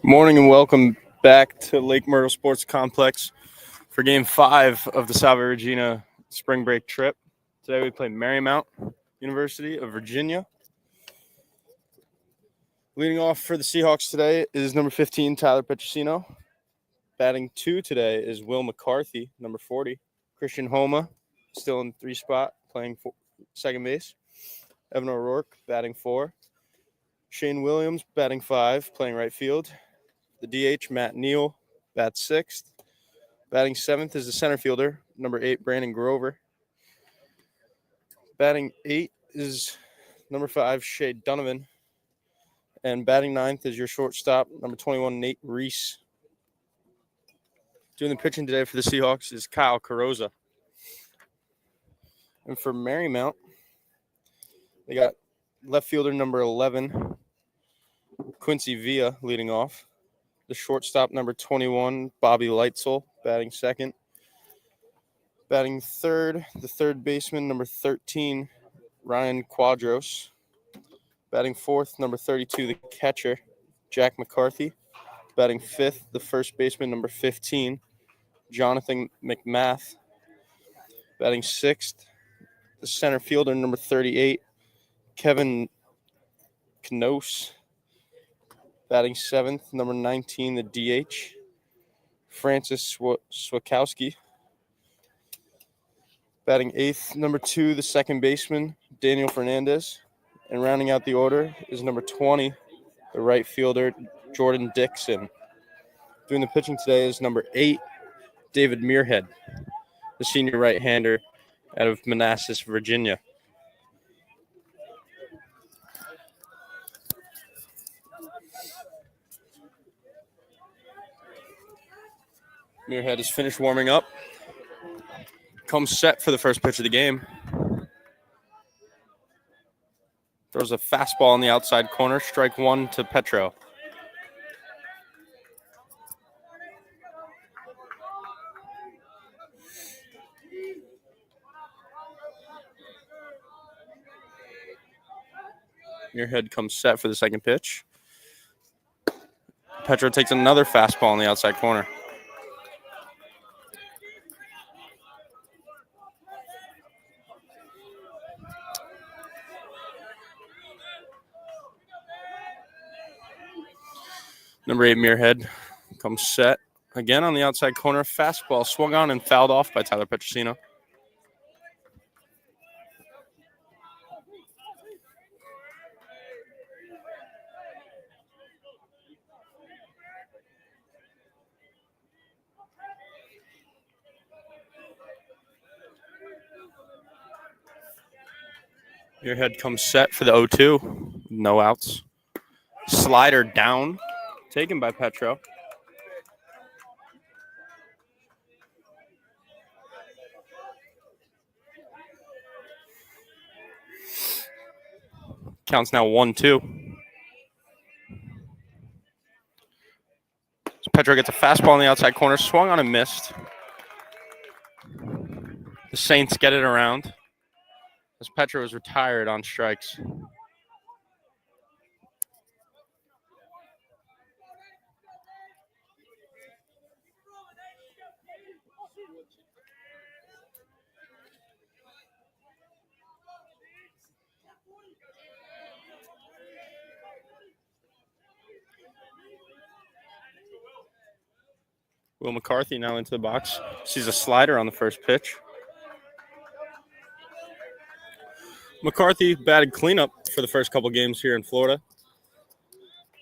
Morning and welcome back to Lake Myrtle Sports Complex for Game 5 of the Salve Regina spring break trip. Today we play Marymount, University of Virginia. Leading off for the Seahawks today is number 15, Tyler Petrosino. Batting 2 today is Will McCarthy, number 40. Christian Homa, still in 3 spot, playing second base. Evan O'Rourke, batting 4. Shane Williams, batting 5, playing right field. The DH, Matt Neal, bats 6th. Batting 7th is the center fielder, number 8, Brandon Grover. Batting 8 is number 5, Shea Donovan. And batting 9th is your shortstop, number 21, Nate Reese. Doing the pitching today for the Seahawks is Kyle Carrozza. And for Marymount, they got left fielder number 11, Quincy Villa, leading off. The shortstop, number 21, Bobby Lightsell, batting 2nd. Batting 3rd, the third baseman, number 13, Ryan Quadros. Batting 4th, number 32, the catcher, Jack McCarthy. Batting 5th, the first baseman, number 15, Jonathan McMath. Batting 6th, the center fielder, number 38, Kevin Knose. Batting 7th, number 19, the DH, Francis Swakowski. Batting 8th, number 2, the second baseman, Daniel Fernandez. And rounding out the order is number 20, the right fielder, Jordan Dixon. Doing the pitching today is number 8, David Muirhead, the senior right-hander out of Manassas, Virginia. Muirhead is finished warming up. Comes set for the first pitch of the game. Throws a fastball on the outside corner. Strike 1 to Petro. Muirhead comes set for the second pitch. Petro takes another fastball on the outside corner. Number 8, Muirhead comes set. Again on the outside corner. Fastball swung on and fouled off by Tyler Petrosino. Muirhead comes set for the 0-2. No outs. Slider down. Taken by Petro. Counts now 1-2. So Petro gets a fastball on the outside corner. Swung on and missed. The Saints get it around as Petro is retired on strikes. Will McCarthy now into the box. Sees a slider on the first pitch. McCarthy batted cleanup for the first couple games here in Florida.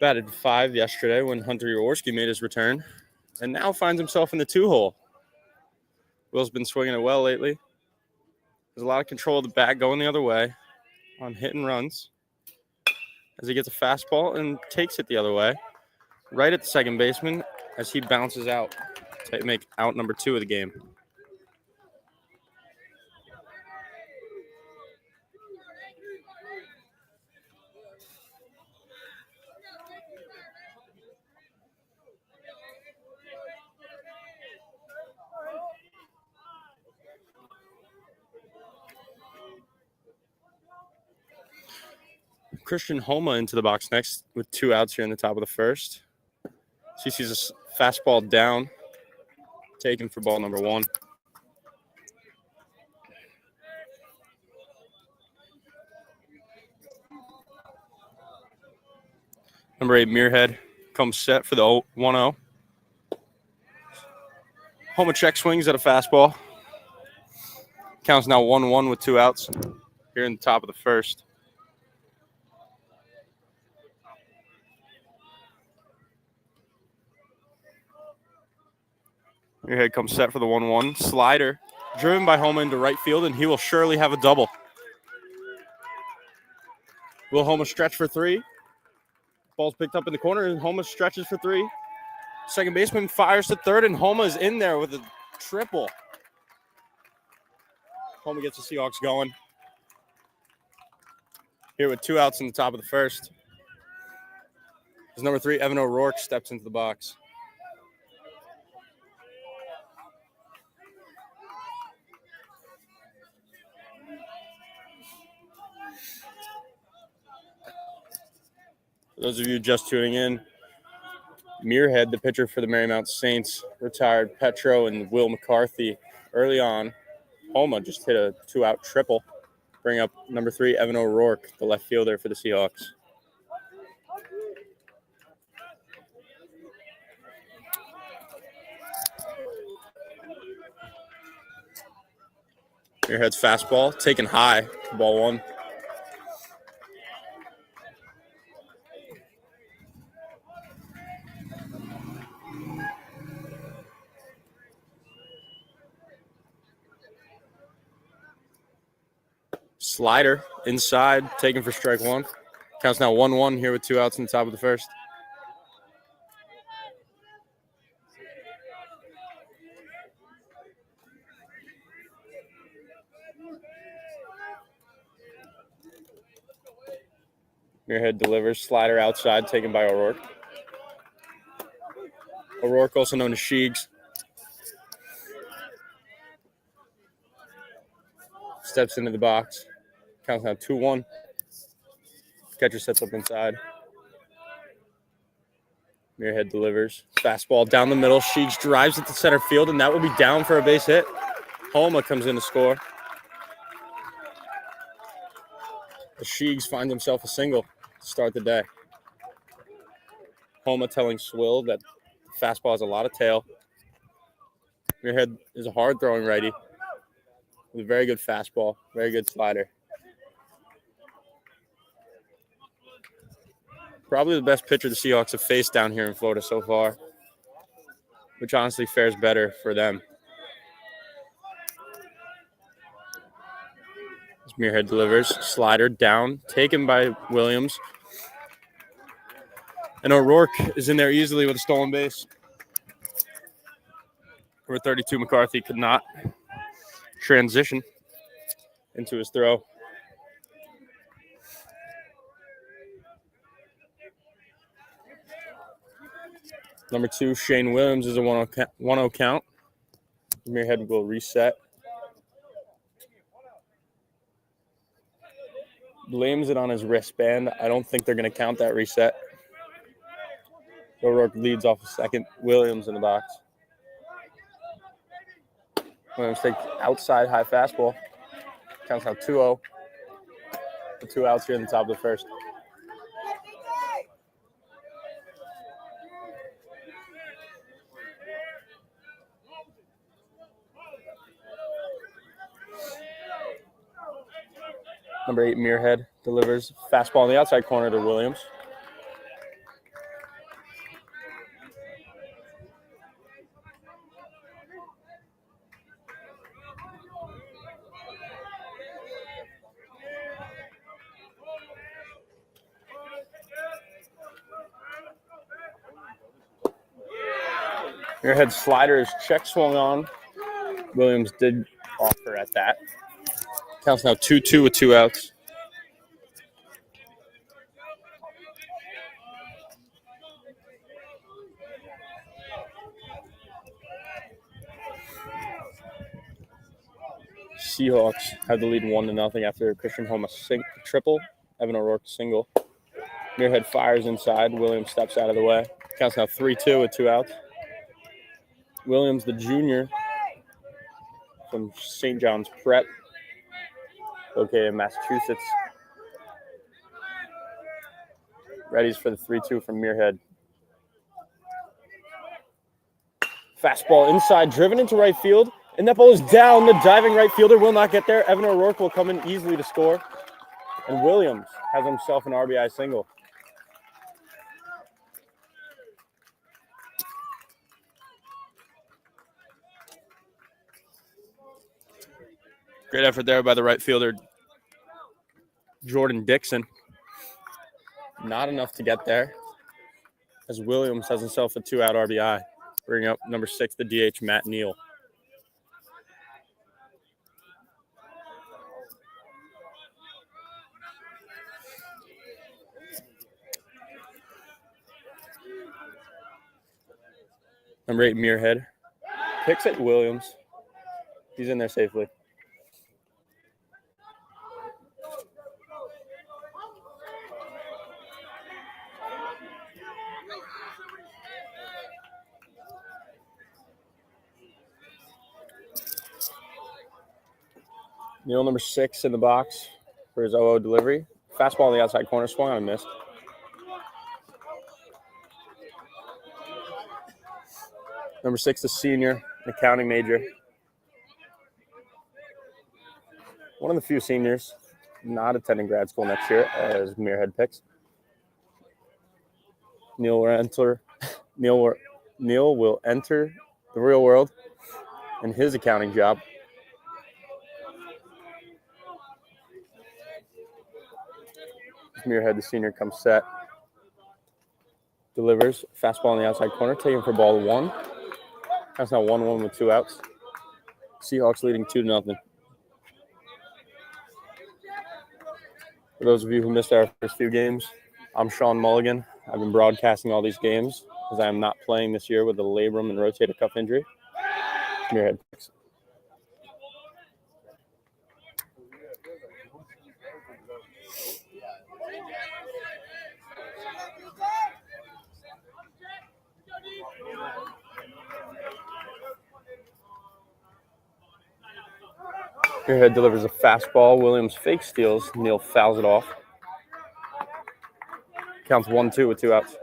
Batted 5 yesterday when Hunter Jaworski made his return. And now finds himself in the 2-hole. Will's been swinging it well lately. There's a lot of control of the bat going the other way on hit and runs. As he gets a fastball and takes it the other way. Right at the second baseman as he bounces out to make out number 2 of the game. Christian Homa into the box next with 2 outs here in the top of the first. CC's a fastball down, taken for ball number 1. Number 8, Muirhead, comes set for the 1-0. Homa check swings at a fastball. Counts now 1-1 with 2 outs here in the top of the first. Muirhead comes set for the 1-1. Slider driven by Homa into right field, and he will surely have a double. Will Homa stretch for 3? Ball's picked up in the corner, and Homa stretches for 3. Second baseman fires to third, and Homa is in there with a triple. Homa gets the Seahawks going. Here with 2 outs in the top of the first. As number 3, Evan O'Rourke, steps into the box. For those of you just tuning in, Muirhead, the pitcher for the Marymount Saints, retired Petro and Will McCarthy early on. Homa just hit a 2-out triple. Bring up number 3, Evan O'Rourke, the left fielder for the Seahawks. Muirhead's fastball taken high, ball 1. Slider inside, taken for strike 1. Counts now 1-1 here with 2 outs in the top of the first. Muirhead delivers, slider outside, taken by O'Rourke. O'Rourke, also known as Sheegs, steps into the box. Counts now 2-1. Catcher sets up inside. Muirhead delivers. Fastball down the middle. Sheegs drives it to center field, and that will be down for a base hit. Homa comes in to score. Sheegs finds himself a single to start the day. Homa telling Swill that fastball has a lot of tail. Muirhead is a hard-throwing righty with a very good fastball, very good slider. Probably the best pitcher the Seahawks have faced down here in Florida so far, which honestly fares better for them. As Muirhead delivers, slider down, taken by Williams. And O'Rourke is in there easily with a stolen base. Number 32, McCarthy could not transition into his throw. Number 2, Shane Williams is a 1-0 count. Muirhead will reset. Blames it on his wristband. I don't think they're going to count that reset. O'Rourke leads off a second. Williams in the box. Williams takes outside high fastball. Counts out 2-0. The 2 outs here in the top of the first. Number 8, Muirhead delivers fastball on the outside corner to Williams. Muirhead's slider is check swung on. Williams did offer at that. Counts now 2-2 with 2 outs. Seahawks have the lead 1-0 after Christian Homa triple, Evan O'Rourke single. Muirhead fires inside. Williams steps out of the way. Counts now 3-2 with 2 outs. Williams, the junior from St. John's Prep, located in Massachusetts. Readies for the 3-2 from Muirhead. Fastball inside, driven into right field, and that ball is down. The diving right fielder will not get there. Evan O'Rourke will come in easily to score, and Williams has himself an RBI single. Great effort there by the right fielder, Jordan Dixon. Not enough to get there, as Williams has himself a 2-out RBI. Bringing up number 6, the DH, Matt Neal. Number 8, Muirhead. Picks at Williams. He's in there safely. Neal, number 6, in the box for his 0-0 delivery. Fastball on the outside corner, swung on and missed. Number 6, the senior, an accounting major. One of the few seniors not attending grad school next year, as Muirhead picks. Neal will enter the real world in his accounting job. Muirhead, the senior, comes set. Delivers. Fastball on the outside corner, taken for ball 1. That's now 1-1 with 2 outs. Seahawks leading 2-0. For those of you who missed our first few games, I'm Sean Mulligan. I've been broadcasting all these games as I am not playing this year with a labrum and rotator cuff injury. Muirhead picks. Muirhead delivers a fastball. Williams fake steals. Neal fouls it off. Counts 1-2 with 2 outs.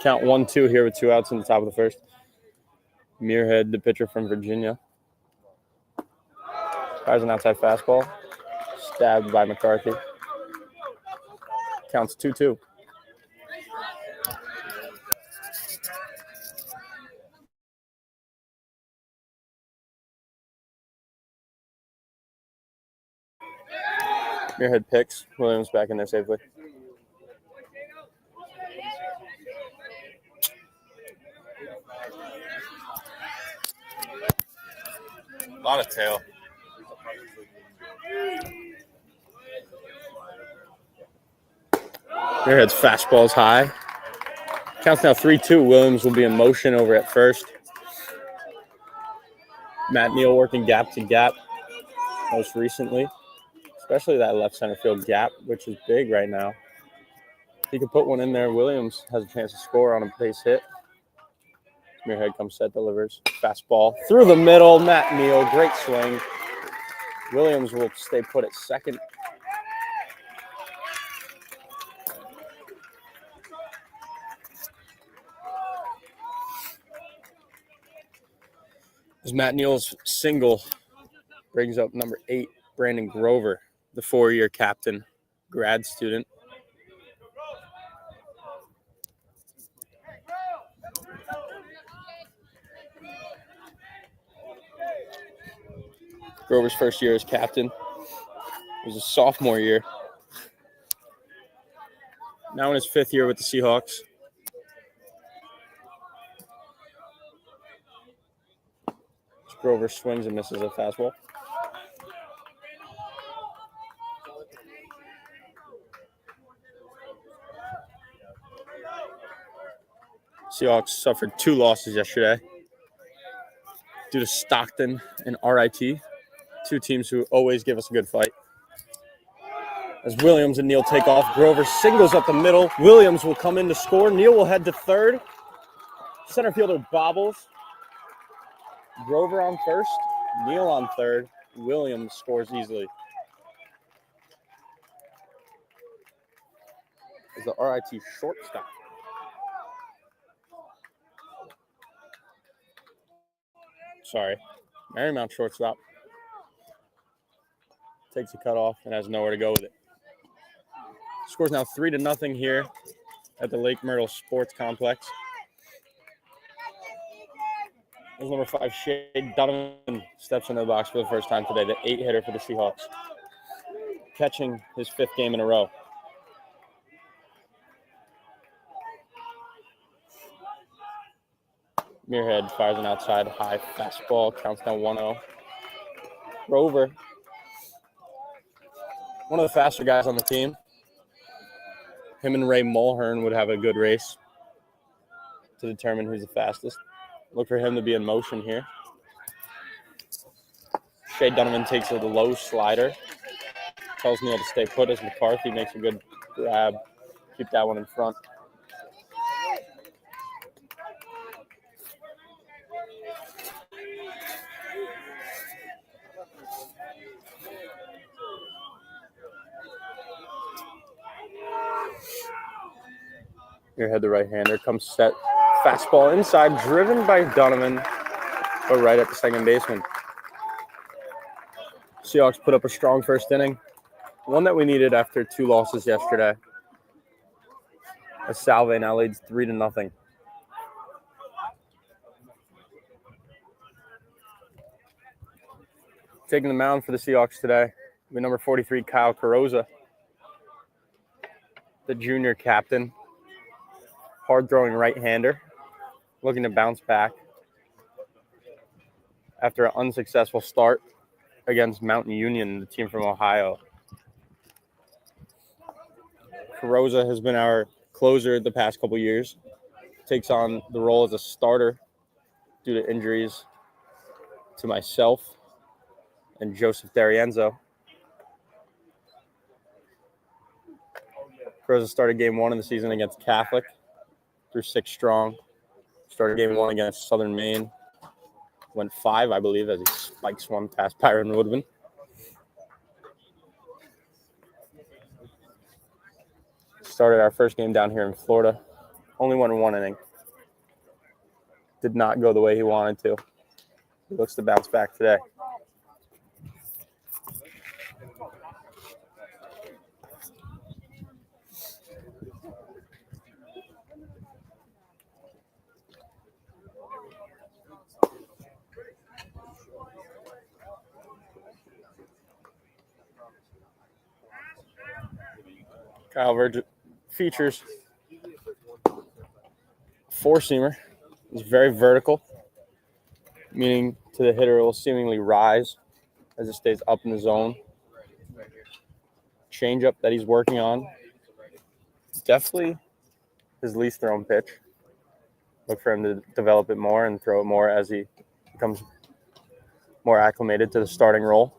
Count 1-2 here with 2 outs in the top of the first. Muirhead, the pitcher from Virginia. Fires an outside fastball. Stabbed by McCarthy. Counts 2-2. Muirhead picks. Williams back in there safely. A lot of tail. Muirhead's fastball's high. Counts now 3-2. Williams will be in motion over at first. Matt Neal working gap to gap most recently, especially that left center field gap, which is big right now. If he can put one in there, Williams has a chance to score on a base hit. Muirhead comes set, delivers. Fastball through the middle. Matt Neal, great swing. Williams will stay put at second. As Matt Neal's single brings up number 8, Brandon Grover, the 4-year captain, grad student. Grover's first year as captain. It was a sophomore year. Now in his 5th year with the Seahawks. Grover swings and misses a fastball. Seahawks suffered 2 losses yesterday due to Stockton and RIT, 2 teams who always give us a good fight. As Williams and Neal take off, Grover singles up the middle. Williams will come in to score. Neal will head to third. Center fielder bobbles. Grover on first. Neal on third. Williams scores easily. Is the RIT shortstop. Sorry. Marymount shortstop. Takes a cutoff and has nowhere to go with it. Scores now 3-0 here at the Lake Myrtle Sports Complex. As number 5, Shade Donovan steps into the box for the first time today, the 8-hitter for the Seahawks. Catching his 5th game in a row. Muirhead fires an outside high fastball, counts down 1-0. Grover, one of the faster guys on the team. Him and Ray Mulhern would have a good race to determine who's the fastest. Look for him to be in motion here. Shea Donovan takes a low slider. Tells Neal to stay put as McCarthy makes a good grab. Keep that one in front. Muirhead, the right-hander, comes set. Fastball inside, driven by Donovan, but right at the second baseman. Seahawks put up a strong first inning, one that we needed after 2 losses yesterday. As Salve now leads 3-0. Taking the mound for the Seahawks today, with number 43, Kyle Carrozza, the junior captain. Hard-throwing right-hander, looking to bounce back after an unsuccessful start against Mountain Union, the team from Ohio. Carrozza has been our closer the past couple years. Takes on the role as a starter due to injuries to myself and Joseph D'Arienzo. Carrozza started game 1 of the season against Catholic. Through 6 strong. Started game 1 against Southern Maine. Went 5, I believe, as he spikes one past Byron Woodman. Started our first game down here in Florida. Only won 1 inning. Did not go the way he wanted to. He looks to bounce back today. Kyle Virgil features 4-seamer. It's very vertical, meaning to the hitter it will seemingly rise as it stays up in the zone. Changeup that he's working on. Definitely his least thrown pitch. Look for him to develop it more and throw it more as he becomes more acclimated to the starting role.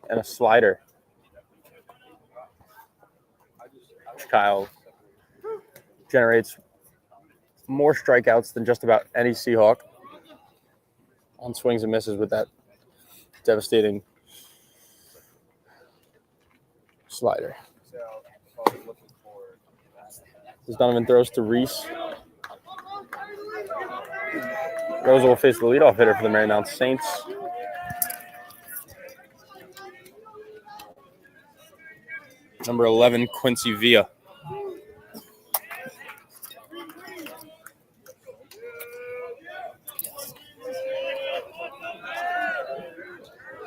And a slider. Kyle generates more strikeouts than just about any Seahawk on swings and misses with that devastating slider. As Donovan throws to Reese. Rosa will face the leadoff hitter for the Marymount Saints. Number 11, Quincy Villa.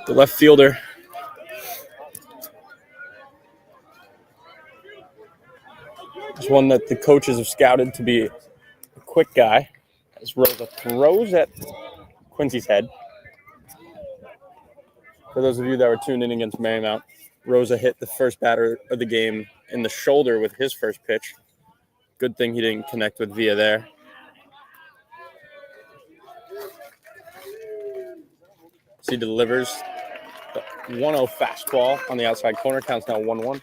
The left fielder is one that the coaches have scouted to be a quick guy. As Rosa throws at Quincy's head. For those of you that were tuned in against Marymount, Rosa hit the first batter of the game in the shoulder with his first pitch. Good thing he didn't connect with Villa there. He delivers the 1-0 fastball on the outside corner. Counts now 1-1.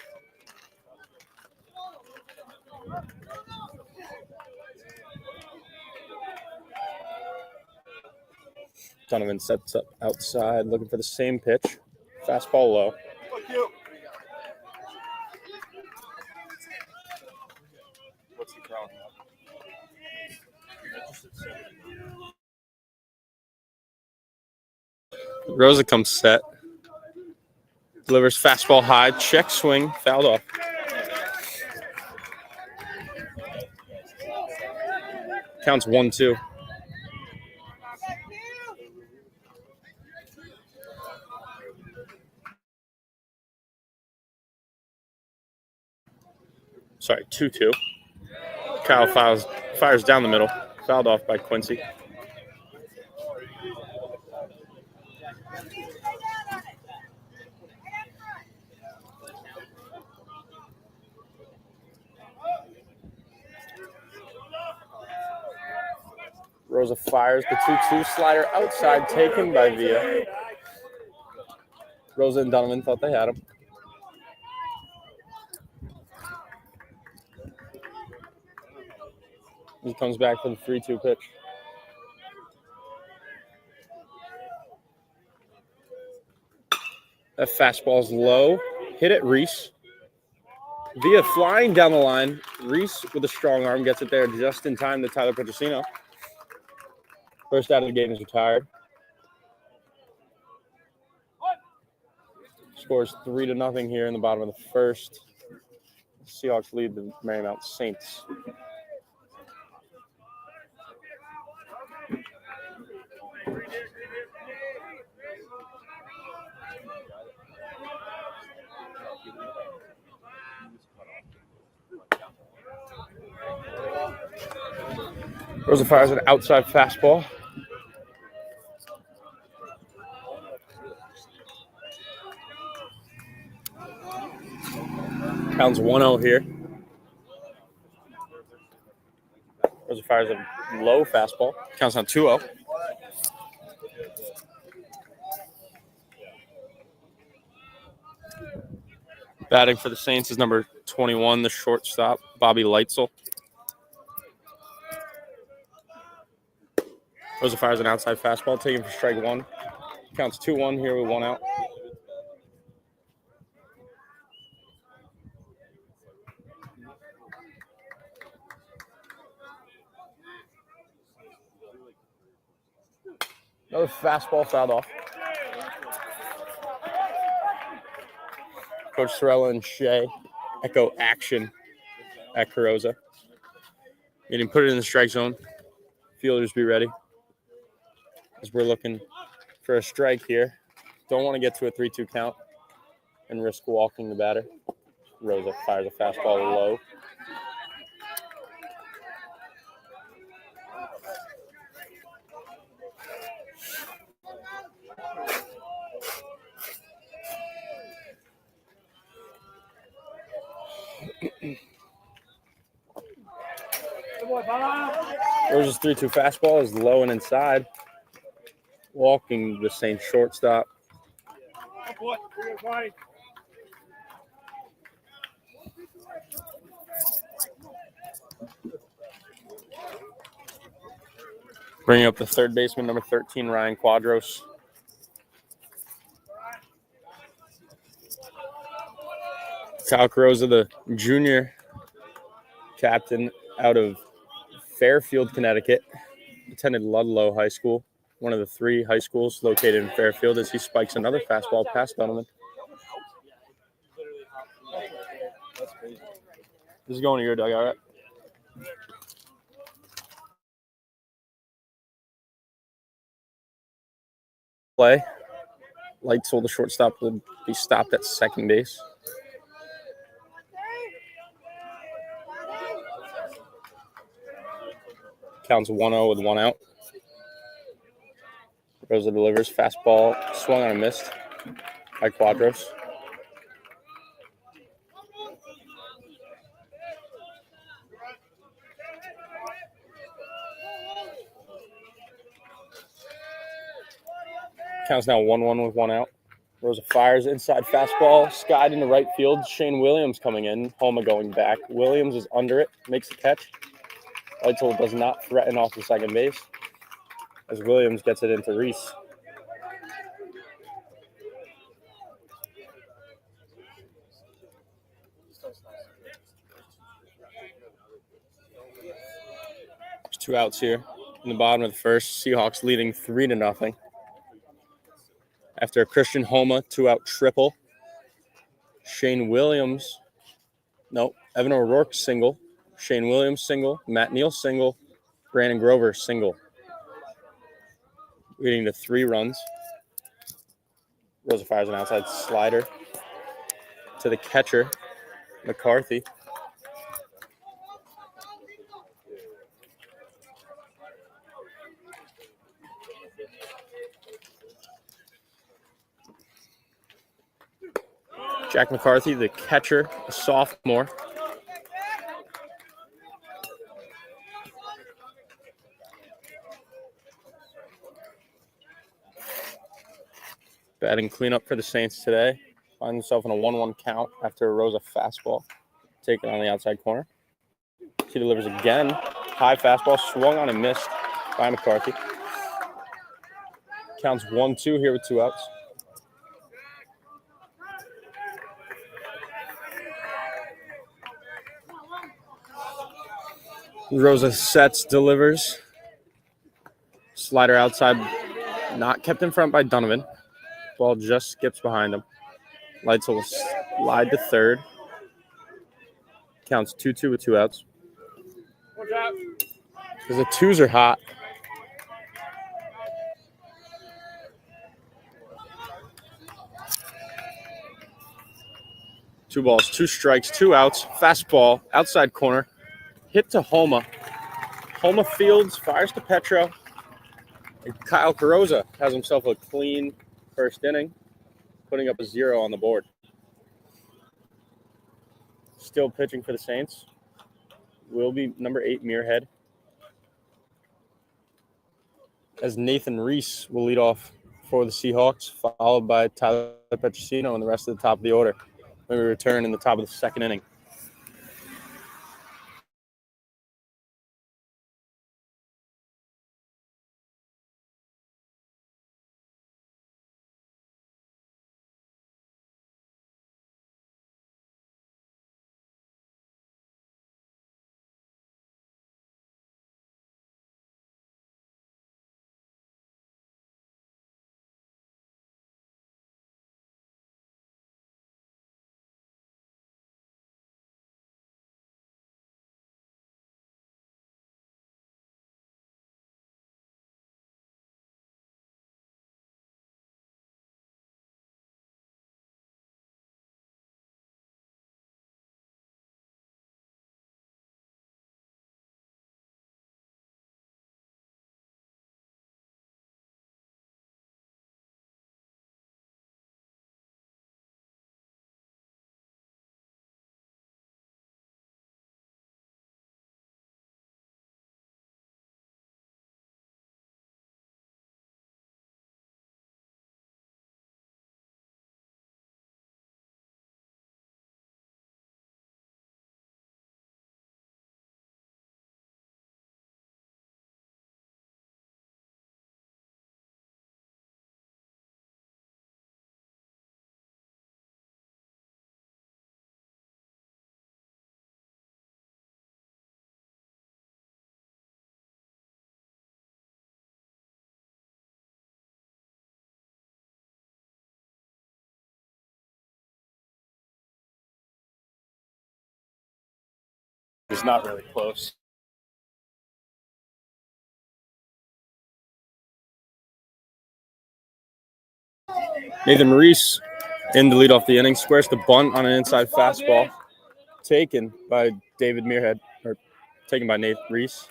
Donovan sets up outside, looking for the same pitch. Fastball low. What's he throwing? Rosa comes set. Delivers fastball high. Check swing. Fouled off. Counts 1-2. Sorry, 2-2. Kyle fires down the middle. Fouled off by Quincy. Rosa fires the 2-2 slider outside, taken by Villa. Rosa and Donovan thought they had him. He comes back for the 3-2 pitch. That fastball's low. Hit it, Reese. Villa flying down the line. Reese with a strong arm gets it there just in time to Tyler Petrosino. First out of the game is retired. Scores 3-0 here in the bottom of the first. Seahawks lead the Marymount Saints. Rosa fires an outside fastball. Counts 1-0 here. Rosa fires a low fastball. Counts on 2-0. Batting for the Saints is number 21, the shortstop, Bobby Leitzel. Rosa fires an outside fastball, taken for strike one. Counts 2-1 here with 1 out. Another fastball fouled off. Coach Sorella and Shea echo action at Carosa. Getting put it in the strike zone. Fielders be ready. As we're looking for a strike here. Don't want to get to a 3-2 count and risk walking the batter. Rosa fires a fastball low. Rosa's 3-2 fastball is low and inside. Walking the Saints shortstop. Bringing up the third baseman, number 13, Ryan Quadros. Kyle Carosa, the junior captain out of Fairfield, Connecticut, attended Ludlow High School, one of the 3 high schools located in Fairfield, as he spikes another fastball past Donovan. This is going to your dugout, right? Play. Leitzel, the shortstop, will be stopped at second base. Counts 1-0 with 1 out. Rosa delivers fastball, swung on a missed by Quadros. Count's now 1-1 with one out. Rosa fires inside fastball, skied into right field. Shane Williams coming in. Homa going back. Williams is under it, makes the catch. Leitzel does not threaten off the second base as Williams gets it into Reese. There's 2 outs here in the bottom of the first. Seahawks leading 3-0. After a Christian Homa 2-out triple. Shane Williams, Evan O'Rourke single. Shane Williams single. Matt Neal single. Brandon Grover single. Leading to 3 runs. Rosa fires an outside slider to the catcher, McCarthy. Jack McCarthy, the catcher, a sophomore. Batting cleanup for the Saints today. Finds himself in a 1-1 count after a Rosa fastball taken on the outside corner. He delivers again. High fastball, swung on and missed by McCarthy. Counts 1-2 here with 2 outs. Rosa sets, delivers. Slider outside, not kept in front by Donovan. Ball just skips behind him. Leitzel will slide to third. Counts 2-2 with 2 outs. Because the 2s are hot. Two balls, 2 strikes, 2 outs. Fastball, outside corner. Hit to Homa. Homa fields, fires to Petro. And Kyle Carrozza has himself a clean first inning, putting up a 0 on the board. Still pitching for the Saints will be number 8, Muirhead. As Nathan Reese will lead off for the Seahawks, followed by Tyler Petrosino and the rest of the top of the order when we return in the top of the second inning. It's not really close. Nathan Reese in to lead off the inning, squares the bunt on an inside fastball, taken by David Muirhead, or taken by Nathan Reese.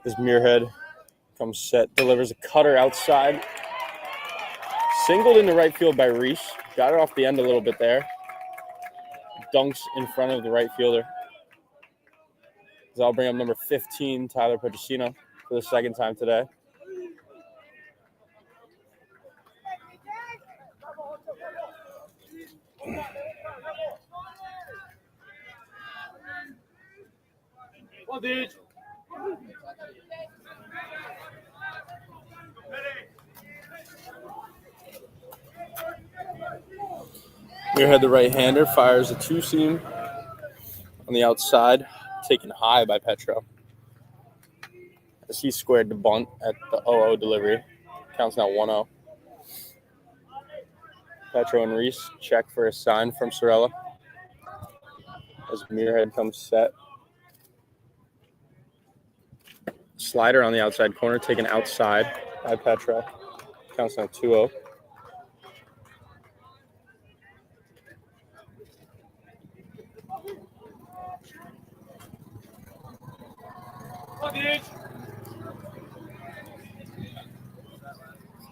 As Muirhead comes set, delivers a cutter outside, singled into right field by Reese, got it off the end a little bit there, dunks in front of the right fielder. So I'll bring up number 15, Tyler Petrosino, for the second time today. Well, dude. Muirhead, the right-hander, fires a two-seam on the outside, taken high by Petro. As he squared the bunt at the 0-0 delivery. Counts now 1-0. Petro and Reese check for a sign from Sorella. As Muirhead comes set. Slider on the outside corner, taken outside by Petro. Counts now 2-0.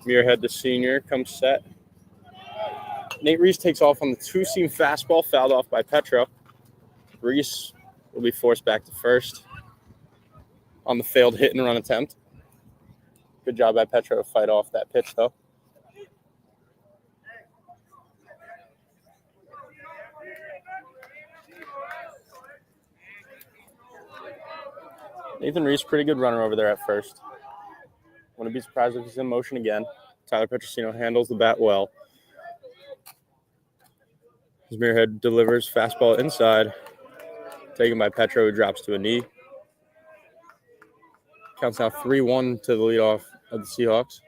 Muirhead, the senior, comes set. Nate Reese takes off on the two-seam fastball, fouled off by Petro. Reese will be forced back to first on the failed hit and run attempt. Good job by Petro to fight off that pitch, though. Nathan Reese, pretty good runner over there at first. Wouldn't be surprised if he's in motion again. Tyler Petrosino handles the bat well. As Muirhead delivers fastball inside, taken by Petro, who drops to a knee. Counts now 3-1 to the leadoff of the Seahawks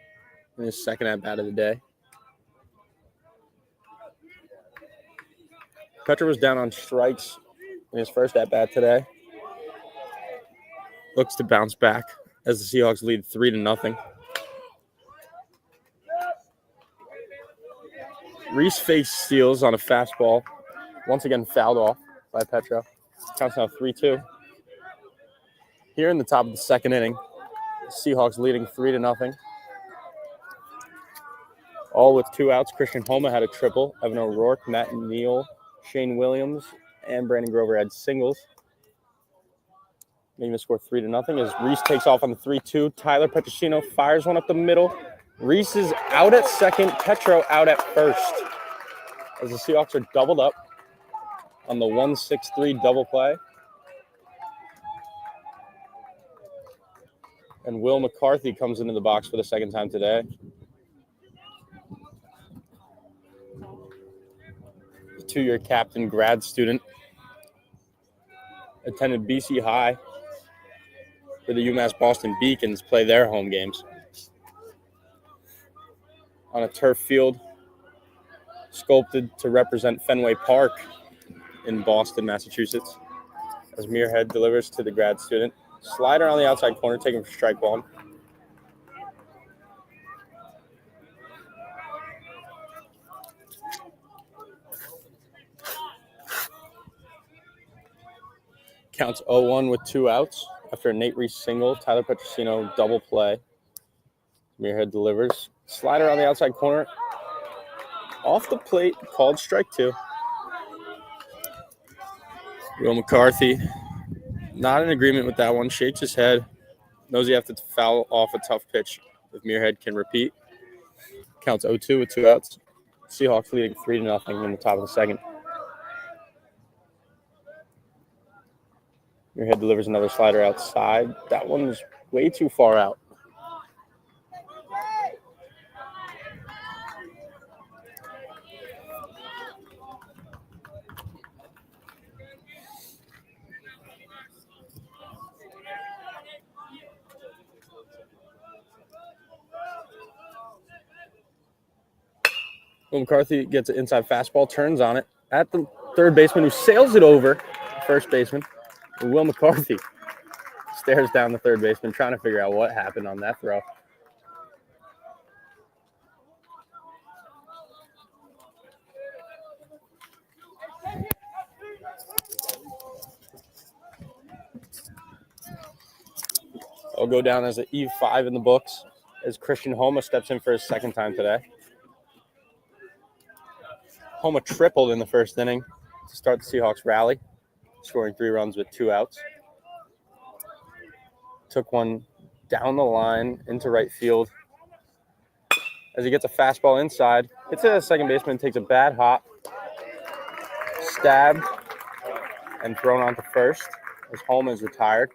in his second at-bat of the day. Petro was down on strikes in his first at-bat today. Looks to bounce back as the Seahawks lead 3-0. Reese fakes steals on a fastball. Once again fouled off by Petro. Counts now 3-2. Here in the top of the second inning, Seahawks leading 3-0. All with 2 outs. Christian Homa had a triple. Evan O'Rourke, Matt Neal, Shane Williams, and Brandon Grover had singles. Making the score 3-0 as Reese takes off on the 3-2. Tyler Petrosino fires one up the middle. Reese is out at second. Petro out at first. As the Seahawks are doubled up on the 1-6-3 double play. And Will McCarthy comes into the box for the second time today. The 2-year captain, grad student. Attended BC High, where the UMass Boston Beacons play their home games. On a turf field sculpted to represent Fenway Park in Boston, Massachusetts. As Muirhead delivers to the grad student. Slider on the outside corner, taken for strike one. Counts 0-1 with 2 outs after a Nate Reese single. Tyler Petrosino double play. Muirhead delivers. Slider on the outside corner. Off the plate, called strike 2. Will McCarthy, not in agreement with that one, shakes his head. Knows he has to foul off a tough pitch if Muirhead can repeat. Counts 0-2 with 2 outs. Seahawks leading 3-0 in the top of the second. Muirhead delivers another slider outside. That one's way too far out. Will McCarthy gets an inside fastball, turns on it at the third baseman, who sails it over first baseman. And Will McCarthy stares down the third baseman, trying to figure out what happened on that throw. I'll go down as an E5 in the books as Christian Homa steps in for his second time today. Homa tripled in the first inning to start the Seahawks rally, scoring 3 runs with 2 outs. took one down the line into right field. As he gets a fastball inside, hits it at second baseman, takes a bad hop, stabbed, and thrown onto first as home is retired.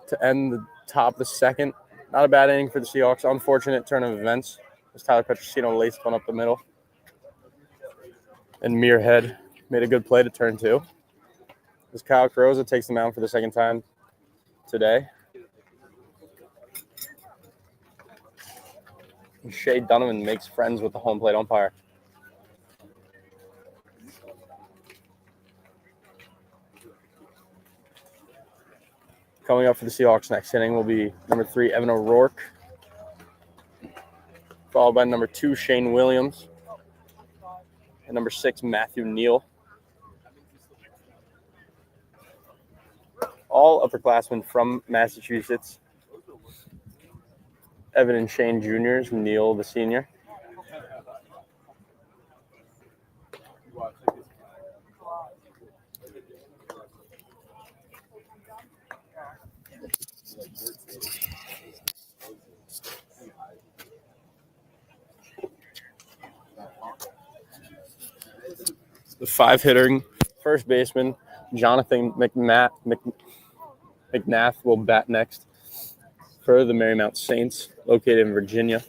To end the top of the second, not a bad inning for the Seahawks. Unfortunate turn of events as Tyler Petrosino laced one up the middle. And Muirhead made a good play to turn two. As Kyle Carrozza takes the mound for the second time today. And Shea Donovan makes friends with the home plate umpire. Coming up for the Seahawks next inning will be number 3, Evan O'Rourke, followed by number 2, Shane Williams, and number 6, Matthew Neal. All upperclassmen from Massachusetts. Evan and Shane juniors, Neal the senior. The 5-hitting first baseman, Jonathan McNath will bat next for the Marymount Saints, located in Virginia.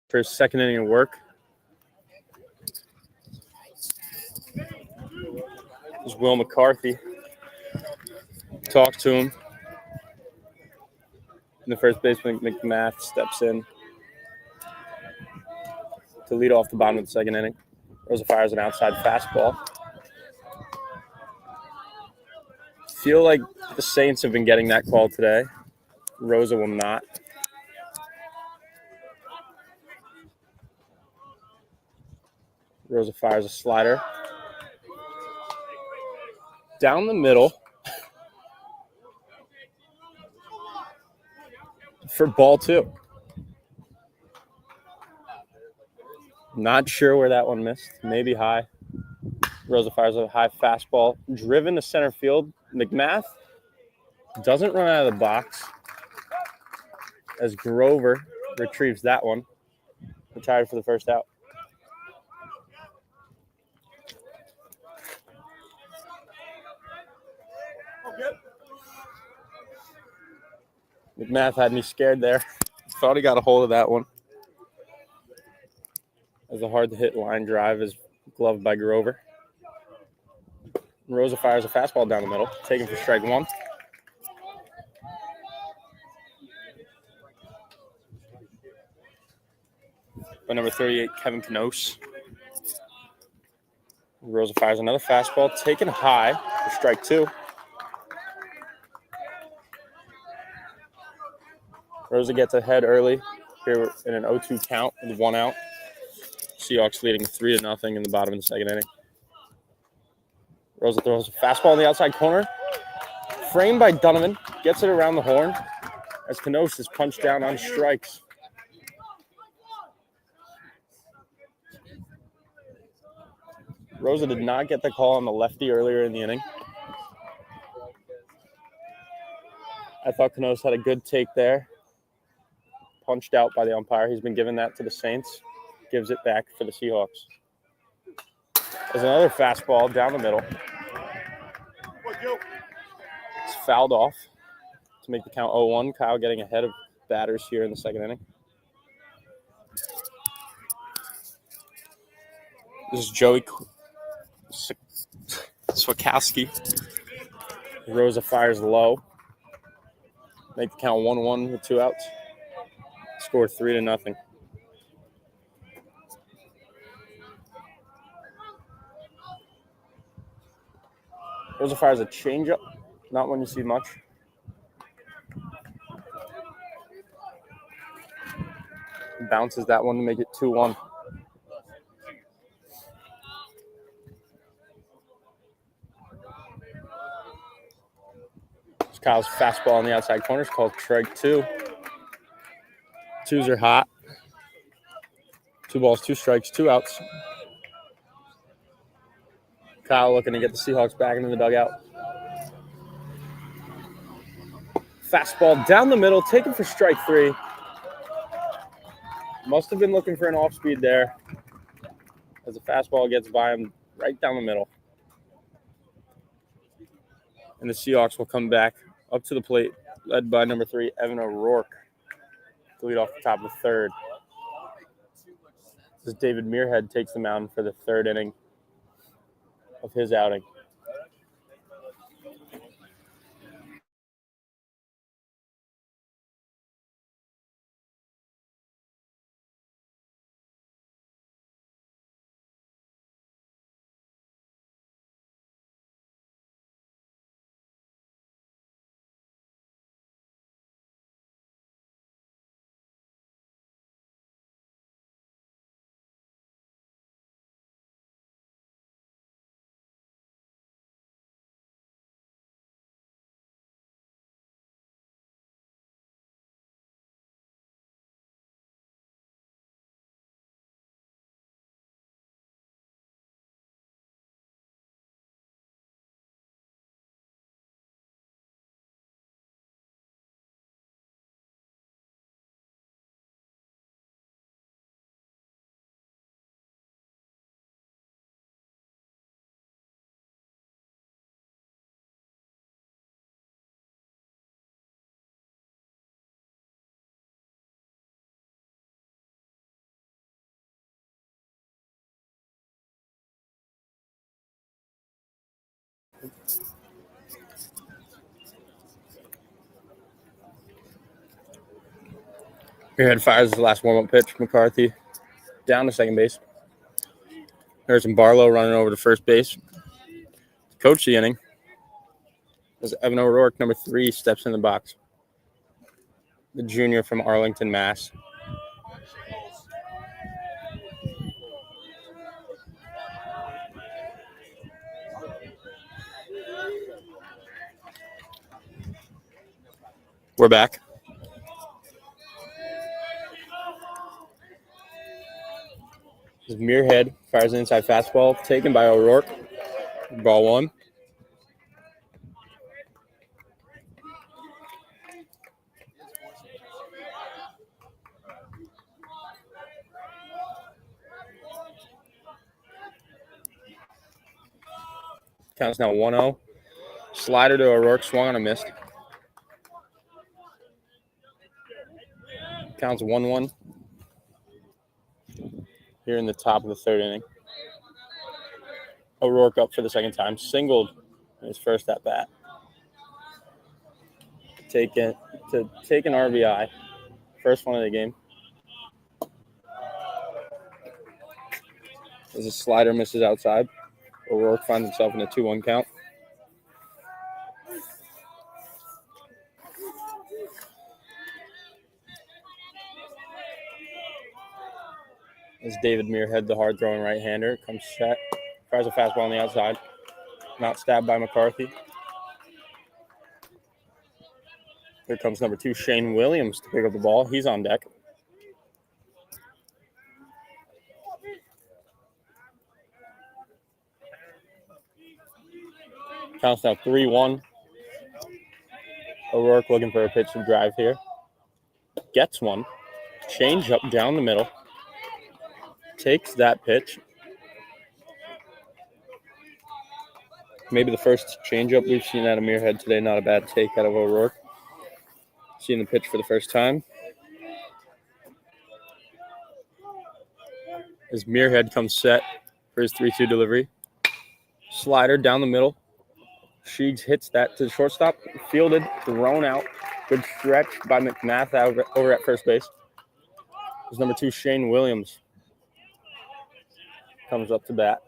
For his second inning of work. This is Will McCarthy. Talks to him. And the first baseman, McNath, steps in to lead off the bottom of the second inning. Rosa fires an outside fastball. Feel like the Saints have been getting that call today. Rosa will not. Rosa fires a slider. Down the middle. For ball 2. Not sure where that one missed. Maybe high. Rosa fires a high fastball. Driven to center field. McNath doesn't run out of the box as Grover retrieves that one. Retired for the first out. McNath had me scared there. Thought he got a hold of that one. As a hard-to-hit line drive is gloved by Grover. Rosa fires a fastball down the middle, taken for strike 1. By number 38, Kevin Canose. Rosa fires another fastball, taken high for strike 2. Rosa gets ahead early here in an 0-2 count with 1 out. Seahawks leading 3-0 in the bottom of the second inning. Rosa throws a fastball in the outside corner. Framed by Donovan. Gets it around the horn as Canose is punched down on strikes. Rosa did not get the call on the lefty earlier in the inning. I thought Canose had a good take there. Punched out by the umpire. He's been giving that to the Saints. Gives it back for the Seahawks. There's another fastball down the middle. It's fouled off to make the count 0-1. Kyle getting ahead of batters here in the second inning. This is Joey Swakowski. Rosa fires low. Make the count 1-1 with 2 outs. Score 3-0. Those are fires a changeup, not one you see much. Bounces that one to make it 2-1. Kyle's fastball on the outside corner is called strike 2. Twos are hot. 2 balls, 2 strikes, 2 outs. Kyle looking to get the Seahawks back into the dugout. Fastball down the middle, taken for strike 3. Must have been looking for an off speed there as the fastball gets by him right down the middle. And the Seahawks will come back up to the plate, led by number 3, Evan O'Rourke, to lead off the top of the 3rd. As David Muirhead takes the mound for the 3rd inning of his outing. Muirhead fires his last warm-up pitch. McCarthy down to second base. Harrison Barlow running over to first base. Coach the inning as Evan O'Rourke, number 3, steps in the box. The junior from Arlington, Mass. We're back. As Muirhead fires an inside fastball, taken by O'Rourke. Ball 1. Counts now 1-0. Slider to O'Rourke, swung on a missed. Counts 1-1 here in the top of the 3rd inning. O'Rourke up for the second time, singled in his first at bat. Take an RBI, first one of the game. As a slider misses outside, O'Rourke finds himself in a 2-1 count. As David Muirhead, the hard-throwing right-hander, comes set, fires a fastball on the outside, not stabbed by McCarthy. Here comes number 2, Shane Williams, to pick up the ball. He's on deck. Counts now 3-1. O'Rourke looking for a pitch to drive here. Gets one. Change up down the middle. Takes that pitch. Maybe the first changeup we've seen out of Muirhead today. Not a bad take out of O'Rourke. Seeing the pitch for the first time. As Muirhead comes set for his 3-2 delivery. Slider down the middle. Sheegs hits that to the shortstop. Fielded, thrown out. Good stretch by McMath over at first base. There's number 2, Shane Williams. Comes up to bat.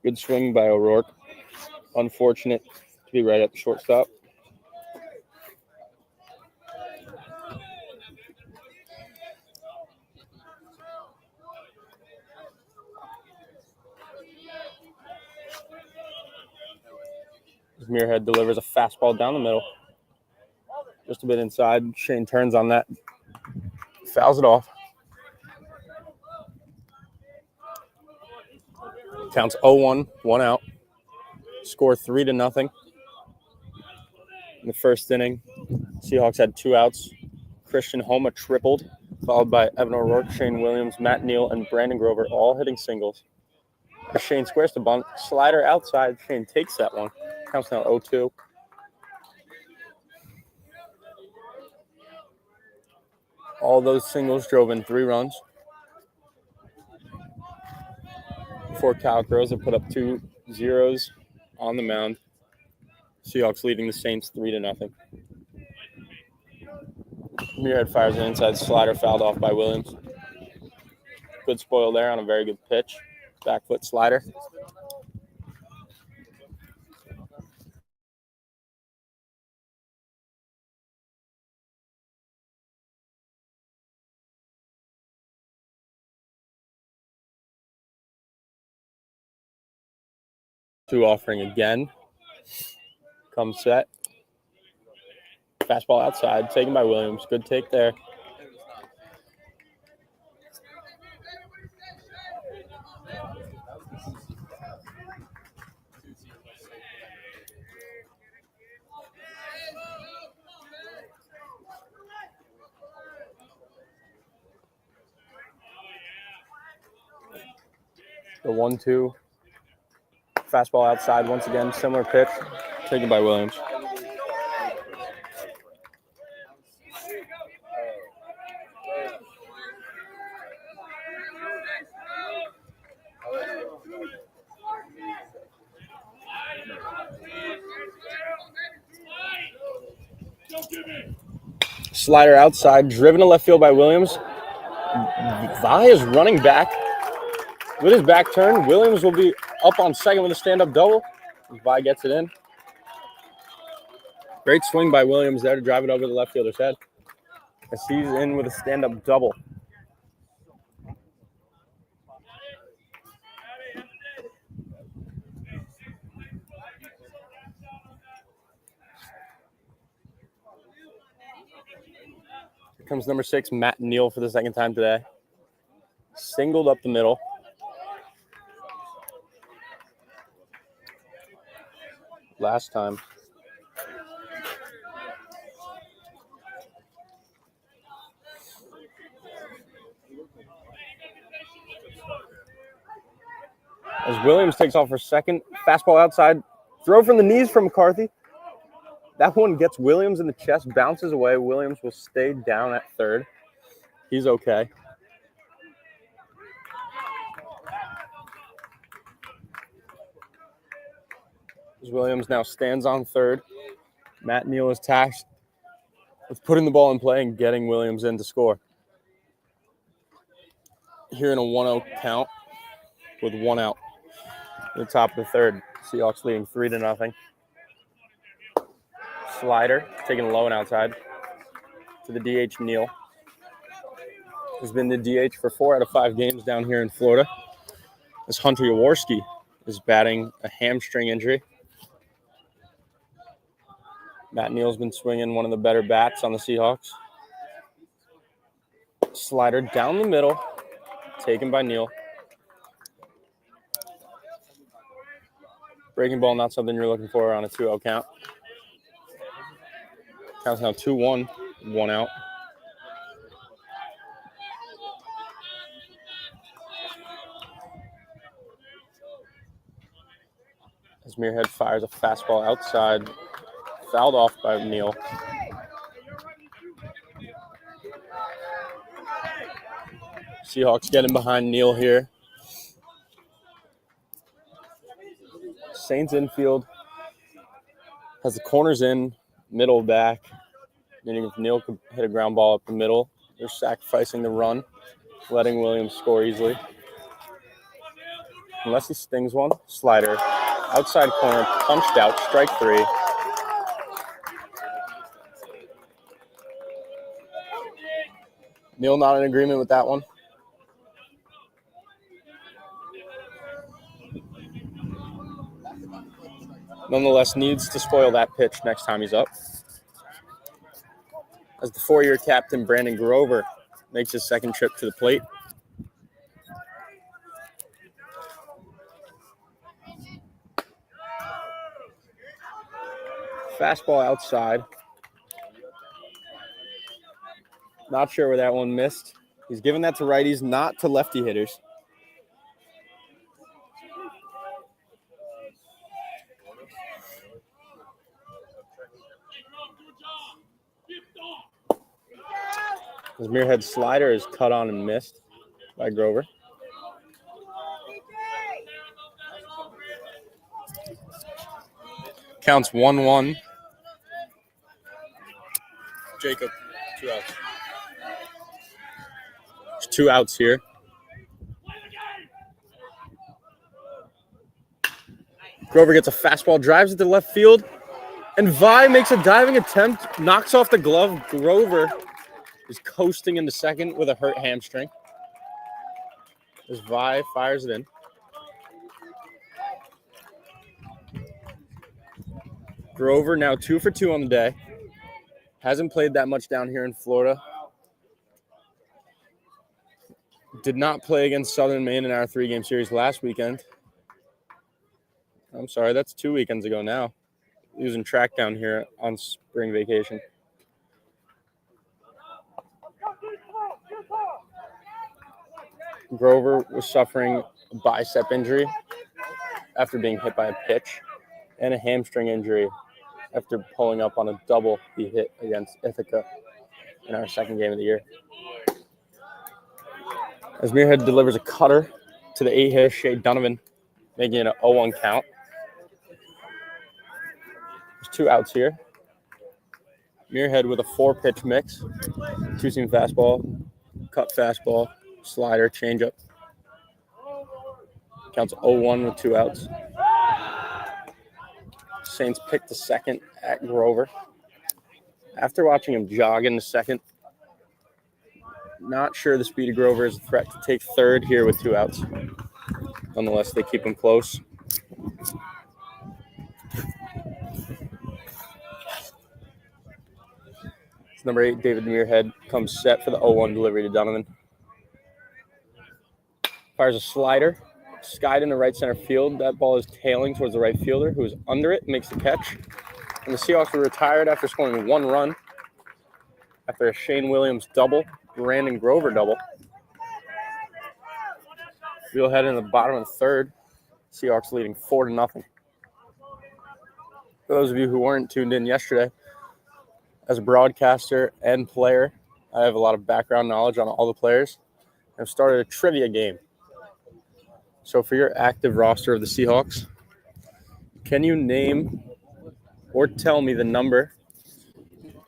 Good swing by O'Rourke. Unfortunate to be right at the shortstop. Muirhead delivers a fastball down the middle. Just a bit inside. Shane turns on that. Fouls it off. Counts 0-1, 1 out. Score 3-0. In the first inning, Seahawks had 2 outs. Christian Homa tripled, followed by Evan O'Rourke, Shane Williams, Matt Neal, and Brandon Grover, all hitting singles. As Shane squares the bunt, slider outside. Shane takes that one. Counts now 0-2. All those singles drove in 3 runs. 4 Cowgirls have put up 2 zeros on the mound. Seahawks leading the Saints 3-0. Muirhead fires an inside slider, fouled off by Williams. Good spoil there on a very good pitch. Back foot slider. Two offering again. Comes set. Fastball outside, taken by Williams. Good take there. The 1-2. Fastball outside once again. Similar pitch. Taken by Williams. Slider outside, driven to left field by Williams. Vi is running back with his back turn. Williams will be up on second with a stand-up double. Vi gets it in. Great swing by Williams there to drive it over the left fielder's head. As he's in with a stand-up double. Here comes number 6, Matt Neal, for the second time today. Singled up the middle. Last time. As Williams takes off for second, fastball outside, throw from the knees from McCarthy. That one gets Williams in the chest, bounces away. Williams will stay down at third. He's okay. As Williams now stands on third. Matt Neal is tasked with putting the ball in play and getting Williams in to score. Here in a 1-0 count with 1 out. At the top of the third. Seahawks leading 3-0. Slider, taking low and outside. To the DH, Neal. Has been the DH for 4 out of 5 games down here in Florida. As Hunter Jaworski is batting a hamstring injury. Matt Neal's been swinging one of the better bats on the Seahawks. Slider down the middle, taken by Neal. Breaking ball, not something you're looking for on a 2-0 count. Counts now 2-1, 1 out. As Muirhead fires a fastball outside, fouled off by Neal. Seahawks getting behind Neal here. Saints infield has the corners in, middle back. Meaning if Neal could hit a ground ball up the middle, they're sacrificing the run, letting Williams score easily. unless he stings one. Slider, outside corner, punched out, strike 3. Neil not in agreement with that one. Nonetheless, needs to spoil that pitch next time he's up. As the 4-year captain, Brandon Grover, makes his second trip to the plate. Fastball outside. Not sure where that one missed. He's giving that to righties, not to lefty hitters. His Muirhead slider is cut on and missed by Grover. Counts 1-1. Jacob, 2 outs. There's 2 outs here. Grover gets a fastball, drives it to left field, and Vi makes a diving attempt, knocks off the glove. Grover is coasting into second with a hurt hamstring. As Vi fires it in. Grover now 2 for 2 on the day. Hasn't played that much down here in Florida. Did not play against Southern Maine in our 3-game series last weekend. I'm sorry, that's 2 weekends ago now. He was in track down here on spring vacation. Grover was suffering a bicep injury after being hit by a pitch and a hamstring injury after pulling up on a double he hit against Ithaca in our 2nd game of the year. As Muirhead delivers a cutter to the 8-hitter Shea Donovan, making it an 0-1 count. There's 2 outs here. Muirhead with a 4-pitch mix, 2-seam fastball, cut fastball, slider, changeup. Counts 0-1 with 2 outs. Saints pick the second at Grover. After watching him jog in the second, not sure the speed of Grover is a threat to take third here with 2 outs. Nonetheless, they keep him close. Number 8, David Muirhead, comes set for the 0-1 delivery to Donovan. Fires a slider, skied into right center field. That ball is tailing towards the right fielder, who is under it, makes the catch. And the Seahawks were retired after scoring 1 run after a Shane Williams double, Brandon Grover double. We'll head in the bottom of the 3rd. Seahawks leading 4-0. For those of you who weren't tuned in yesterday, as a broadcaster and player, I have a lot of background knowledge on all the players. I've started a trivia game. So for your active roster of the Seahawks, can you name or tell me the number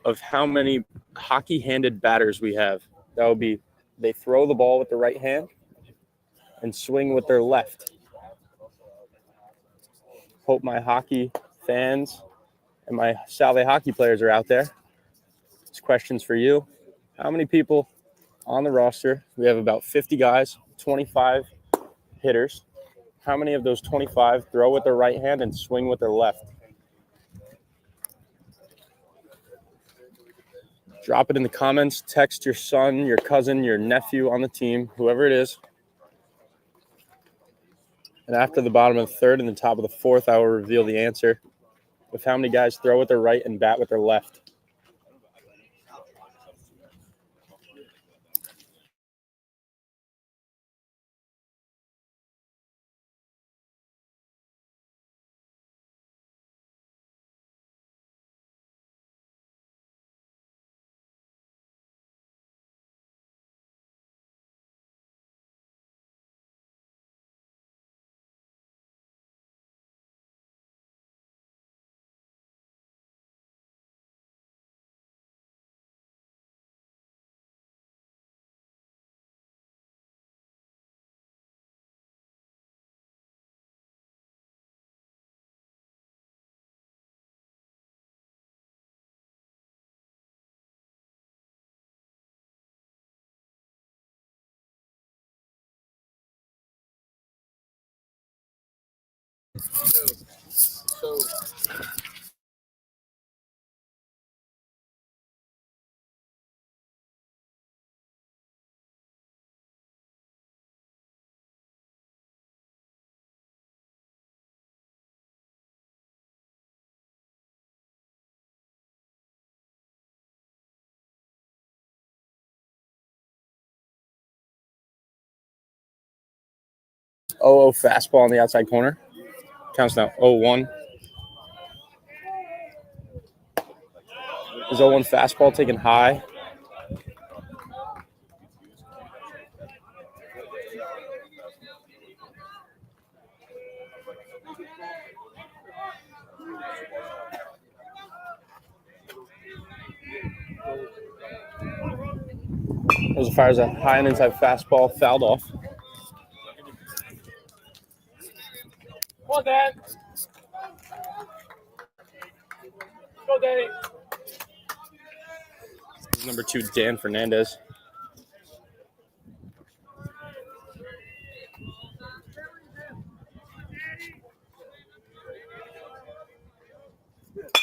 of how many hockey-handed batters we have? That would be they throw the ball with the right hand and swing with their left. Hope my hockey fans and my Salve hockey players are out there. This question's for you. How many people on the roster? We have about 50 guys, 25 hitters. How many of those 25 throw with their right hand and swing with their left? Drop it in the comments. Text your son, your cousin, your nephew on the team, whoever it is. And after the bottom of the 3rd and the top of the 4th, I will reveal the answer with how many guys throw with their right and bat with their left. So Oh, fastball on the outside corner. Counts now 0-1. Is 0-1 fastball taken high. Rosa fires a high and inside fastball, fouled off. Come on, Dad. Go, Daddy. This is number 2, Dan Fernandez.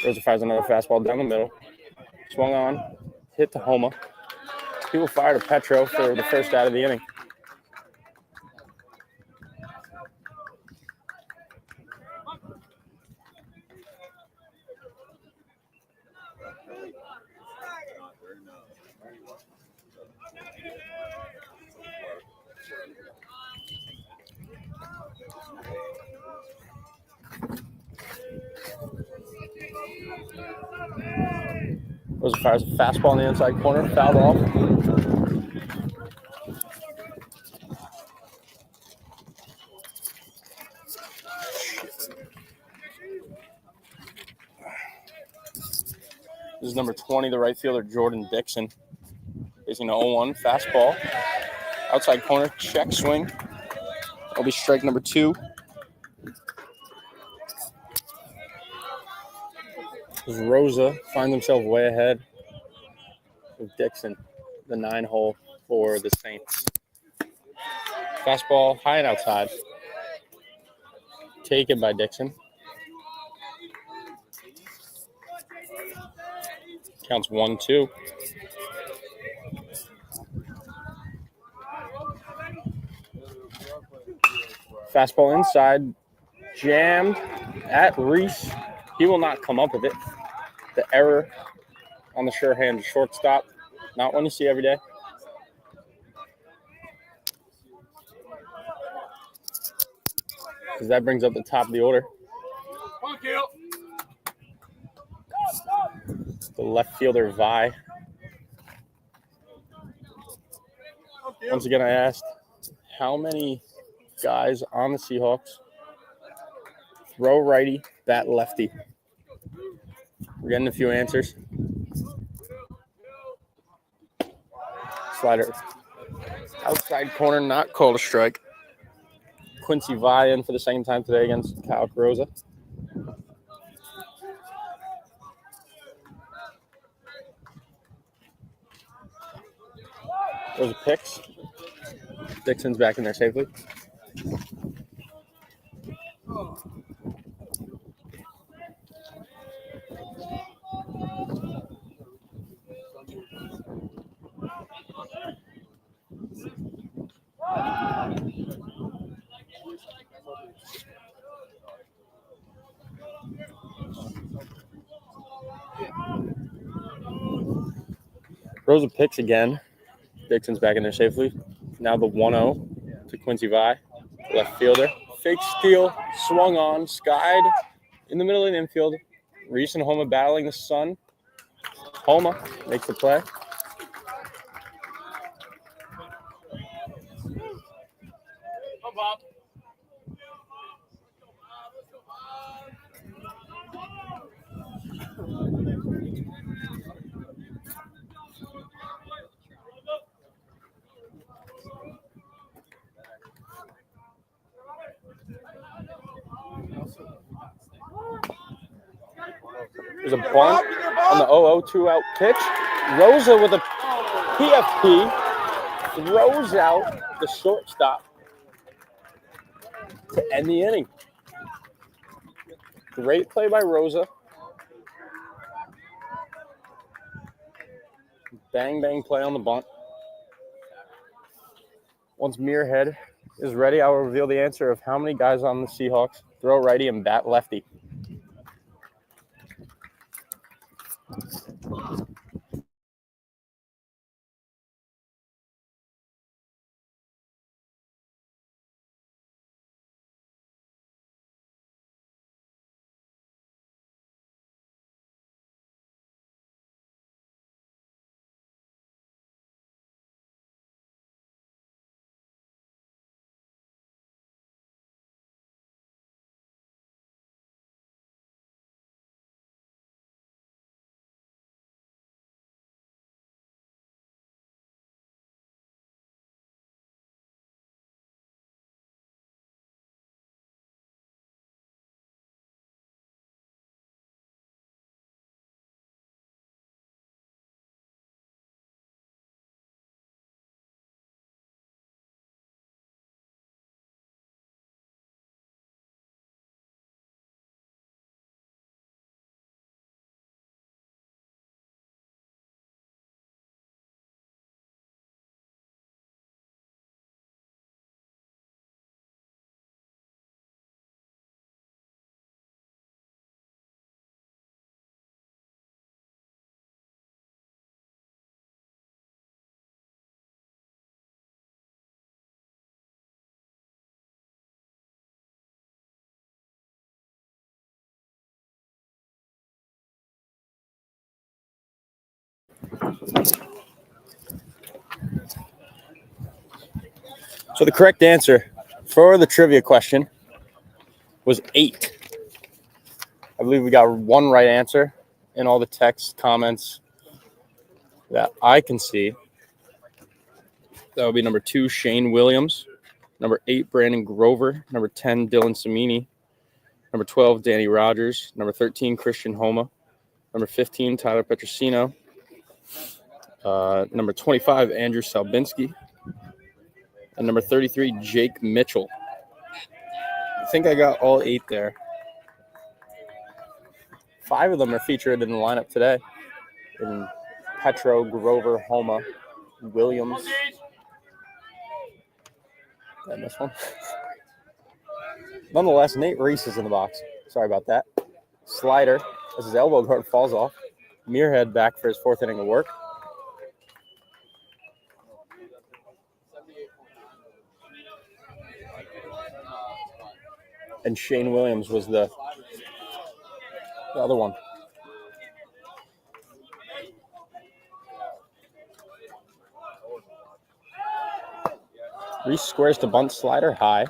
Rosa fires another fastball down the middle. Swung on, hit to Homa. People fire to Petro for the first out of the inning. Rosa fires a fastball in the inside corner, fouled off. This is number 20, the right fielder, Jordan Dixon. Facing an 0-1 fastball. Outside corner, check swing. That'll be strike number 2. Rosa finds himself way ahead with Dixon, the 9-hole for the Saints. Fastball high and outside. Taken by Dixon. Counts 1-2. Fastball inside, jammed at Reese. He will not come up with it. The error on the sure hand shortstop. Not one you see every day. Because that brings up the top of the order. Come on, Kale. The left fielder, Vi. Once again, I asked how many guys on the Seahawks throw righty, bat lefty. We're getting a few answers. Slider. Outside corner, not called a strike. Quincy Vi in for the second time today against Kyle Rosa. Rosa picks. Dixon's back in there safely. Rosa picks again. Dixon's back in there safely. Now the 1-0 to Quincy Vi, left fielder. Fake steal, swung on, skied in the middle of the infield. Reese and Homa battling the sun. Homa makes the play. Come, Bob. There's a bunt on the 0-0 two-out pitch. Rosa with a PFP throws out the shortstop to end the inning. Great play by Rosa. Bang, bang play on the bunt. Once Muirhead is ready, I will reveal the answer of how many guys on the Seahawks throw righty and bat lefty. So the correct answer for the trivia question was 8. I believe we got one right answer in all the text comments that I can see. That would be number 2, Shane Williams. Number 8, Brandon Grover. Number 10, Dylan Samini. Number 12, Danny Rogers. Number 13, Christian Homa. Number 15, Tyler Petrosino. Number 25, Andrew Salbinski. And number 33, Jake Mitchell. I think I got all 8 there. 5 of them are featured in the lineup today. In Petro, Grover, Homa, Williams. And this one. Nonetheless, Nate Reese is in the box. Sorry about that. Slider, as his elbow guard falls off. Muirhead back for his 4th inning of work. And Shane Williams was the other one. Reese squares to bunt, slider high.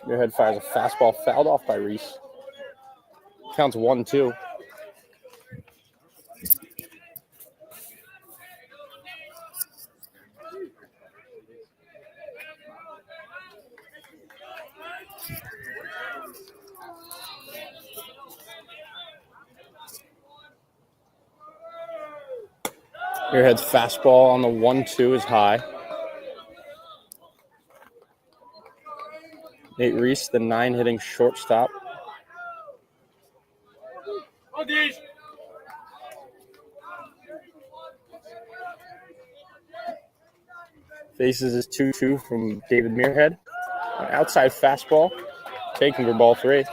Muirhead fires a fastball fouled off by Reese. Counts 1-2. Muirhead's fastball on the 1-2 is high. Nate Reese, the 9-hitting shortstop. Faces his 2-2 from David Muirhead. An outside fastball, taken for ball 3.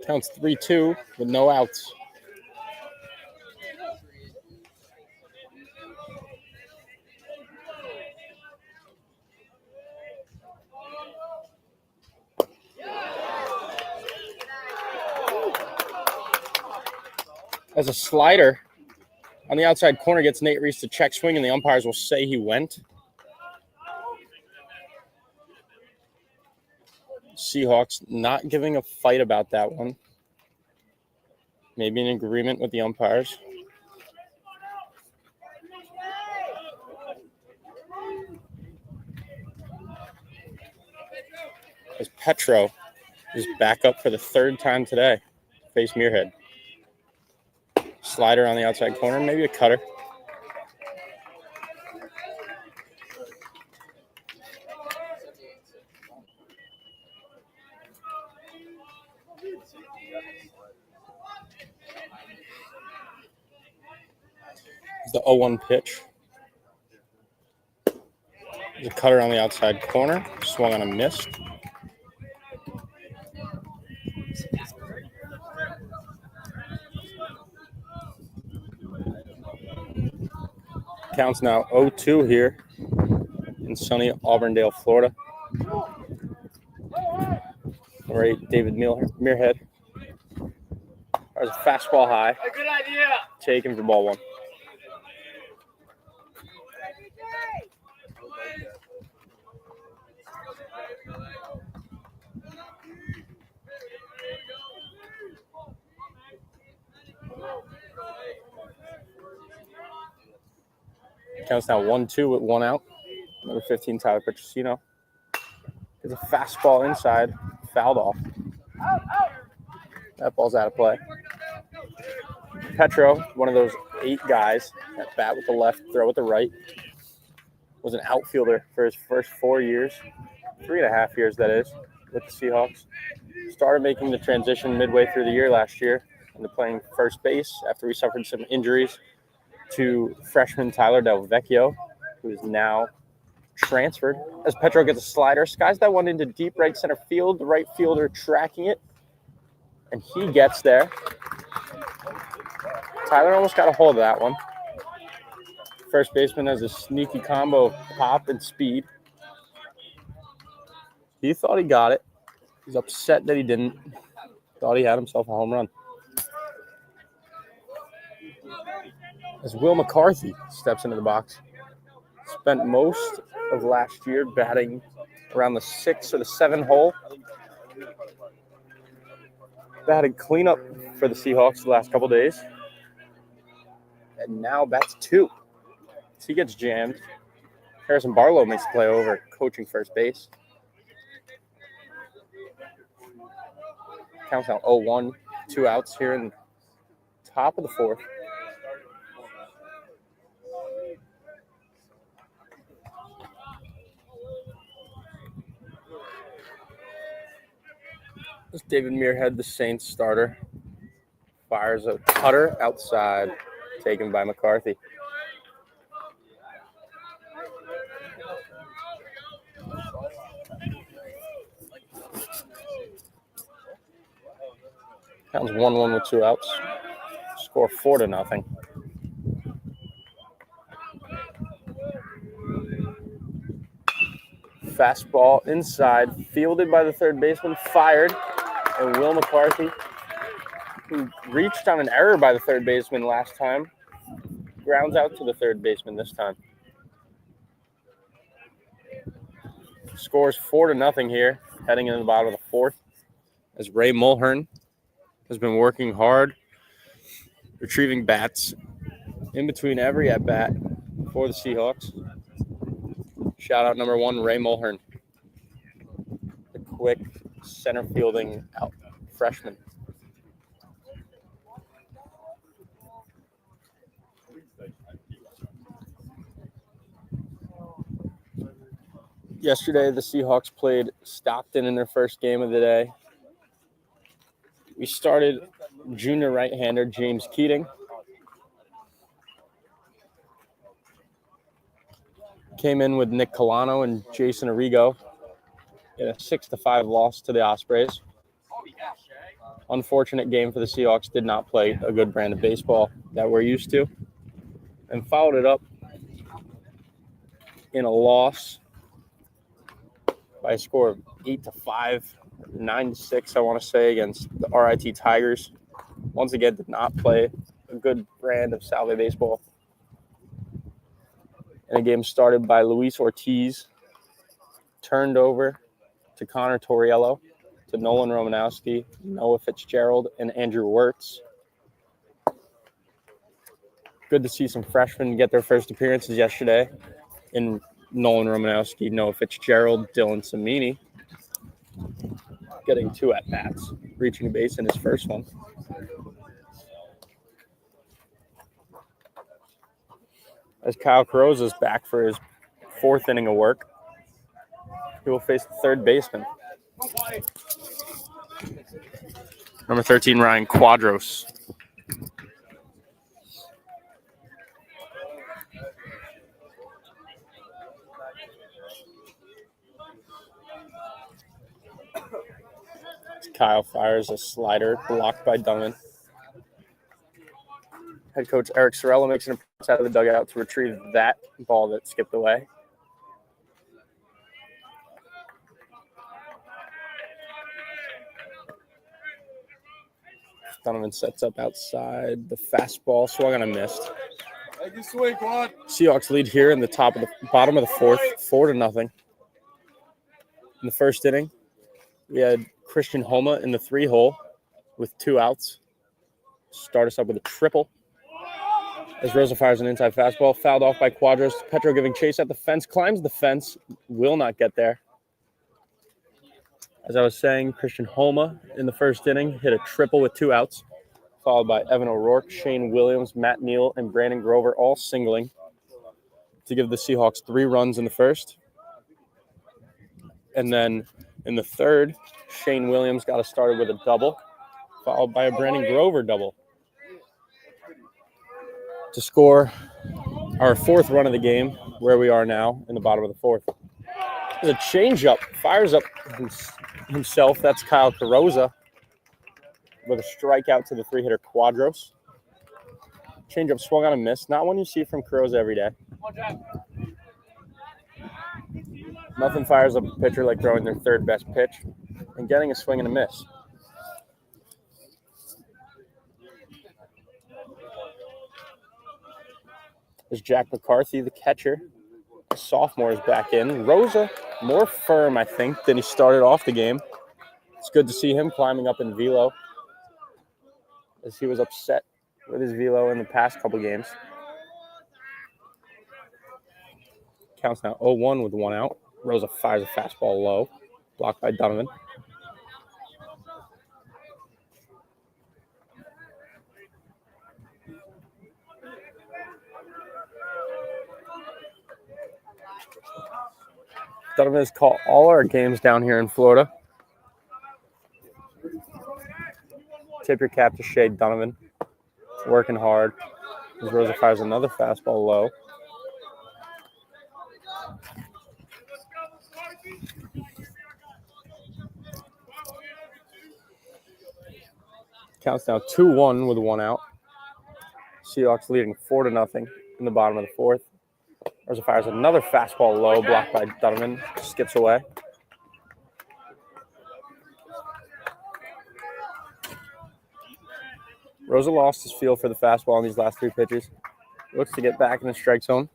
Counts 3-2 with no outs. As a slider on the outside corner gets Nate Reese to check swing, and the umpires will say he went. Seahawks not giving a fight about that one. Maybe an agreement with the umpires. as Petro is back up for the third time today. Face Muirhead. Slider on the outside corner, maybe a cutter. The 0-1 pitch. There's a cutter on the outside corner. Swung on a missed. Counts now 0-2 here in sunny Auburndale, Florida. Number 8, David Muirhead. There's a fastball high. Good idea. Taken for ball 1. Counts now 1-2 with 1 out. Number 15, Tyler Petrosino. There's a fastball inside, fouled off. That ball's out of play. Petro, one of those 8 guys that bat with the left, throw with the right, was an outfielder for his first 4 years, 3.5 years that is, with the Seahawks. Started making the transition midway through the year last year into playing first base after he suffered some injuries to freshman Tyler Del Vecchio, who is now transferred. As Petro gets a slider, skies that one into deep right center field, the right fielder tracking it, and he gets there. Tyler almost got a hold of that one. First baseman has a sneaky combo of pop and speed. He thought he got it. He's upset that he didn't. Thought he had himself a home run. As Will McCarthy steps into the box. Spent most of last year batting around the 6 or the 7 hole. Batted cleanup for the Seahawks the last couple days. And now bats 2. So he gets jammed. Harrison Barlow makes the play over, coaching first base. Counts out 0-1, 2 outs here in the top of the 4th. This is David Muirhead, the Saints starter. Fires a cutter outside, taken by McCarthy. Counts 1-1 with 2 outs. Score 4-0. Fastball inside, fielded by the third baseman, fired. And Will McCarthy, who reached on an error by the third baseman last time, grounds out to the third baseman this time. Scores 4-0 here, heading into the bottom of the 4th, as Ray Mulhern has been working hard, retrieving bats in between every at-bat for the Seahawks. Shout out number 1, Ray Mulhern, the quick center fielding out freshman. Yesterday, the Seahawks played Stockton in their first game of the day. We started junior right-hander James Keating. Came in with Nick Colano and Jason Arrigo in a 6-5 loss to the Ospreys. Unfortunate game for the Seahawks. Did not play a good brand of baseball that we're used to. And followed it up in a loss by a score of 8-5, 9-6, I want to say, against the RIT Tigers. Once again, did not play a good brand of Salve baseball. And a game started by Luis Ortiz, turned over to Connor Torriello, to Nolan Romanowski, Noah Fitzgerald, and Andrew Wirtz. Good to see some freshmen get their first appearances yesterday in Nolan Romanowski, Noah Fitzgerald, Dylan Samini. getting 2 at-bats, reaching base in his first one. As Kyle Carrozza is back for his 4th inning of work, he will face the third baseman. Number 13, Ryan Quadros. Kyle fires a slider blocked by Donovan. Head coach Eric Sorella makes an approach out of the dugout to retrieve that ball that skipped away. Donovan sets up outside. The fastball swung on and missed. Seahawks lead here in the bottom of the 4th, 4-0. In the first inning, we had Christian Homa in the 3-hole with 2 outs. Start us up with a triple. As Rosa fires an inside fastball, fouled off by Quadros. Petro giving chase at the fence, climbs the fence, will not get there. As I was saying, Christian Homa in the first inning hit a triple with 2 outs, followed by Evan O'Rourke, Shane Williams, Matt Neal, and Brandon Grover all singling to give the Seahawks 3 runs in the first. And then in the third, Shane Williams got us started with a double, followed by a Brandon Grover double to score our 4th run of the game, where we are now in the bottom of the 4th. There's a changeup, fires up himself. That's Kyle Carrozza with a strikeout to the 3-hitter Quadros. Changeup swung on and missed. Not one you see from Carrozza every day. Nothing fires up a pitcher like throwing their 3rd best pitch and getting a swing and a miss. There's Jack McCarthy, the catcher. The sophomore is back in. Rosa, more firm, I think, than he started off the game. It's good to see him climbing up in velo, as he was upset with his velo in the past couple games. Counts now 0-1 with 1 out. Rosa fires a fastball low, blocked by Donovan. Donovan has caught all our games down here in Florida. Tip your cap to Shea Donovan. Working hard. As Rosa fires another fastball low. Counts now 2-1 with 1 out. Seahawks leading 4-0 in the bottom of the 4th. Rosa fires another fastball low, blocked by Donovan. Skips away. Rosa lost his feel for the fastball in these last 3 pitches. Looks to get back in the strike zone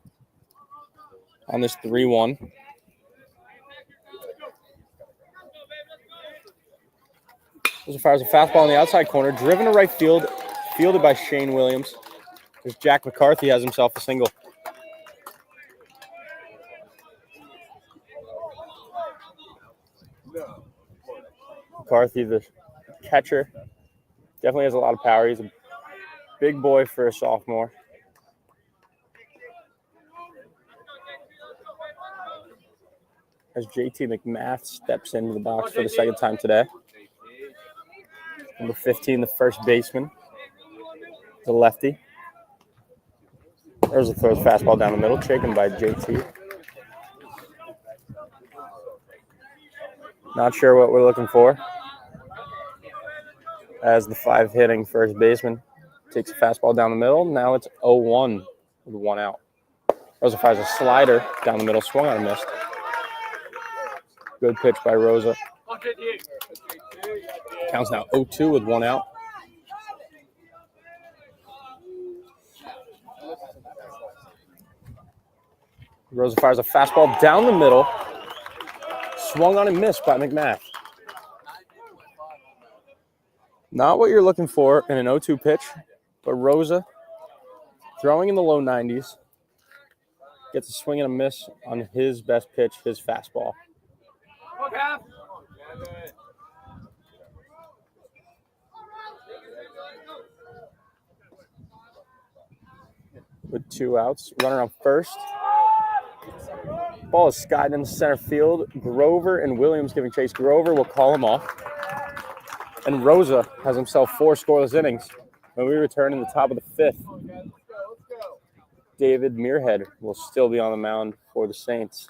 on this 3-1. Rosa fires a fastball on the outside corner, driven to right field, fielded by Shane Williams. There's Jack McCarthy has himself a single. McCarthy, the catcher, definitely has a lot of power. He's a big boy for a sophomore. As JT McMath steps into the box for the 2nd time today. Number 15, the first baseman, the lefty. There's a throws fastball down the middle, taken by JT. Not sure what we're looking for. As the 5-hitting first baseman takes a fastball down the middle. Now it's 0-1 with 1 out. Rosa fires a slider down the middle, swung on and missed. Good pitch by Rosa. Counts now 0-2 with 1 out. Rosa fires a fastball down the middle, swung on and missed by McMath. Not what you're looking for in an 0-2 pitch, but Rosa, throwing in the low 90s, gets a swing and a miss on his best pitch, his fastball. with 2 outs. Runner on first. Ball is skied into center field. Grover and Williams giving chase. Grover will call him off. And Rosa has himself 4 scoreless innings. When we return in the top of the 5th, David Muirhead will still be on the mound for the Saints.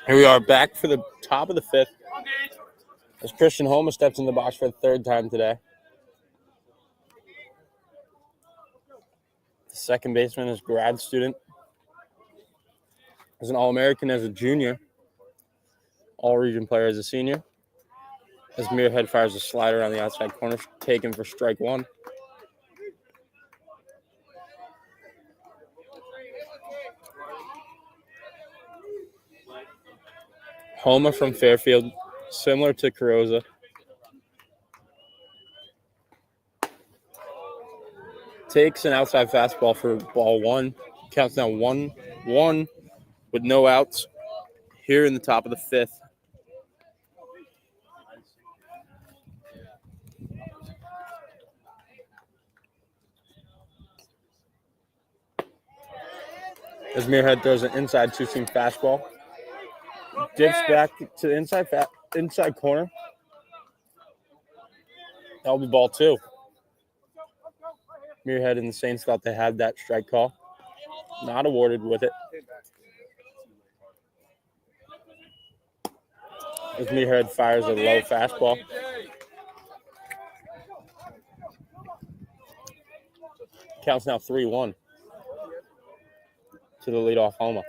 Here we are back for the top of the 5th as Christian Homa steps in the box for the 3rd time today. The second baseman is grad student. As an All-American as a junior. All-Region player as a senior. As Muirhead fires a slider on the outside corner, taken for strike 1. Homa from Fairfield, similar to Carrozza. Takes an outside fastball for ball 1. Counts now 1-1 with no outs here in the top of the 5th. As Muirhead throws an inside 2-seam fastball. Dips back to the inside corner. That'll be ball 2. Muirhead and the Saints thought they had that strike call. Not awarded with it. As Muirhead fires a low fastball. Counts now 3-1 to the leadoff Homa.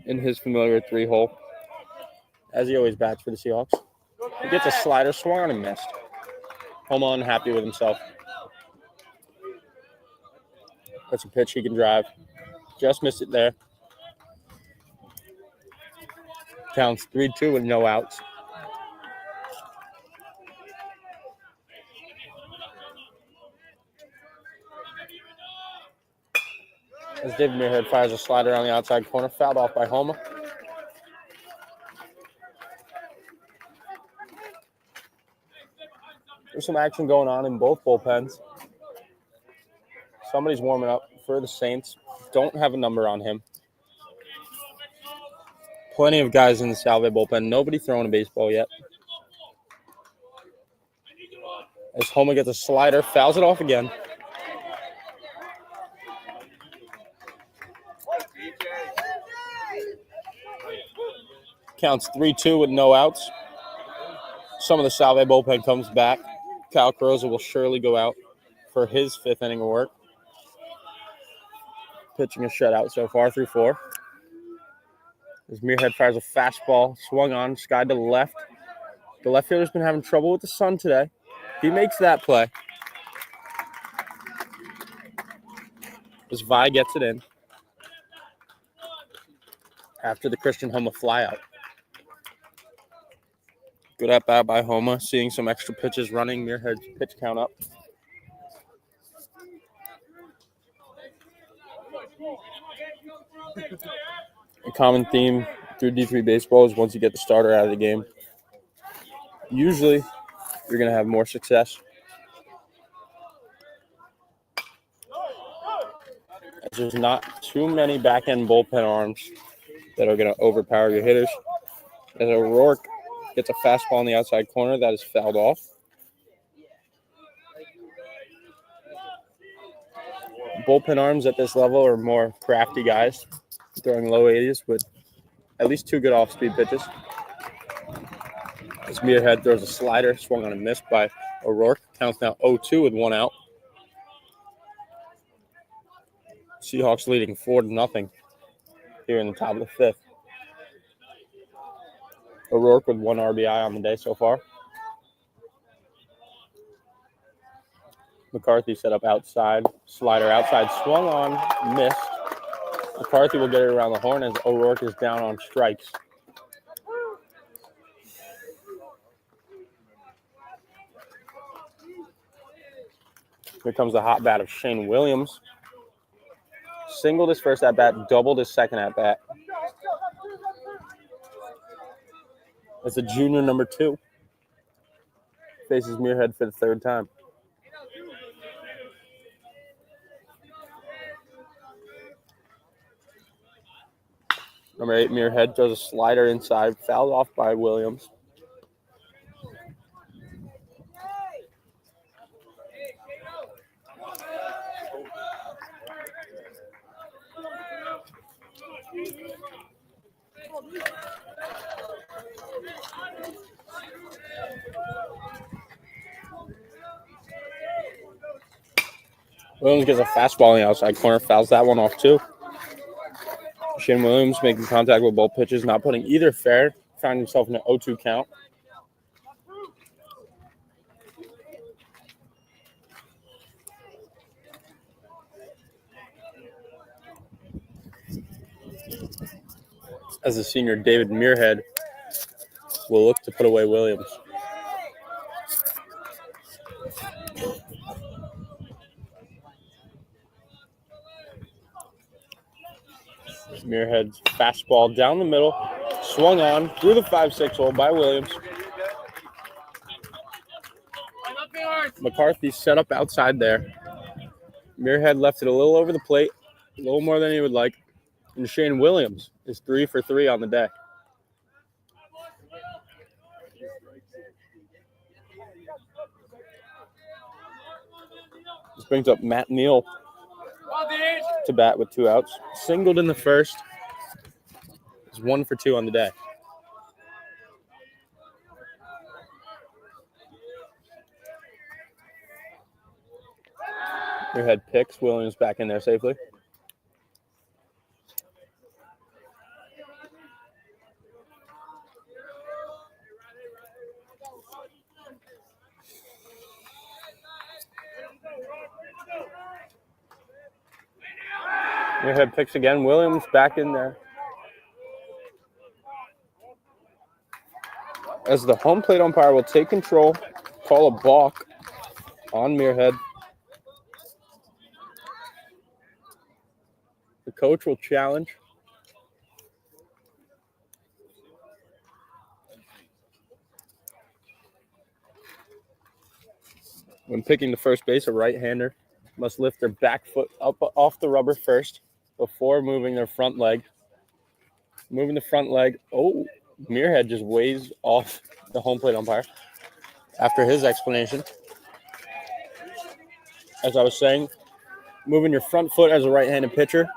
In his familiar 3-hole, as he always bats for the Seahawks. He gets a slider, swung on and missed. Homa unhappy with himself. That's a pitch he can drive. Just missed it there. Counts 3-2 with no outs. As David Muirhead fires a slider on the outside corner, fouled off by Homa. There's some action going on in both bullpens. Somebody's warming up for the Saints. Don't have a number on him. Plenty of guys in the Salve bullpen. Nobody throwing a baseball yet. As Homa gets a slider, fouls it off again. Counts 3-2 with no outs. Some of the Salve bullpen comes back. Kyle Carrozza will surely go out for his 5th inning of work. Pitching a shutout so far through 4. As Muirhead fires a fastball, swung on, skied to the left. The left fielder's been having trouble with the sun today. He makes that play. as Vi gets it in after the Christian Homa flyout. Good at bat by Homa, seeing some extra pitches running Muirhead's pitch count up. A common theme through D3 baseball is once you get the starter out of the game, usually you're going to have more success. As there's not too many back-end bullpen arms that are going to overpower your hitters. As O'Rourke gets a fastball in the outside corner that is fouled off. Bullpen arms at this level are more crafty guys, throwing low 80s with at least 2 good off-speed pitches. As Muirhead throws a slider, swung on a miss by O'Rourke. Counts now 0-2 with 1 out. Seahawks leading 4-0 here in the top of the 5th. O'Rourke with 1 RBI on the day so far. McCarthy set up outside, slider outside, swung on, missed. McCarthy will get it around the horn as O'Rourke is down on strikes. Here comes the hot bat of Shane Williams. Singled his first at-bat, doubled his second at-bat. That's a junior number 2. Faces Muirhead for the 3rd time. Number 8, Muirhead throws a slider inside, fouled off by Williams. Williams gets a fastball in the outside corner, fouls that one off too. Shane Williams making contact with both pitches, not putting either fair, found himself in an 0-2 count. As the senior David Muirhead will look to put away Williams. Muirhead's fastball down the middle, swung on through the 5-6 hole by Williams. McCarthy set up outside there. Muirhead left it a little over the plate, a little more than he would like. And Shane Williams is 3 for 3 on the day. This brings up Matt Neal to bat with 2 outs. Singled in the first. He's 1 for 2 on the day. Muirhead picks Williams back in there safely. Muirhead picks again. Williams back in there. As the home plate umpire will take control, call a balk on Muirhead. The coach will challenge. When picking the first base, a right-hander must lift their back foot up off the rubber first before moving their front leg. Moving the front leg. Oh, Muirhead just waves off the home plate umpire after his explanation. As I was saying, moving your front foot as a right-handed pitcher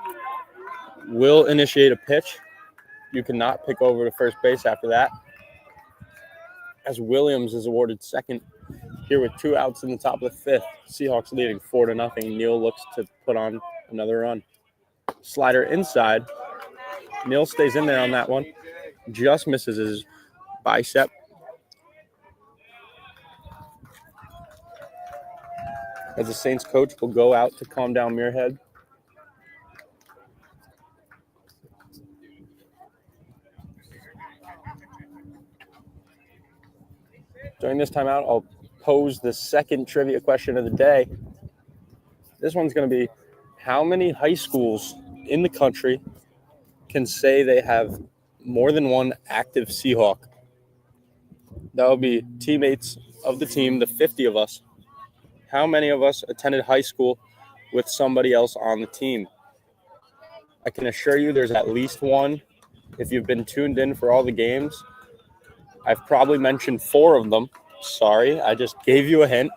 will initiate a pitch. You cannot pick over to first base after that. As Williams is awarded second here with 2 outs in the top of the 5th. Seahawks leading 4-0. Neal looks to put on another run. Slider inside. Neal stays in there on that one. Just misses his bicep. As the Saints coach will go out to calm down Muirhead. During this timeout, I'll pose the second trivia question of the day. This one's going to be, how many high schools in the country can say they have more than one active Seahawk? That would be teammates of the team, the 50 of us. How many of us attended high school with somebody else on the team? I can assure you there's at least one. If you've been tuned in for all the games, I've probably mentioned 4 of them. Sorry, I just gave you a hint.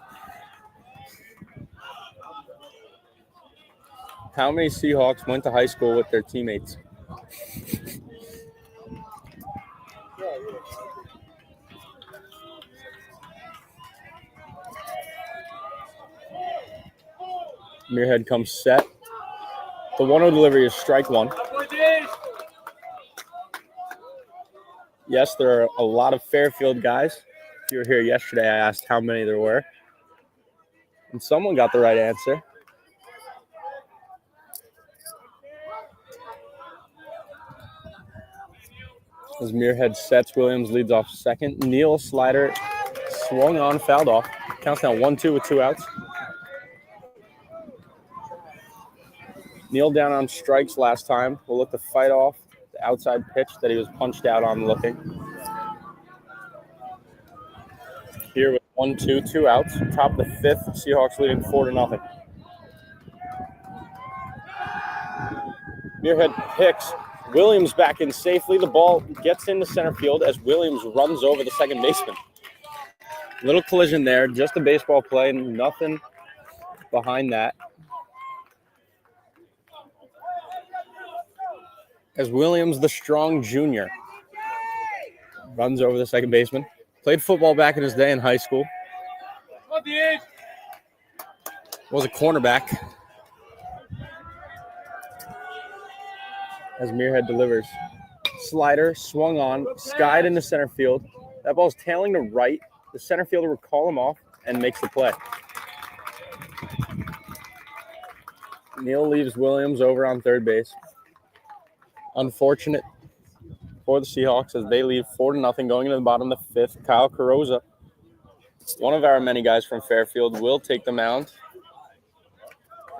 How many Seahawks went to high school with their teammates? Muirhead comes set. The 1-0 delivery is strike 1. Yes, there are a lot of Fairfield guys. If you were here yesterday, I asked how many there were. And someone got the right answer. As Muirhead sets, Williams leads off second. Neal slider swung on, fouled off. Counts now 1-2 with 2 outs. Neal down on strikes last time. Will look to fight off the outside pitch that he was punched out on looking. Here with 1-2, 2 outs. Top of the 5th, Seahawks leading 4-0. Muirhead picks Williams back in safely. The ball gets into center field as Williams runs over the second baseman. Little collision there, just a baseball play, nothing behind that. As Williams, the strong junior, runs over the second baseman. Played football back in his day in high school. Was a cornerback. As Muirhead delivers. Slider, swung on, skied into center field. That ball's tailing to right. The center fielder will call him off and makes the play. Neal leaves Williams over on third base. Unfortunate for the Seahawks as they leave 4-0 going into the bottom of the 5th. Kyle Carrozza, one of our many guys from Fairfield, will take the mound.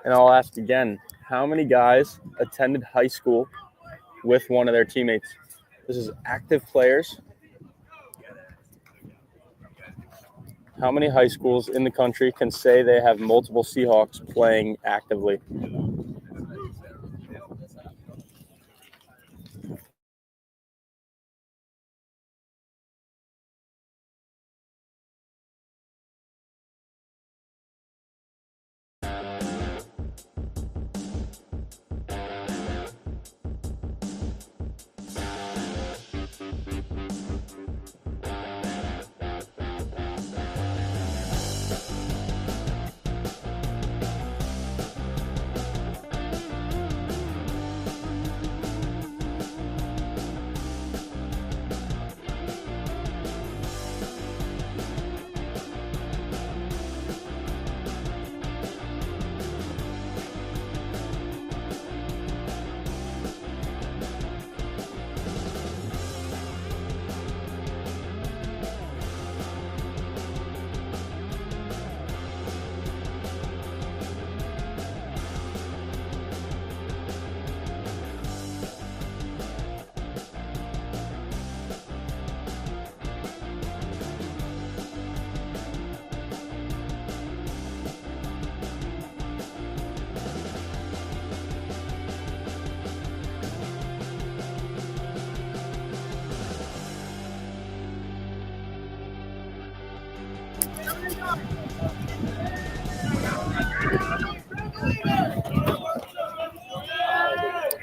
And I'll ask again, how many guys attended high school with one of their teammates? This is active players. How many high schools in the country can say they have multiple Seahawks playing actively?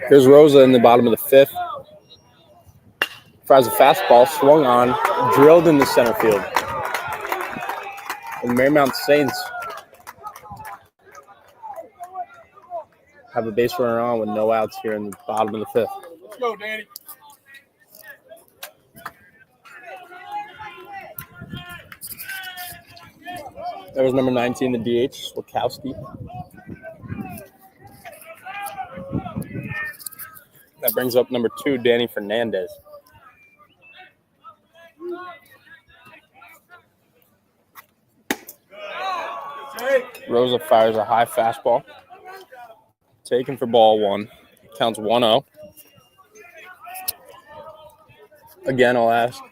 Here's Rosa in the bottom of the 5th. Fires a fastball, swung on, drilled into center field. And Marymount Saints have a base runner on with no outs here in the bottom of the 5th. Let's go, Danny. That was number 19, the DH, Swakowski. That brings up number 2, Danny Fernandez. Rosa fires a high fastball. Taken for ball one. Counts 1-0. Again, I'll ask,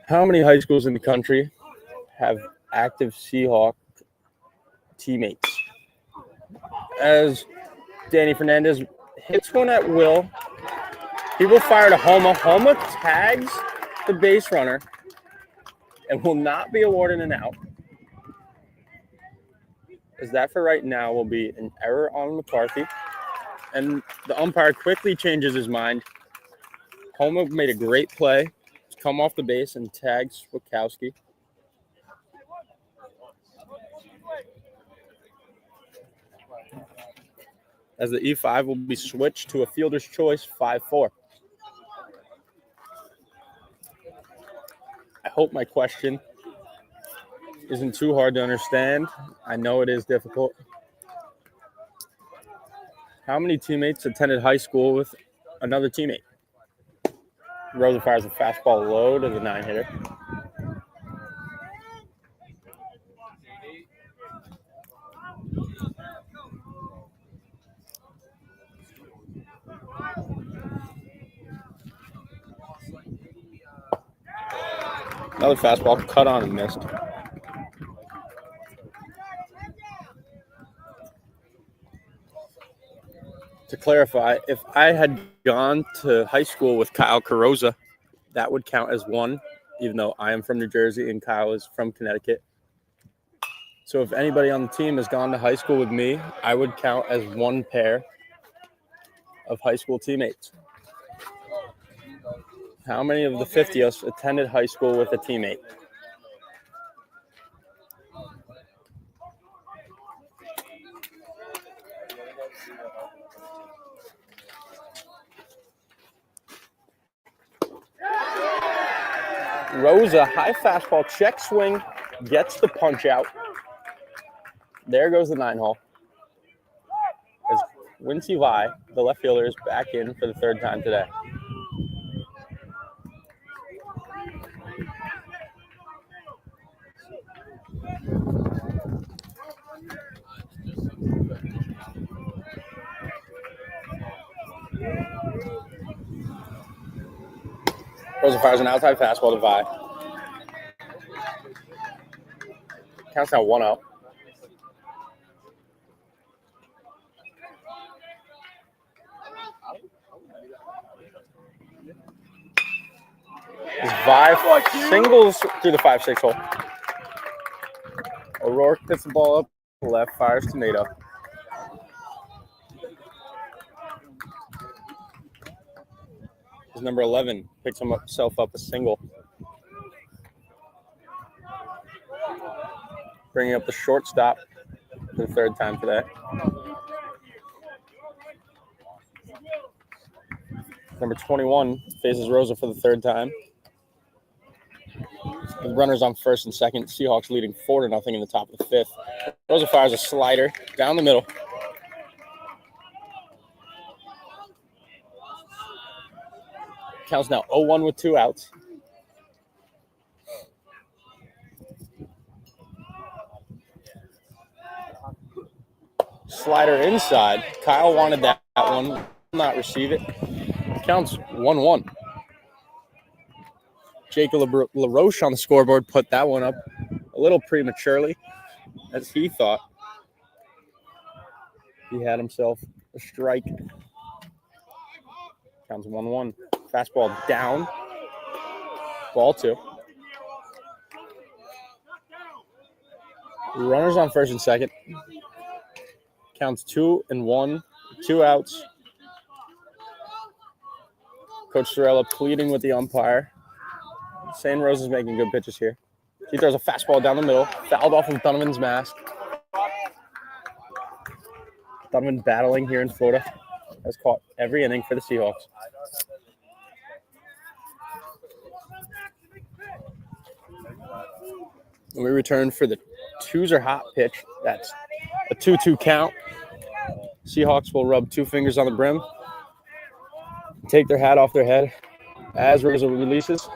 how many high schools in the country have active Seahawk teammates? As Danny Fernandez hits one at will, he will fire to Homa. Homa tags the base runner and will not be awarded an out. As that for right now will be an error on McCarthy. And the umpire quickly changes his mind. Homa made a great play. Come off the base and tags Swakowski. As the E5 will be switched to a fielder's choice 5-4. I hope my question isn't too hard to understand. I know it is difficult. How many teammates attended high school with another teammate? Rosa fires a fastball low to the 9-hitter. Another fastball cut on and missed. To clarify, if I had gone to high school with Kyle Carosa, that would count as one, even though I am from New Jersey and Kyle is from Connecticut. So if anybody on the team has gone to high school with me, I would count as one pair of high school teammates. How many of the 50th attended high school with a teammate? Rosa, high fastball, check swing, gets the punch out. There goes the 9-hole. As Quincy Vi, the left fielder, is back in for the third time today. Rosa fires an outside fastball to Vi. Counts now 1-0. Vi singles through the 5-6 hole. O'Rourke gets the ball up left, fires to Nato. His number 11 picks himself up a single. Bringing up the shortstop for the third time today. Number 21 faces Rosa for the third time. With runners on first and second, Seahawks leading 4-0 in the top of the fifth. Rosa fires a slider down the middle. Counts now 0-1 with 2 outs. Slider inside. Kyle wanted that one. Will not receive it. Counts 1-1. Jake LaRoche on the scoreboard put that one up a little prematurely, as he thought he had himself a strike. Counts 1-1. Fastball down. Ball 2. Runners on first and second. Counts 2-1. 2 outs. Coach Sorella pleading with the umpire. Saying Rose is making good pitches here. He throws a fastball down the middle. Fouled off of Donovan's mask. Donovan battling here in Florida. Has caught every inning for the Seahawks. When we return for the twos are hot pitch, that's a 2-2 count. Seahawks will rub 2 fingers on the brim, take their hat off their head as Rosa releases.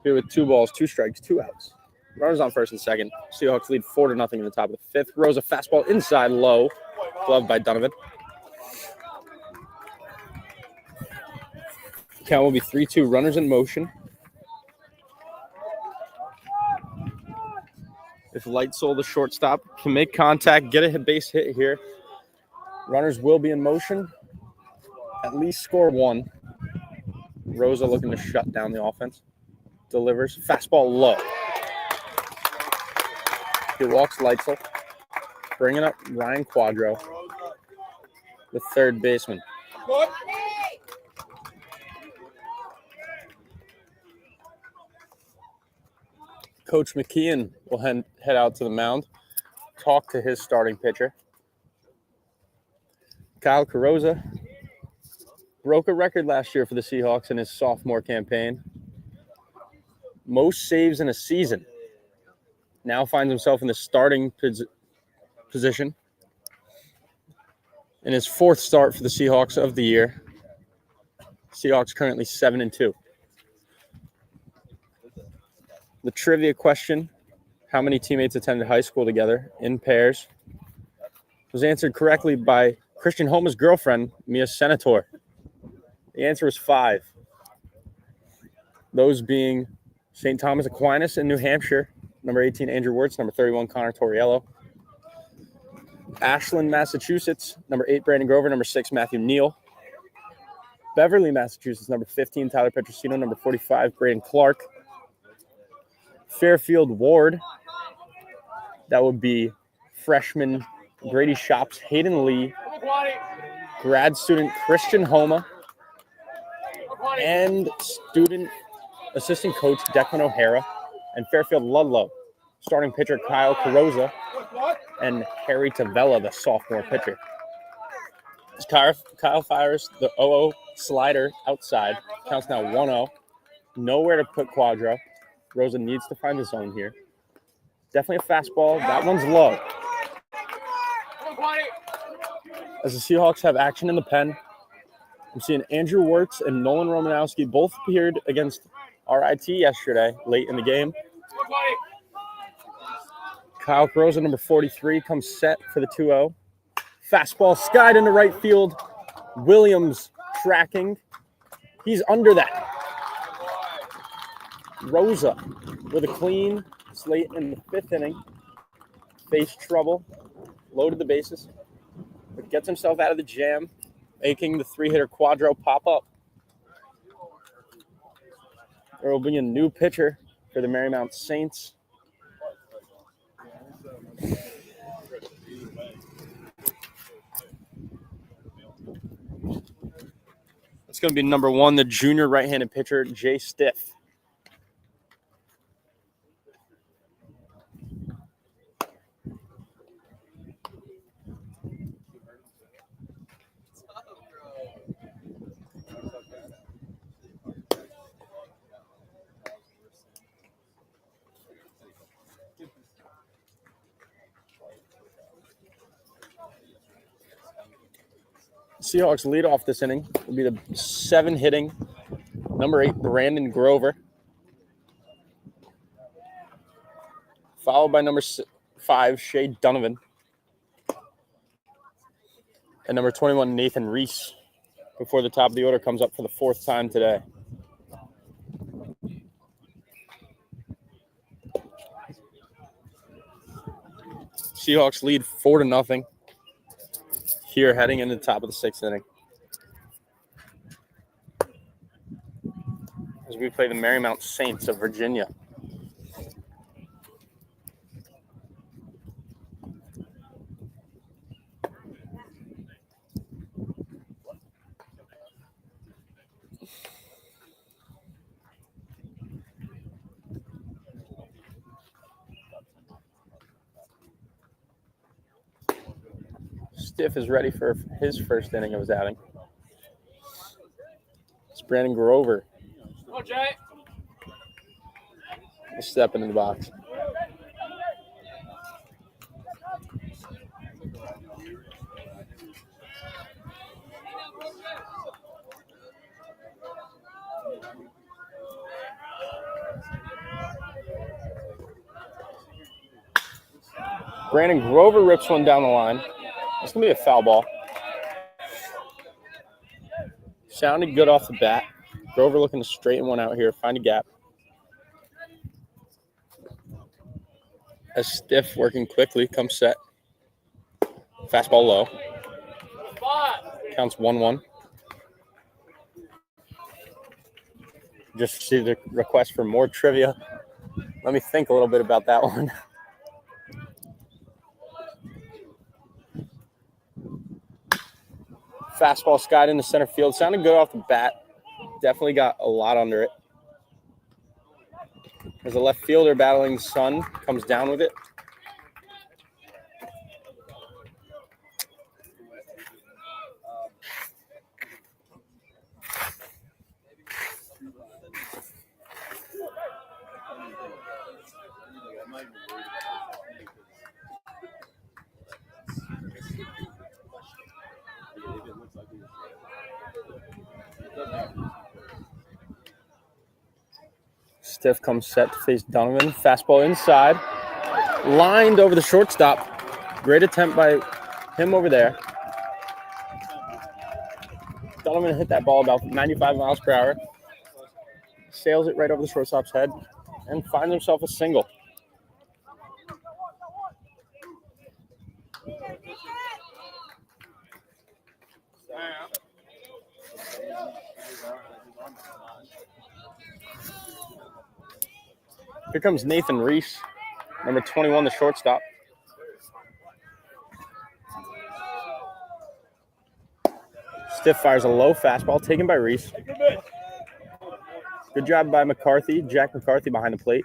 Here with 2 balls, 2 strikes, 2 outs. Runners on first and second. Seahawks lead 4-0 in the top of the fifth. Rosa fastball inside low. Gloved by Donovan. Count will be 3-2. Runners in motion. If Lightsole, the shortstop, can make contact, get a base hit here, runners will be in motion. At least score one. Rosa looking to shut down the offense. Delivers. Fastball low. He walks Lightsole. Bringing up Ryan Quadro, the third baseman. Coach McKeon will head out to the mound, talk to his starting pitcher. Kyle Carrozza broke a record last year for the Seahawks in his sophomore campaign. Most saves in a season. Now finds himself in the starting position in his fourth start for the Seahawks of the year. Seahawks currently 7-2. The trivia question, how many teammates attended high school together in pairs, was answered correctly by Christian Homa's girlfriend, Mia Senator. The answer was 5. Those being St. Thomas Aquinas in New Hampshire, number 18, Andrew Wirtz, number 31, Connor Torriello. Ashland, Massachusetts, number 8, Brandon Grover, number 6, Matthew Neal. Beverly, Massachusetts, number 15, Tyler Petrosino, number 45, Braden Clark. Fairfield Ward, that would be freshman Grady Shops, Hayden Lee, grad student Christian Homa, and student assistant coach Declan O'Hara, and Fairfield Ludlow, starting pitcher Kyle Carrozza, and Harry Tavella, the sophomore pitcher. As Kyle fires the 0-0 slider outside, counts now 1-0. Nowhere to put Quadro. Rosa needs to find the zone here. Definitely a fastball. That one's low. As the Seahawks have action in the pen, I'm seeing Andrew Wirtz and Nolan Romanowski both appeared against RIT yesterday, late in the game. Kyle Carrozza, number 43, comes set for the 2-0. Fastball skied into right field. Williams tracking. He's under that. Rosa with a clean slate in the 5th inning. Faced trouble. Loaded the bases. But gets himself out of the jam, making the 3-hitter Quadro pop up. There will be a new pitcher for the Marymount Saints. It's going to be number 1, the junior right-handed pitcher, Jay Stiff. Seahawks lead off this inning will be the 7-hitting number 8, Brandon Grover, followed by number 5, Shay Donovan, and number 21, Nathan Reese, before the top of the order comes up for the 4th time today. Seahawks lead 4-0 here heading into the top of the 6th inning. As we play the Marymount Saints of Virginia. Stiff is ready for his first inning of his outing. It's Brandon Grover. Go, Jay. Stepping in the box. Brandon Grover rips one down the line. It's going to be a foul ball. Sounded good off the bat. Grover looking to straighten one out here, find a gap. As Stiff working quickly, comes set. Fastball low. Counts 1-1. Just received a request for more trivia. Let me think a little bit about that one. Fastball skied into center field. Sounded good off the bat. Definitely got a lot under it. As a left fielder battling Sun comes down with it. Stiff comes set to face Donovan. Fastball inside. Lined over the shortstop. Great attempt by him over there. Donovan hit that ball about 95 miles per hour. Sails it right over the shortstop's head and finds himself a single. Here comes Nathan Reese, number 21, the shortstop. Stiff fires a low fastball taken by Reese. Good job by McCarthy, Jack McCarthy behind the plate.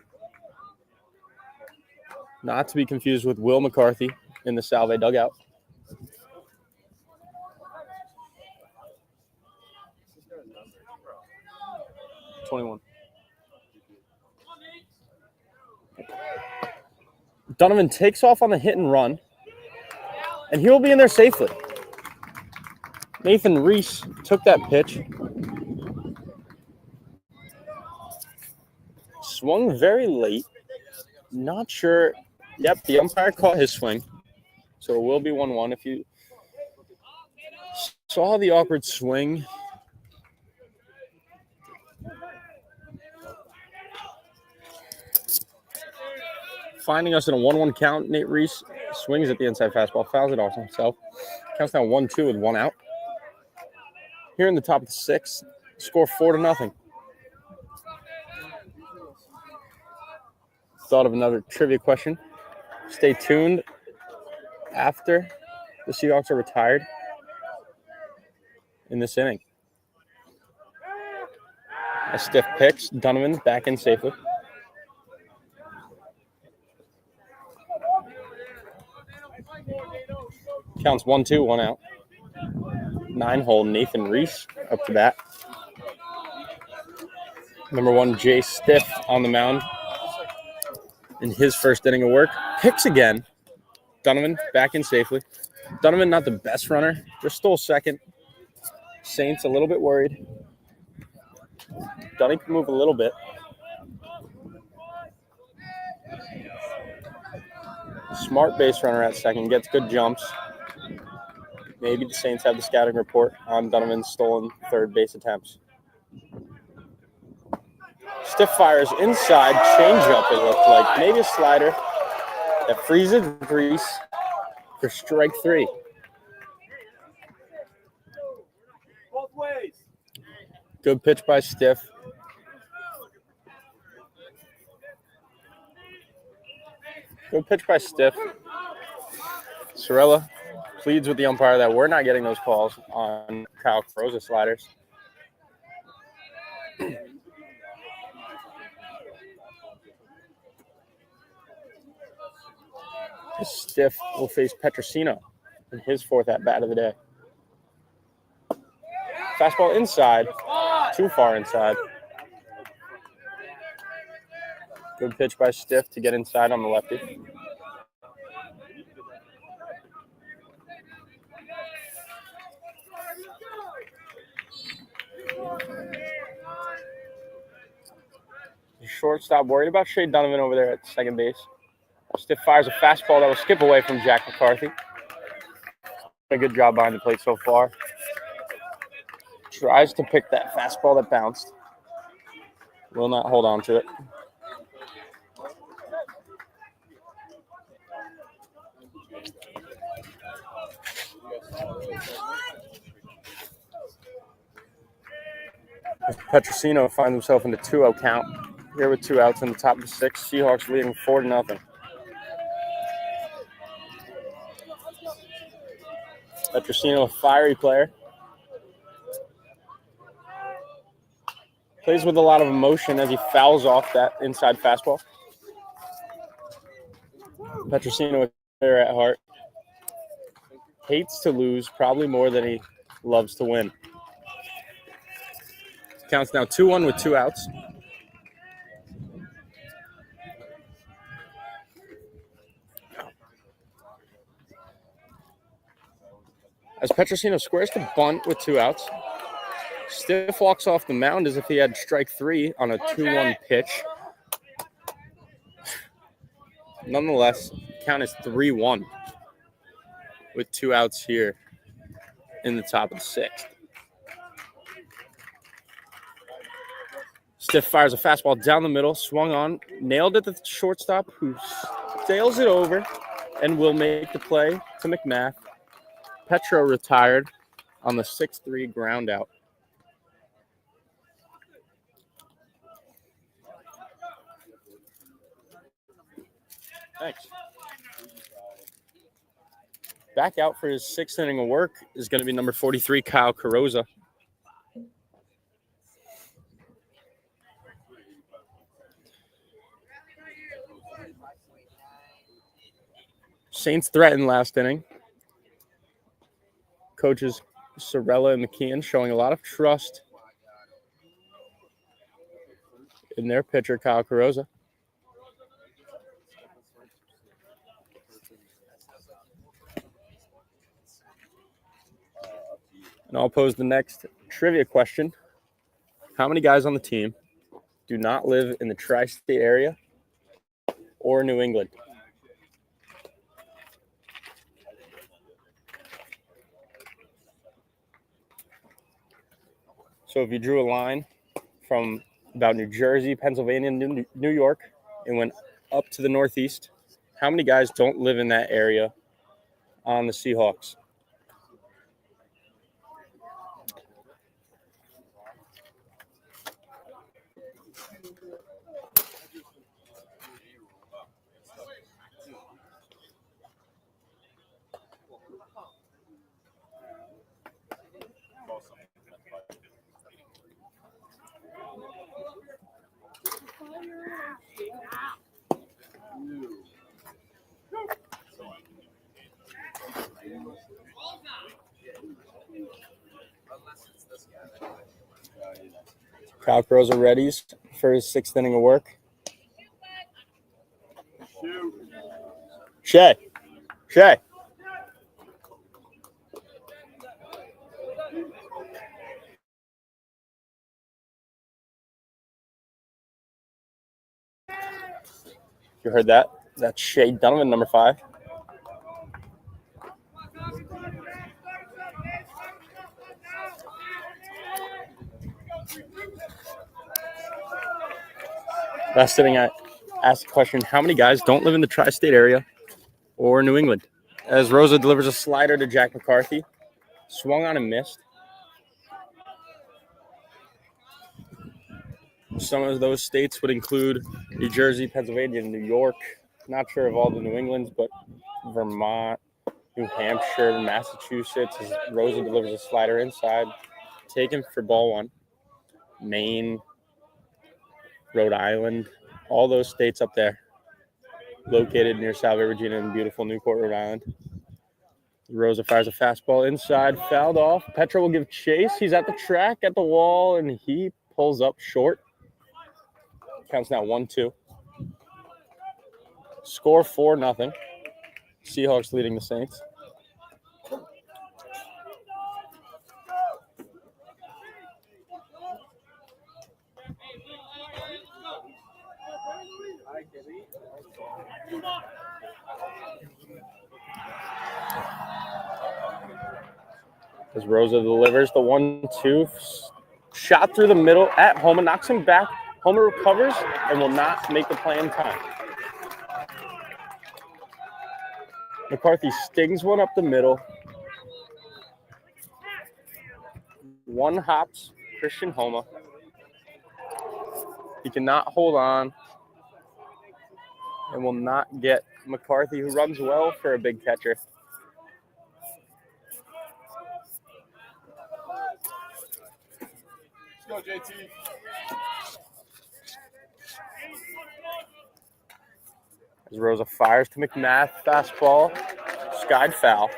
Not to be confused with Will McCarthy in the Salve dugout. '21. Donovan takes off on the hit and run, and he will be in there safely. Nathan Reese took that pitch. Swung very late. Not sure. Yep, the umpire caught his swing. So it will be 1-1. If you saw the awkward swing, finding us in a 1-1 count, Nate Reese swings at the inside fastball, fouls it off himself. Counts now 1-2 with one out. Here in the top of the sixth, score 4-0. Thought of another trivia question. Stay tuned after the Seahawks are retired in this inning. A stiff pitch. Donovan back in safely. Counts 1-2, one out. 9-hole Nathan Reese up to bat. Number 1, Jay Stiff on the mound in his first inning of work. Picks again. Donovan back in safely. Donovan not the best runner. Just stole second. Saints a little bit worried. Donnie can move a little bit. Smart base runner at second. Gets good jumps. Maybe the Saints have the scouting report on Donovan's stolen third base attempts. Stiff fires inside, changeup it looked like. Maybe a slider that freezes Reese for strike 3. Both ways. Good pitch by Stiff. Good pitch by Stiff. Sorella pleads with the umpire that we're not getting those calls on Kyle Croza sliders. Stiff will face Petrosino in his 4th at-bat of the day. Fastball inside, too far inside. Good pitch by Stiff to get inside on the lefty. The shortstop worried about Shea Donovan over there at second base. Stiff fires a fastball that will skip away from Jack McCarthy. A good job behind the plate so far. Tries to pick that fastball that bounced. Will not hold on to it. Petrosino finds himself in the 2-0 count. Here with 2 outs in the top of the 6th. Seahawks leading 4-0. Petrosino, a fiery player. Plays with a lot of emotion as he fouls off that inside fastball. Petrosino, a player at heart. Hates to lose probably more than he loves to win. Counts now 2-1 with 2 outs. As Petrosino squares to bunt with 2 outs. Stiff walks off the mound as if he had strike 3 on a 2-1 pitch. Nonetheless, count is 3-1 with 2 outs here in the top of the 6th. Stiff fires a fastball down the middle, swung on, nailed it to the shortstop, who sails it over and will make the play to McMath. Petro retired on the 6-3 ground out. Thanks. Back out for his 6th inning of work is going to be number 43, Kyle Carrozza. Saints threatened last inning. Coaches Sorella and McKeon showing a lot of trust in their pitcher, Kyle Carrozza. And I'll pose the next trivia question. How many guys on the team do not live in the tri-state area or New England? So if you drew a line from about New Jersey, Pennsylvania, New York, and went up to the Northeast, how many guys don't live in that area on the Seahawks? Kyle Carrozza readies for his 6th inning of work. Shay. You heard that? That's Shay Donovan, number 5. Last inning, I asked the question, how many guys don't live in the tri-state area or New England? As Rosa delivers a slider to Jack McCarthy. Swung on and missed. Some of those states would include New Jersey, Pennsylvania, New York. Not sure of all the New Englands, but Vermont, New Hampshire, Massachusetts. As Rosa delivers a slider inside. Taken for ball 1. Maine, Rhode Island, all those states up there, located near Salve Regina in beautiful Newport, Rhode Island. Rosa fires a fastball inside, fouled off. Petro will give chase. He's at the track, at the wall, and he pulls up short. Counts now 1-2. Score 4-0. Seahawks leading the Saints. As Rosa delivers the 1-2. Shot through the middle at Homa, knocks him back. Homa recovers and will not make the play in time. McCarthy stings one up the middle. One hops Christian Homa. He cannot hold on and will not get McCarthy, who runs well for a big catcher. Let's go, JT. As Rosa fires to McMath, fastball, skied foul.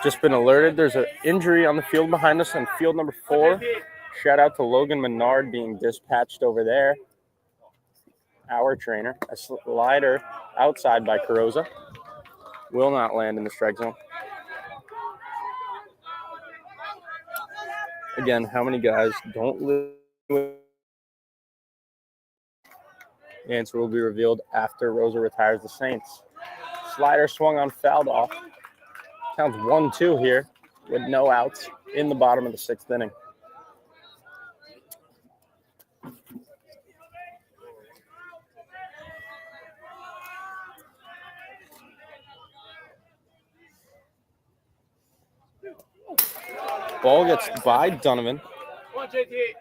Just been alerted. There's an injury on the field behind us on field number 4. Shout out to Logan Menard being dispatched over there. Our trainer. A slider outside by Carrozza. Will not land in the strike zone. Again, how many guys don't live with? The answer will be revealed after Rosa retires the Saints. Slider swung on, fouled off. Counts 1-2 here with no outs in the bottom of the 6th inning. Ball gets by Donovan. Come on, JT.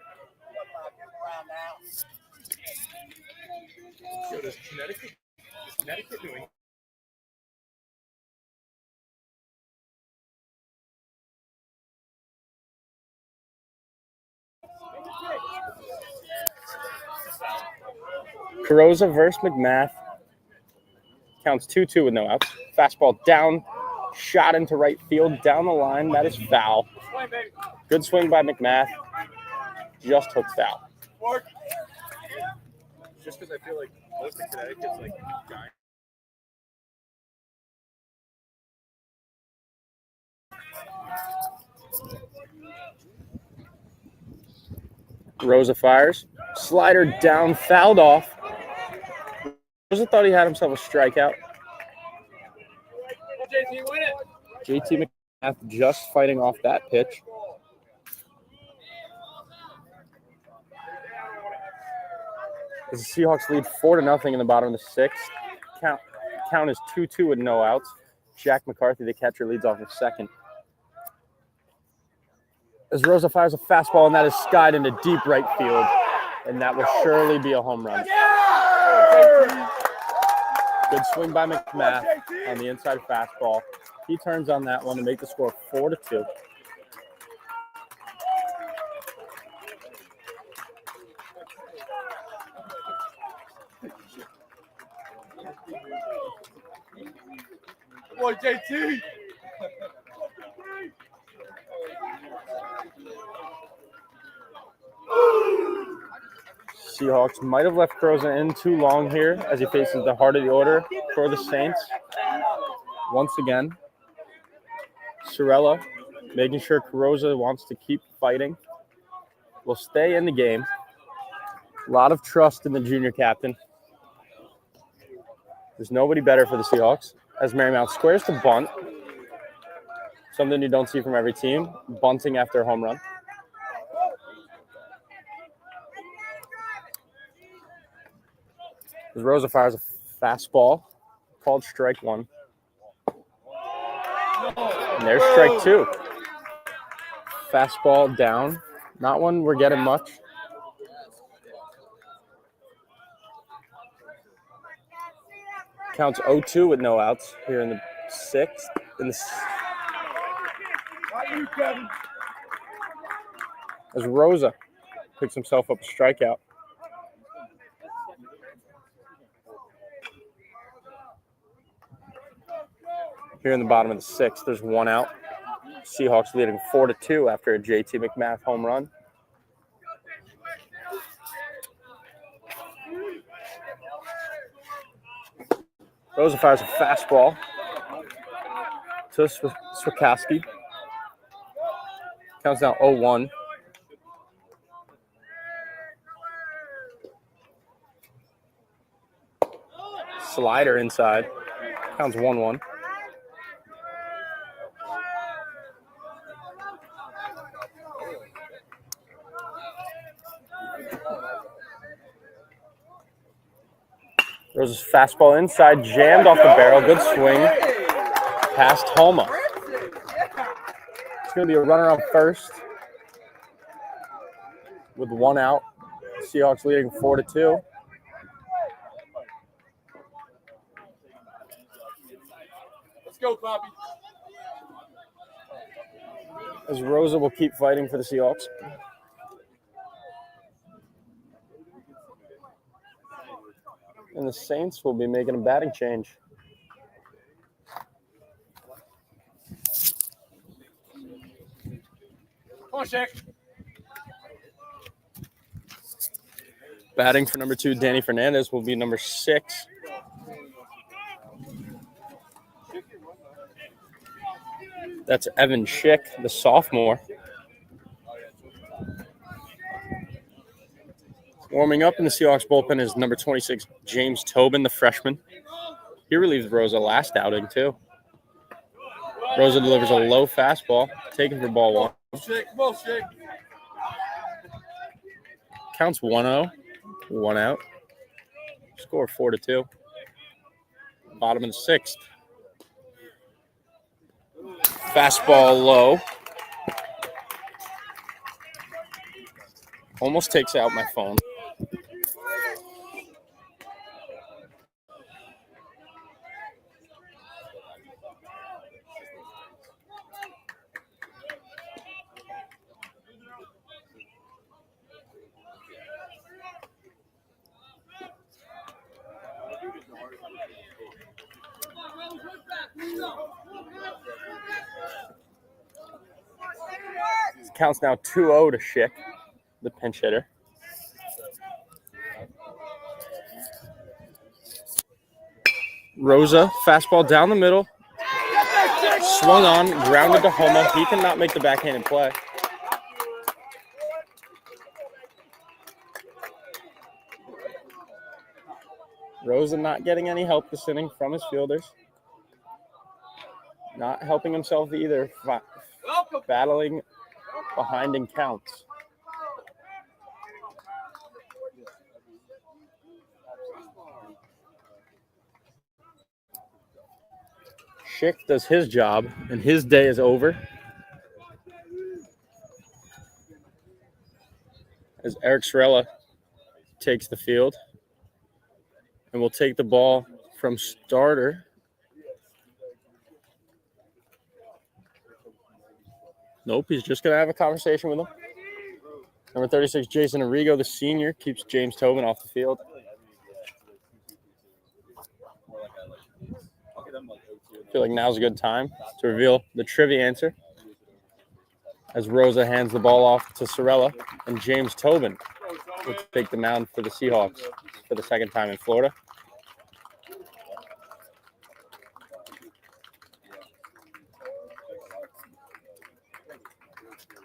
Yo, does Connecticut doing? Carrozza versus McMath. Counts 2-2 with no outs. Fastball down, shot into right field, down the line. That is foul. Good swing by McMath. Just hooked foul. Just because I feel like most of Connecticut's like giant. Rosa fires. Slider down, fouled off. Rosa thought he had himself a strikeout. JT, win it. JT McMath just fighting off that pitch. As the Seahawks lead 4-0 in the bottom of the 6th. Count is 2-2 with no outs. Jack McCarthy, the catcher, leads off in second. As Rosa fires a fastball, and that is skied into deep right field. And that will surely be a home run. Good swing by McMath on the inside fastball. He turns on that one to make the score 4-2. Come on, JT. Seahawks might have left Carrozza in too long here as he faces the heart of the order for the Saints. Once again, Sorella making sure Carrozza wants to keep fighting. Will stay in the game. A lot of trust in the junior captain. There's nobody better for the Seahawks as Marymount squares to bunt. Something you don't see from every team, bunting after a home run. As Rosa fires a fastball, called strike 1. And there's strike 2. Fastball down. Not one we're getting much. Counts 0-2 with no outs here in the 6th. As Rosa picks himself up a strikeout. Here in the bottom of the 6th, there's one out. Seahawks leading 4-2 after a JT McMath home run. Rosa fires a fastball to Swakowski. Counts down 0-1. Slider inside. Counts 1-1. Rose's fastball inside, jammed off the barrel. Good swing. Past Homa. It's going to be a runner on first with 1 out. Seahawks leading 4-2. Let's go, Poppy. As Rosa will keep fighting for the Seahawks. And the Saints will be making a batting change. Come on, Shaq. Batting for number 2, Danny Fernandez, will be number 6. That's Evan Schick, the sophomore. Warming up in the Seahawks bullpen is number 26, James Tobin, the freshman. He relieved Rosa last outing, too. Rosa delivers a low fastball, taken for ball 1. Shaq, come on, Shaq. Counts 1-0, 1 out. Score 4-2. Bottom of the 6th. Fastball low. Almost takes out my phone. Counts now 2-0 to Schick, the pinch hitter. Rosa, fastball down the middle. Swung on, grounded to Homa. He cannot make the backhanded play. Rosa not getting any help this inning from his fielders. Not helping himself either. Battling behind in counts. Schick does his job, and his day is over. As Eric Sorella takes the field and will take the ball from starter. Nope, he's just going to have a conversation with him. Number 36, Jason Arrigo, the senior, keeps James Tobin off the field. I feel like now's a good time to reveal the trivia answer. As Rosa hands the ball off to Sorella, and James Tobin will take the mound for the Seahawks for the second time in Florida.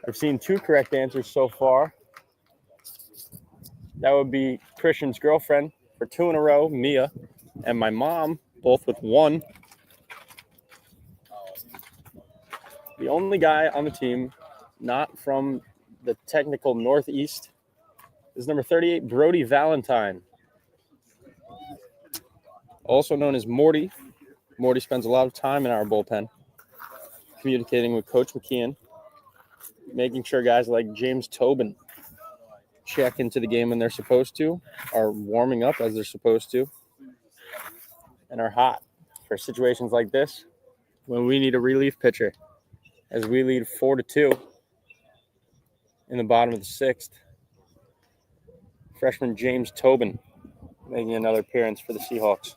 I've seen 2 correct answers so far. That would be Christian's girlfriend for 2 in a row, Mia, and my mom, both with 1. The only guy on the team not from the technical Northeast is number 38, Brody Valentine, also known as Morty. Morty spends a lot of time in our bullpen, communicating with Coach McKeon, making sure guys like James Tobin check into the game when they're supposed to, are warming up as they're supposed to, and are hot for situations like this when we need a relief pitcher. As we lead 4-2 in the bottom of the 6th. Freshman James Tobin making another appearance for the Seahawks.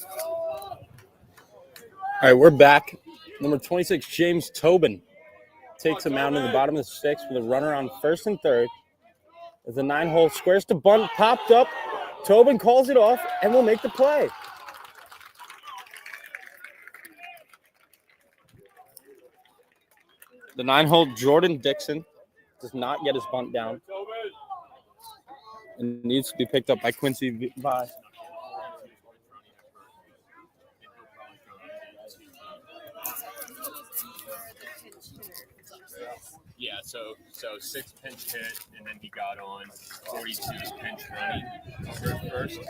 All right, we're back. Number 26, James Tobin, takes him out in the bottom of the sixth with a runner on first and third. As the 9-hole squares to bunt, popped up. Tobin calls it off and will make the play. The 9-hole Jordan Dixon does not get his bunt down and needs to be picked up by Quincy Vi. Yeah, so 6 pinch hit, and then he got on 42 pinch running first.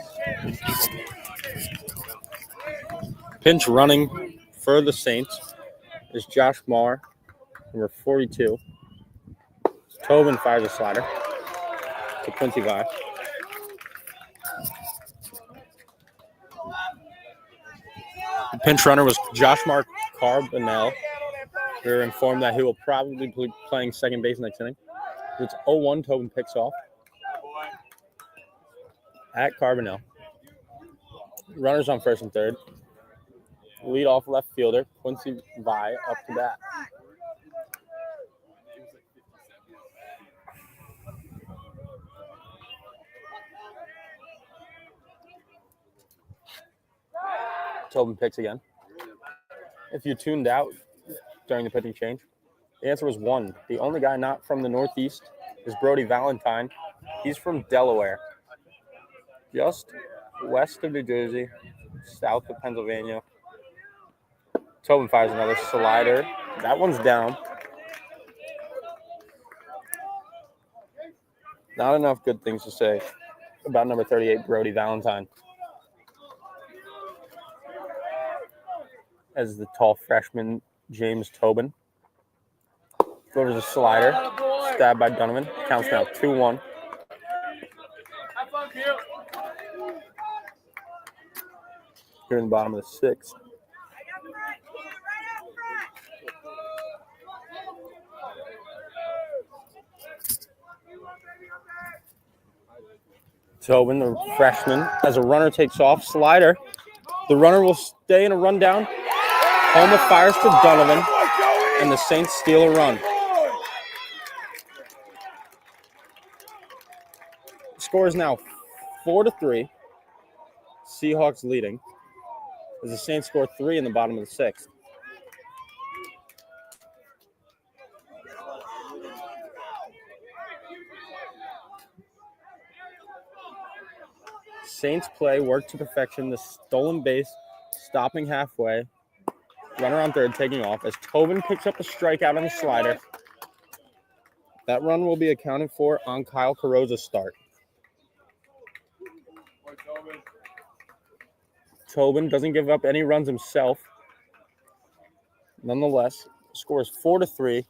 Pinch running for the Saints is Josh Maher, number 42. Tobin fires a slider to Quincy Vi. The pinch runner was Josh Mark Carbonell. We were informed that he will probably be playing second base next inning. It's 0-1. Tobin picks off at Carbonell. Runners on first and third. Lead off left fielder, Quincy Vi, up to bat. Tobin picks again. If you tuned out during the pitching change, the answer was 1. The only guy not from the Northeast is Brody Valentine. He's from Delaware, just west of New Jersey, south of Pennsylvania. Tobin fires another slider. That one's down. Not enough good things to say about number 38, Brody Valentine, as the tall freshman, James Tobin. Delivers a slider. Stabbed by Donovan. Counts now 2-1. Here in the bottom of the sixth. Tobin, the freshman, as a runner takes off. Slider. The runner will stay in a rundown. Homa fires to Donovan, and the Saints steal a run. The score is now 4-3. Seahawks leading, as the Saints score 3 in the bottom of the sixth. Saints play work to perfection. The stolen base, stopping halfway. Runner on third, taking off as Tobin picks up a strikeout on the slider. That run will be accounted for on Kyle Carrozza's start. Tobin doesn't give up any runs himself. Nonetheless, score is 4-3.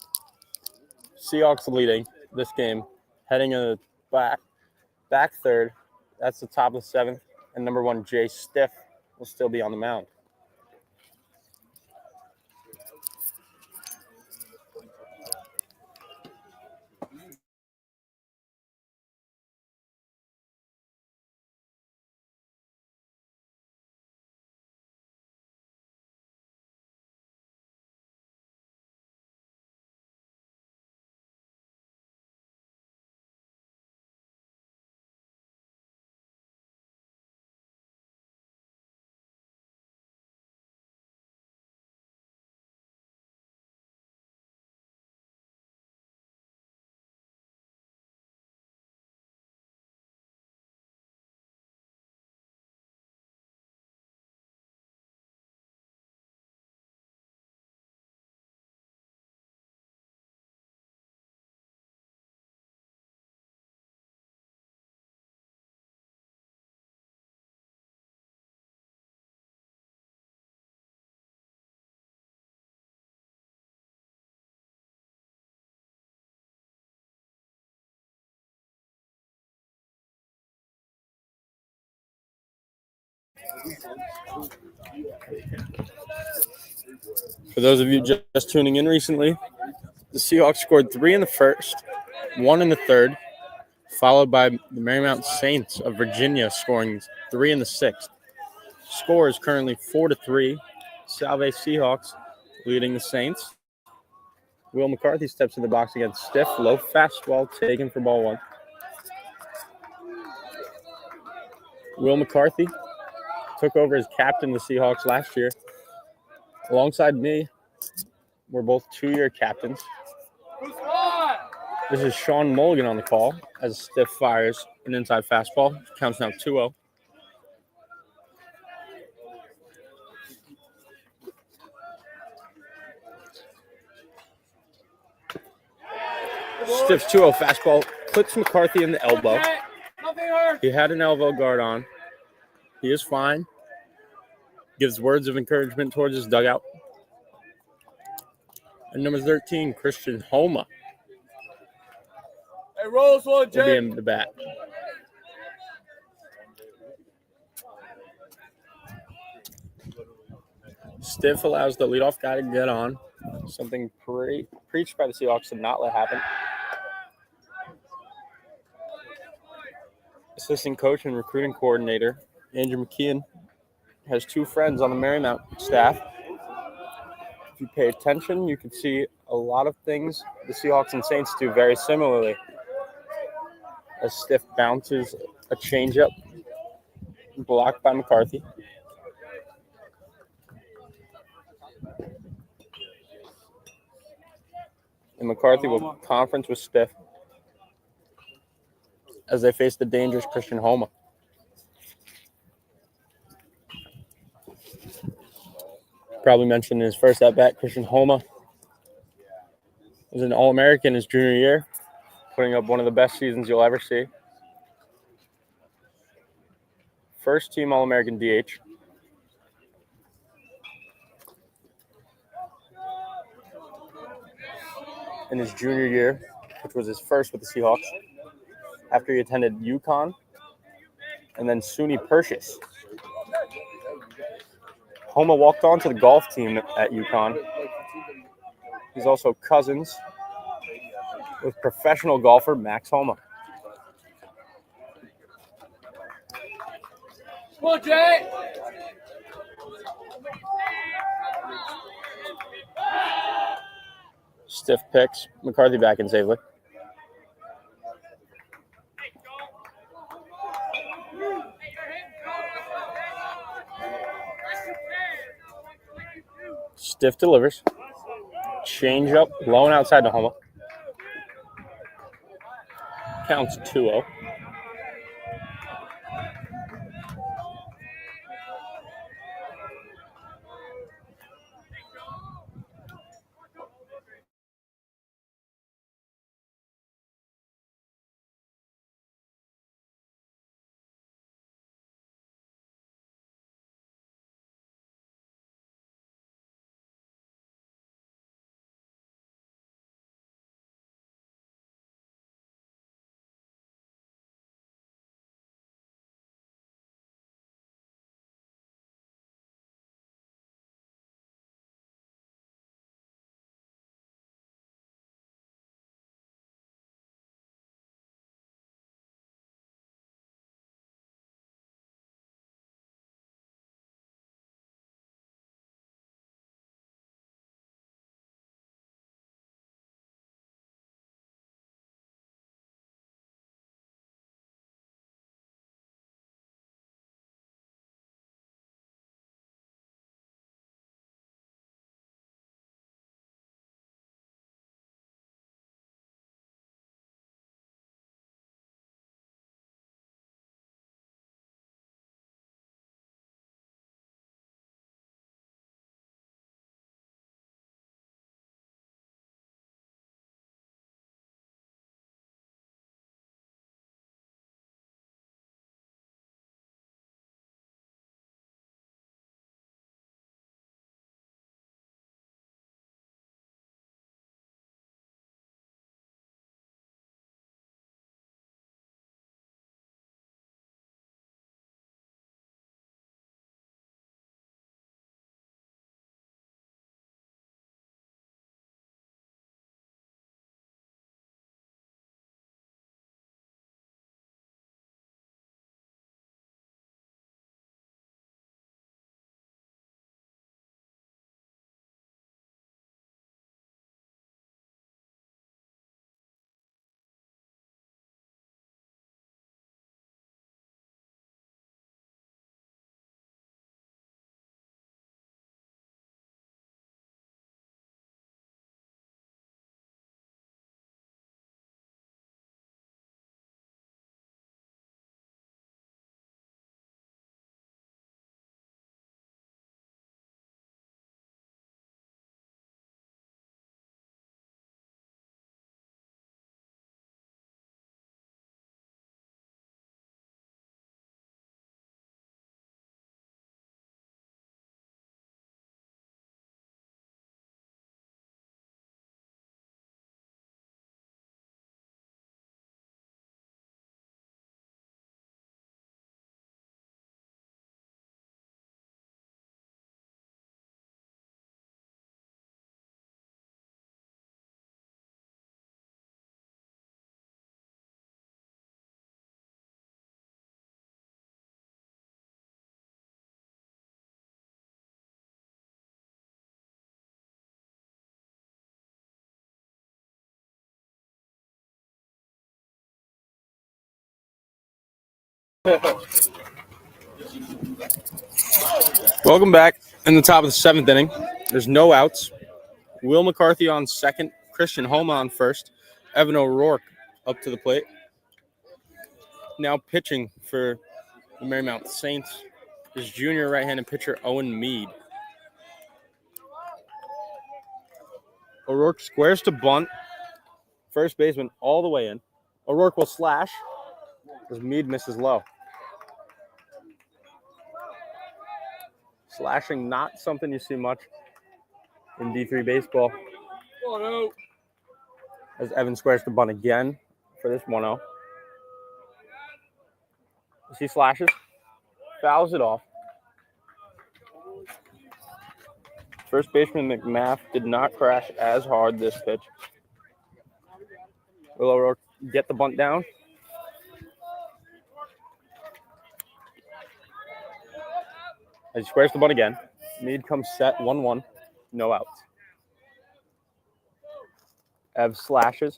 Seahawks leading this game, heading in the back third. That's the top of the seventh, and number 1, Jay Stiff, will still be on the mound. For those of you just tuning in recently, the Seahawks scored 3 in the first, 1 in the third, followed by the Marymount Saints of Virginia scoring 3 in the sixth. Score is currently 4-3. Salve Seahawks leading the Saints. Will McCarthy steps in the box against Stiff. Low fastball taken for ball one. Will McCarthy took over as captain of the Seahawks last year. Alongside me, we're both 2-year captains. This is Sean Mulligan on the call as Stiff fires an inside fastball. Counts now 2-0. Stiff's 2-0 fastball clips McCarthy in the elbow. He had an elbow guard on. He is fine. Gives words of encouragement towards his dugout. And number 13, Christian Homa, Hey, rolls one, will be Jake. in the bat. Stiff allows the leadoff guy to get on. Something preached by the Seahawks to not let happen. Assistant coach and recruiting coordinator Andrew McKeon has 2 friends on the Marymount staff. If you pay attention, you can see a lot of things the Seahawks and Saints do very similarly. As Stiff bounces a changeup blocked by McCarthy. And McCarthy will conference with Stiff as they face the dangerous Christian Homa. Probably mentioned in his first at-bat, Christian Homa was an All-American his junior year, putting up one of the best seasons you'll ever see. First team All-American DH. In his junior year, which was his first with the Seahawks, after he attended UConn and then SUNY Purchase. Homa walked on to the golf team at UConn. He's also cousins with professional golfer Max Homa. Come on, Jake. Stiff picks. McCarthy back in safely. Stiff delivers. Change up, low and outside to Homa. Counts 2-0. Welcome back. In the top of the 7th inning, there's no outs. Will McCarthy on second, Christian Homa on first, Evan O'Rourke up to the plate. Now pitching for the Marymount Saints is junior right-handed pitcher Owen Mead. O'Rourke squares to bunt. First baseman all the way in. O'Rourke will slash as Mead misses low. Slashing, not something you see much in D3 baseball. As Evan squares to bunt again for this 1-0. As he slashes, fouls it off. First baseman McMath did not crash as hard this pitch. Will O'Rourke get the bunt down? As he squares the bunt again, Mead comes set 1-1, no outs. Ev slashes,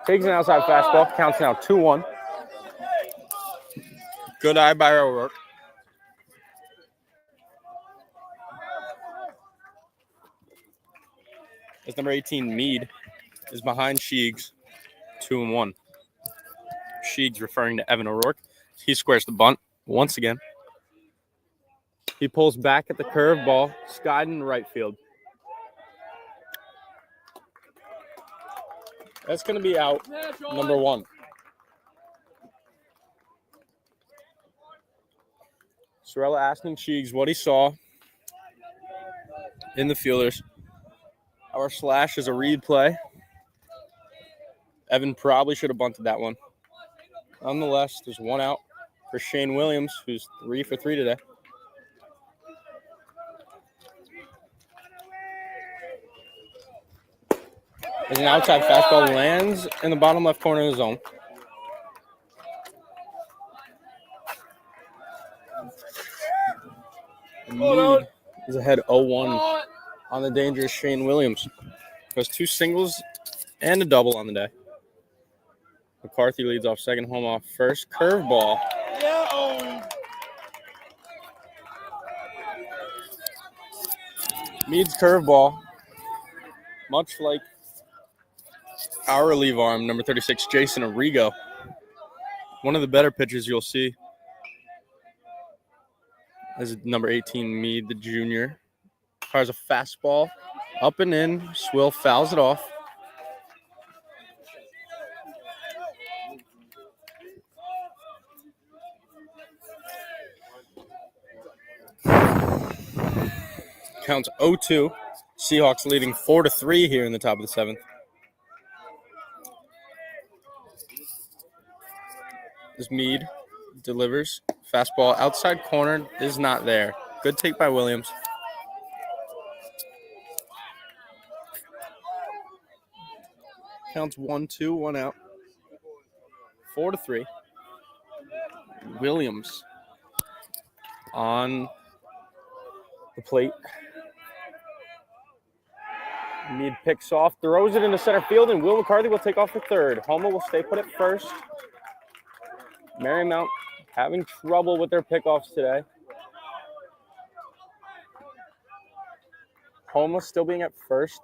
takes an outside fastball, counts now 2-1. Good eye by O'Rourke. As number 18, Mead, is behind Sheegs, 2-1. Sheegs referring to Evan O'Rourke. He squares the bunt once again. He pulls back at the curveball, skied in right field. That's going to be out number 1. Sorella asking Sheegs what he saw in the fielders. Our slash is a read play. Evan probably should have bunted that one. Nonetheless, there's 1 out for Shane Williams, who's 3 for 3 today. As an outside fastball lands in the bottom left corner of the zone. Mead is ahead 0-1 on the dangerous Shane Williams. Has 2 singles and a double on the day. McCarthy leads off second, home off first. Curveball. Mead's curveball, much like our relief arm, number 36, Jason Arrigo. One of the better pitchers you'll see is number 18, Mead, the junior. Fires a fastball up and in. Swill fouls it off. Counts 0-2. Seahawks leading 4-3 here in the top of the 7th. As Mead delivers. Fastball outside corner is not there. Good take by Williams. Counts 1-2, 1 out. 4-3. Williams on the plate. Mead picks off, throws it into center field, and Will McCarthy will take off for third. Homa will stay put at first. Marymount having trouble with their pickoffs today. Homa still being at first.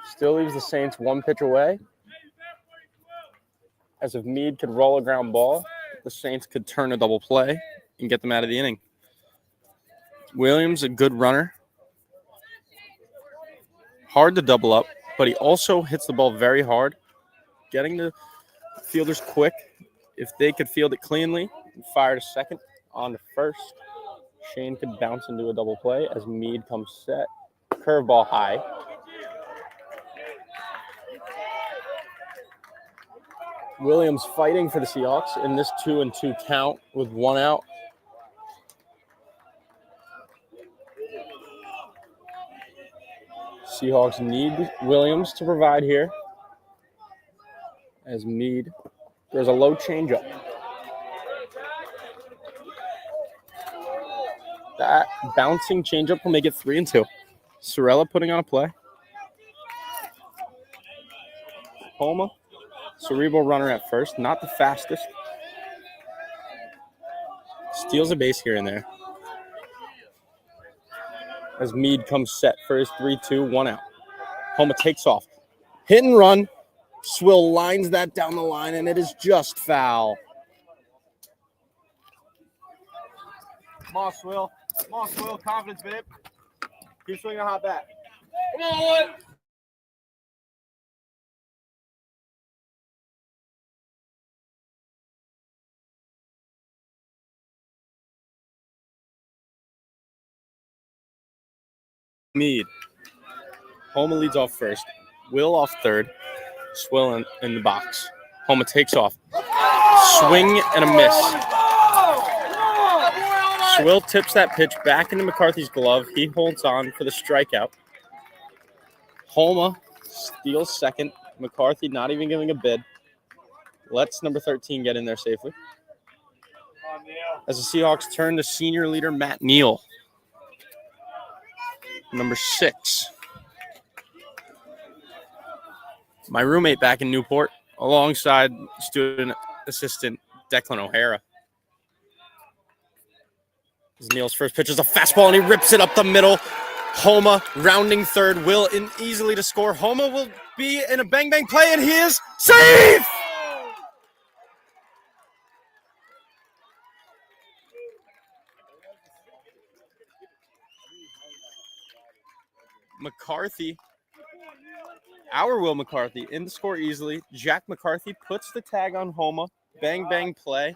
Still leaves the Saints 1 pitch away. As if Mead could roll a ground ball, the Saints could turn a double play and get them out of the inning. Williams, a good runner. Hard to double up, but he also hits the ball very hard, getting the fielders quick. If they could field it cleanly and fire to second on to first, Shane could bounce into a double play as Mead comes set. Curveball high. Williams fighting for the Seahawks in this 2-2 count with 1 out. Seahawks need Williams to provide here as Mead. There's a low changeup. That bouncing changeup will make it 3-2. Sorella putting on a play. Homa, cerebral runner at first, not the fastest. Steals a base here and there. As Mead comes set for his 3-2, 1 out. Homa takes off. Hit and run. Swill lines that down the line, and it is just foul. Come on, Swill. Come on, Swill. Confidence, babe. Keep swinging a hot bat. Come on. Mead. Homa leads off first. Will off third. Swill in the box. Homa takes off. Swing and a miss. Swill tips that pitch back into McCarthy's glove. He holds on for the strikeout. Homa steals second. McCarthy not even giving a bid. Lets number 13 get in there safely. As the Seahawks turn to senior leader Matt Neal. Number 6. My roommate back in Newport, alongside student assistant Declan O'Hara. Neal's first pitch is a fastball, and he rips it up the middle. Homa rounding third, Will in easily to score. Homa will be in a bang-bang play, and he is safe! McCarthy, our Will McCarthy, in to score easily. Jack McCarthy puts the tag on Homa. Bang-bang play.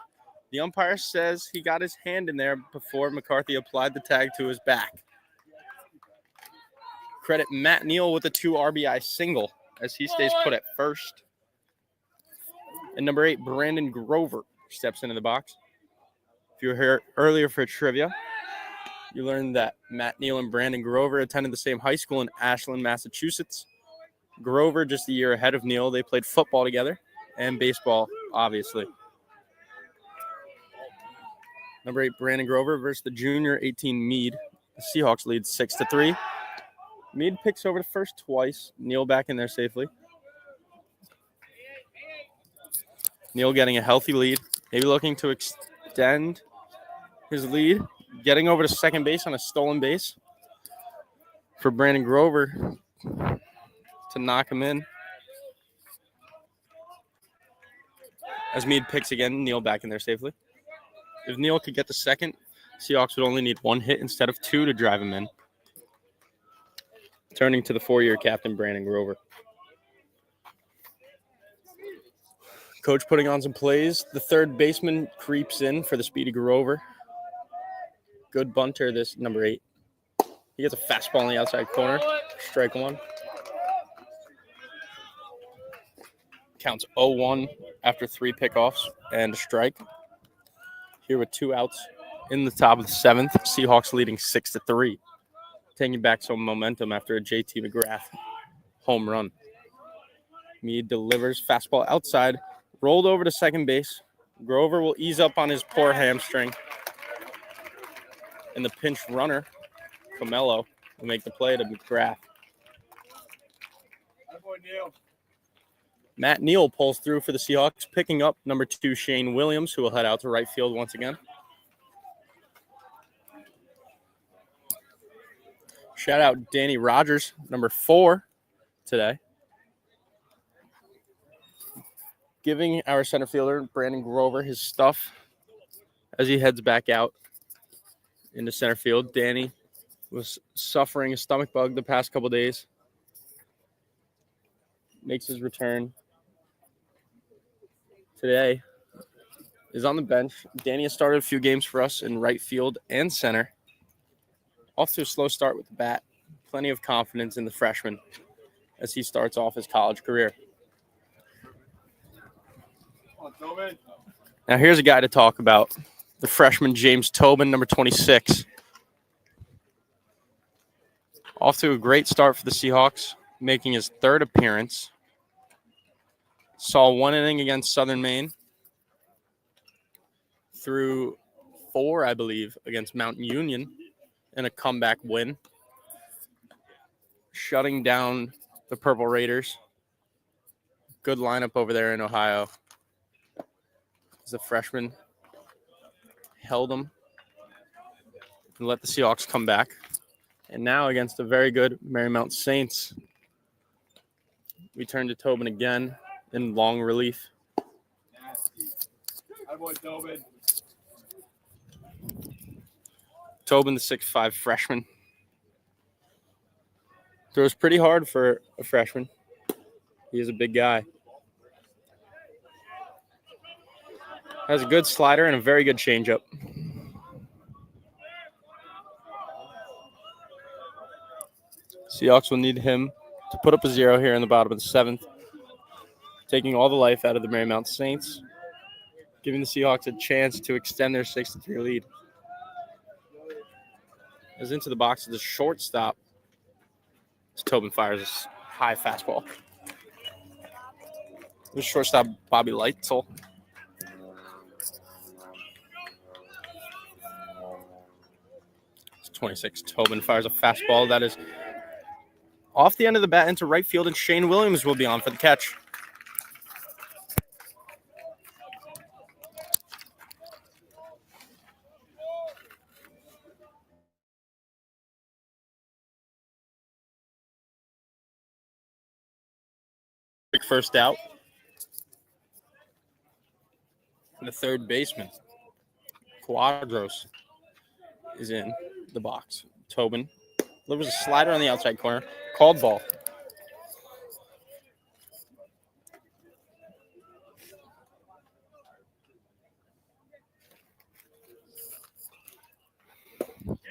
The umpire says he got his hand in there before McCarthy applied the tag to his back. Credit Matt Neal with a 2 RBI single as he stays put at first. And number 8, Brandon Grover steps into the box. If you were here earlier for trivia, you learned that Matt Neal and Brandon Grover attended the same high school in Ashland, Massachusetts. Grover just a year ahead of Neal. They played football together and baseball, obviously. Number 8, Brandon Grover versus the junior 18 Mead. The Seahawks lead 6-3. Mead picks over to first twice. Neal back in there safely. Neal getting a healthy lead. Maybe looking to extend his lead. Getting over to second base on a stolen base for Brandon Grover to knock him in. As Mead picks again, Neal back in there safely. If Neal could get the second, Seahawks would only need 1 hit instead of 2 to drive him in. Turning to the 4-year captain, Brandon Grover. Coach putting on some plays. The third baseman creeps in for the speedy Grover. Good bunter, this number 8. He gets a fastball in the outside corner. Strike 1. Counts 0-1 after 3 pickoffs and a strike. Here with 2 outs in the top of the 7th. Seahawks leading 6-3. Taking back some momentum after a JT McGrath home run. Mead delivers fastball outside. Rolled over to second base. Grover will ease up on his poor hamstring. And the pinch runner, Camelo, will make the play to McGrath. Matt Neal pulls through for the Seahawks, picking up number 2, Shane Williams, who will head out to right field once again. Shout out Danny Rogers, number 4 today. Giving our center fielder, Brandon Grover, his stuff as he heads back out into center field. Danny was suffering a stomach bug the past couple days. Makes his return today. Is on the bench. Danny has started a few games for us in right field and center. Off to a slow start with the bat. Plenty of confidence in the freshman as he starts off his college career. Now here's a guy to talk about. The freshman James Tobin, number 26. Off to a great start for the Seahawks, making his 3rd appearance. Saw 1 inning against Southern Maine. Through 4, I believe, against Mountain Union in a comeback win. Shutting down the Purple Raiders. Good lineup over there in Ohio. As the freshman held them and let the Seahawks come back. And now against a very good Marymount Saints, we turn to Tobin again in long relief. Tobin. Tobin, the 6'5" freshman. Throws pretty hard for a freshman. He is a big guy. Has a good slider and a very good changeup. Seahawks will need him to put up a 0 here in the bottom of the 7th, taking all the life out of the Marymount Saints, giving the Seahawks a chance to extend their 6-3 lead. As into the box of the shortstop, as Tobin fires a high fastball. The shortstop, Bobby Lightzel. It's 26. Tobin fires a fastball that is off the end of the bat into right field, and Shane Williams will be on for the catch. First out. And the third baseman, Quadros, is in the box. Tobin delivers a slider on the outside corner. Called ball.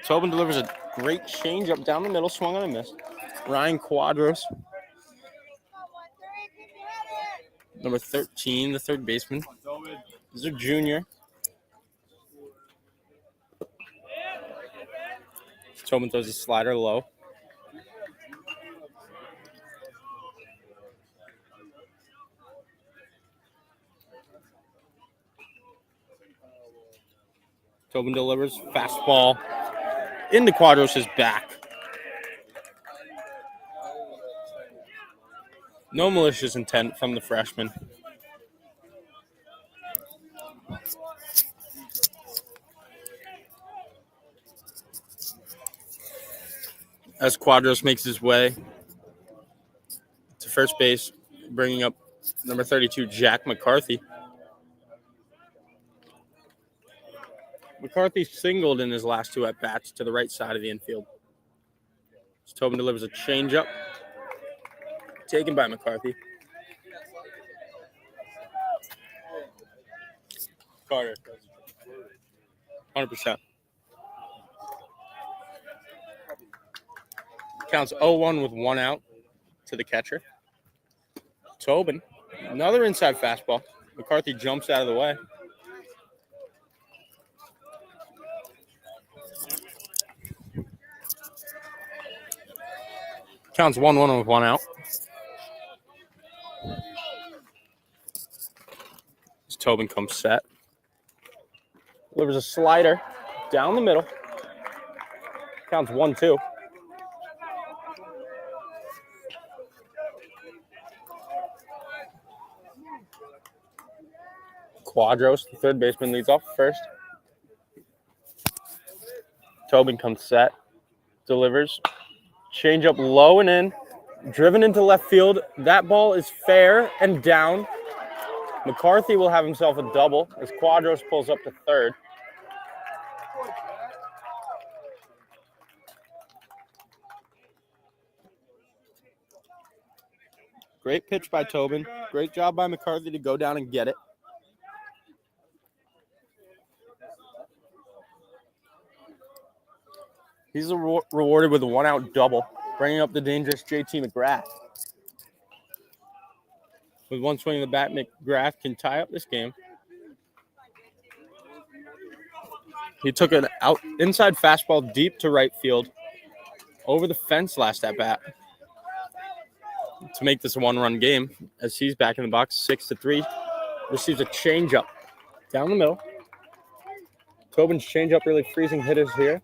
Tobin delivers a great changeup down the middle, swung on and missed. Ryan Quadros, number 13, the third baseman. This is a junior. Tobin throws a slider low. Tobin delivers fastball into Quadros' back. No malicious intent from the freshman. As Quadros makes his way to first base, bringing up number 32, Jack McCarthy. McCarthy singled in his last two at-bats to the right side of the infield. So Tobin delivers a changeup, taken by McCarthy. Carter, 100%. Counts 0-1 with one out to the catcher. Tobin, another inside fastball. McCarthy jumps out of the way. Counts 1-1 with one out. As Tobin comes set. Delivers a slider down the middle. Counts 1-2. Quadros, the third baseman, leads off first. Tobin comes set. Delivers. Change up low and in. Driven into left field. That ball is fair and down. McCarthy will have himself a double as Quadros pulls up to third. Great pitch by Tobin. Great job by McCarthy to go down and get it. He's rewarded with a one-out double, bringing up the dangerous JT McGrath. With one swing of the bat, McGrath can tie up this game. He took an inside fastball deep to right field over the fence last at bat to make this a one-run game as he's back in the box 6-3. Receives a changeup down the middle. Tobin's changeup really freezing hitters here.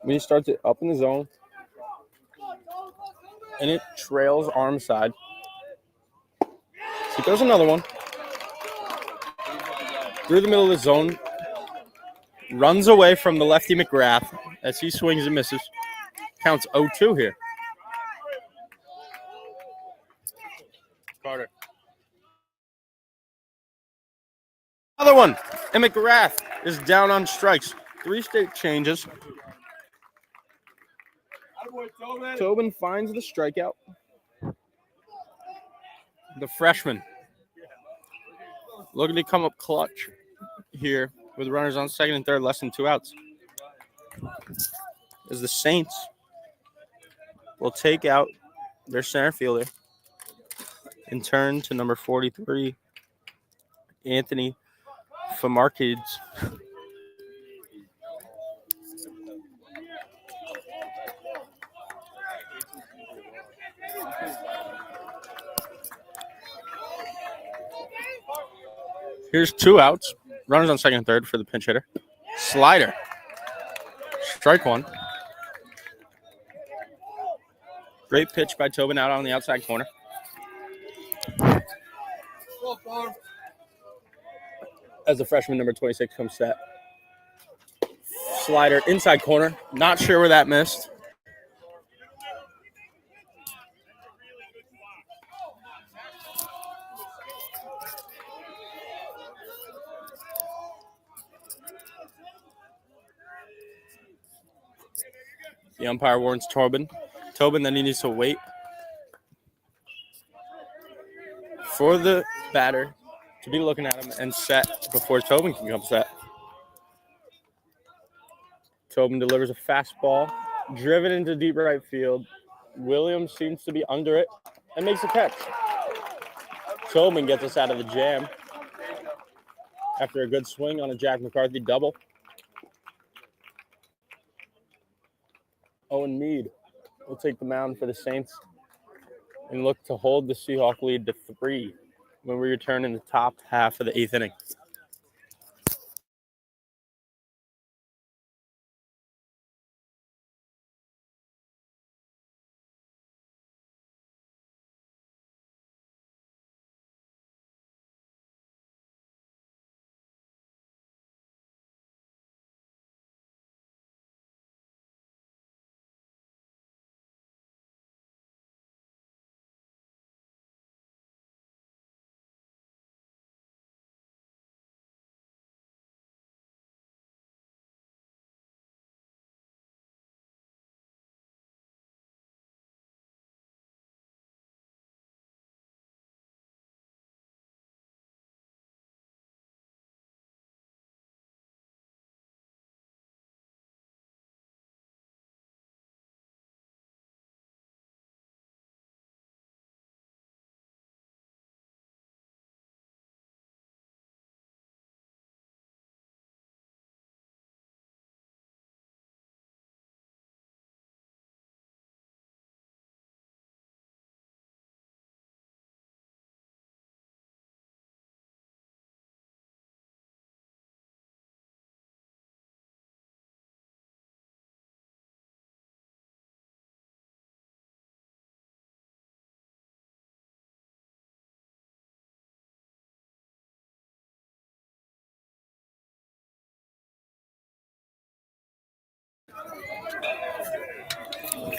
He starts it up in the zone. And it trails arm side. He throws another one. Through the middle of the zone. Runs away from the lefty McGrath as he swings and misses. Counts 0-2 here. Carter. Another one. And McGrath is down on strikes. 3 straight changes. Tobin finds the strikeout. The freshman looking to come up clutch here with runners on second and third, less than 2 outs. As the Saints will take out their center fielder and turn to number 43, Anthony Famarkids. Here's 2 outs. Runners on second and third for the pinch hitter. Slider. Strike 1. Great pitch by Tobin out on the outside corner. As the freshman, number 26, comes set. Slider inside corner. Not sure where that missed. The umpire warns Tobin. Tobin then he needs to wait for the batter to be looking at him and set before Tobin can come set. Tobin delivers a fastball, driven into deep right field. Williams seems to be under it and makes a catch. Tobin gets us out of the jam after a good swing on a Jack McCarthy double. Owen Mead will take the mound for the Saints and look to hold the Seahawk lead to 3 when we return in the top half of the 8th inning.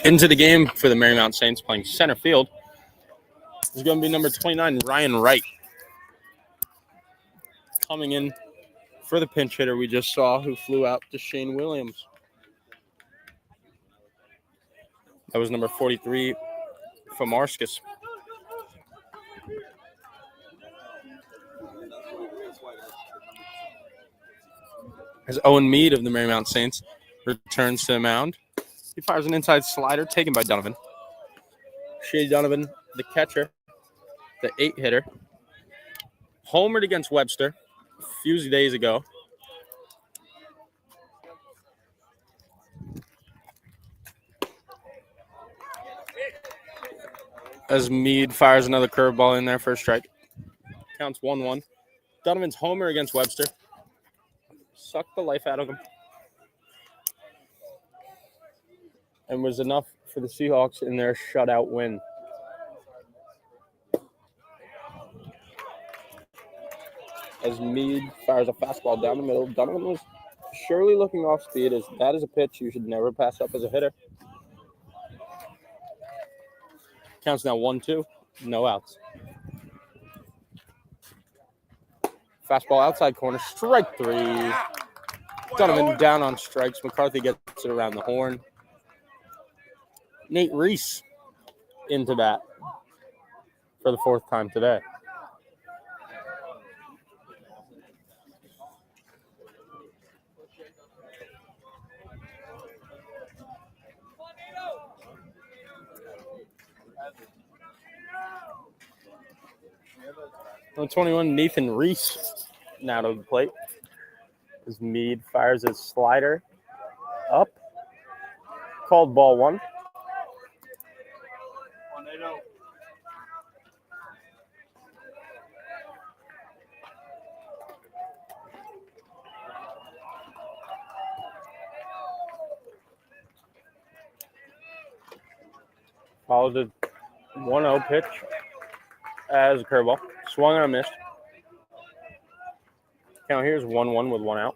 Into the game for the Marymount Saints playing center field is going to be number 29, Ryan Wright. Coming in for the pinch hitter we just saw who flew out to Shane Williams. That was number 43, Famarskis. As Owen Mead of the Marymount Saints returns to the mound. He fires an inside slider taken by Donovan. Shea Donovan, the catcher, the 8-hitter, homered against Webster a few days ago. As Mead fires another curveball in there for a strike. Counts 1-1. Donovan's homer against Webster. Sucked the life out of him. And was enough for the Seahawks in their shutout win. as Mead fires a fastball down the middle. Donovan was surely looking off speed, as that is a pitch you should never pass up as a hitter. Counts now 1-2, no outs. Fastball outside corner, strike 3. Donovan down on strikes. McCarthy gets it around the horn. Nate Reese into bat for the 4th time today. Number 21, Nathan Reese now to the plate as Mead fires his slider up. Called ball 1. Follows a 1-0 pitch as a curveball. Swung and a miss. Count here is 1-1 with 1 out.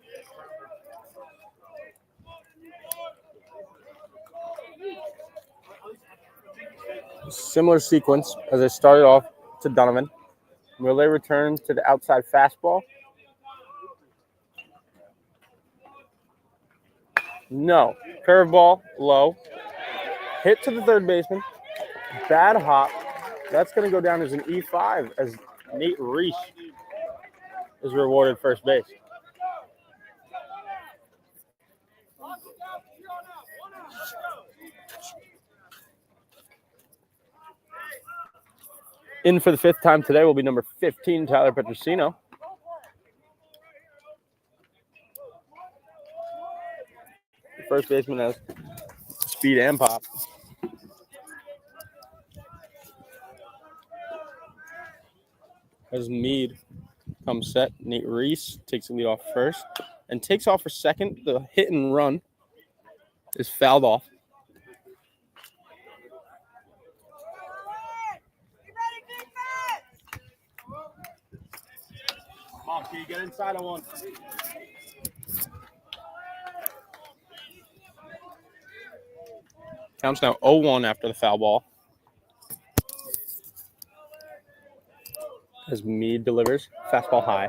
Similar sequence as I started off to Donovan. Will they return to the outside fastball? No. Curveball, low. Hit to the third baseman. Bad hop. That's going to go down as an E5 as Nate Reese is rewarded first base. In for the 5th time today will be number 15, Tyler Petrosino. The first baseman has speed and pop. As Mead comes set, Nate Reese takes the lead off first and takes off for second. The hit and run is fouled off. Come on, P, get inside of one. Counts now 0-1 after the foul ball. As Mead delivers, fastball high.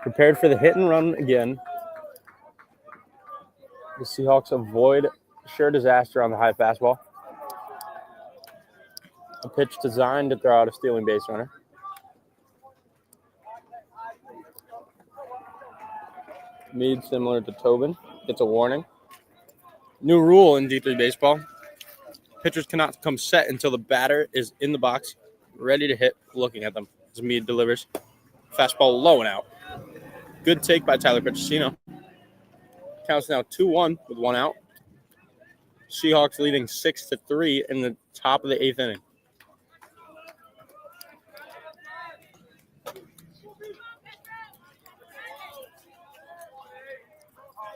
Prepared for the hit and run again. The Seahawks avoid sure disaster on the high fastball. A pitch designed to throw out a stealing base runner. Mead, similar to Tobin, gets a warning. New rule in D3 baseball. Pitchers cannot come set until the batter is in the box, ready to hit, looking at them. As Mead delivers. Fastball low and out. Good take by Tyler Petrosino. Counts now 2-1 with 1 out. Seahawks leading 6-3 in the top of the 8th inning.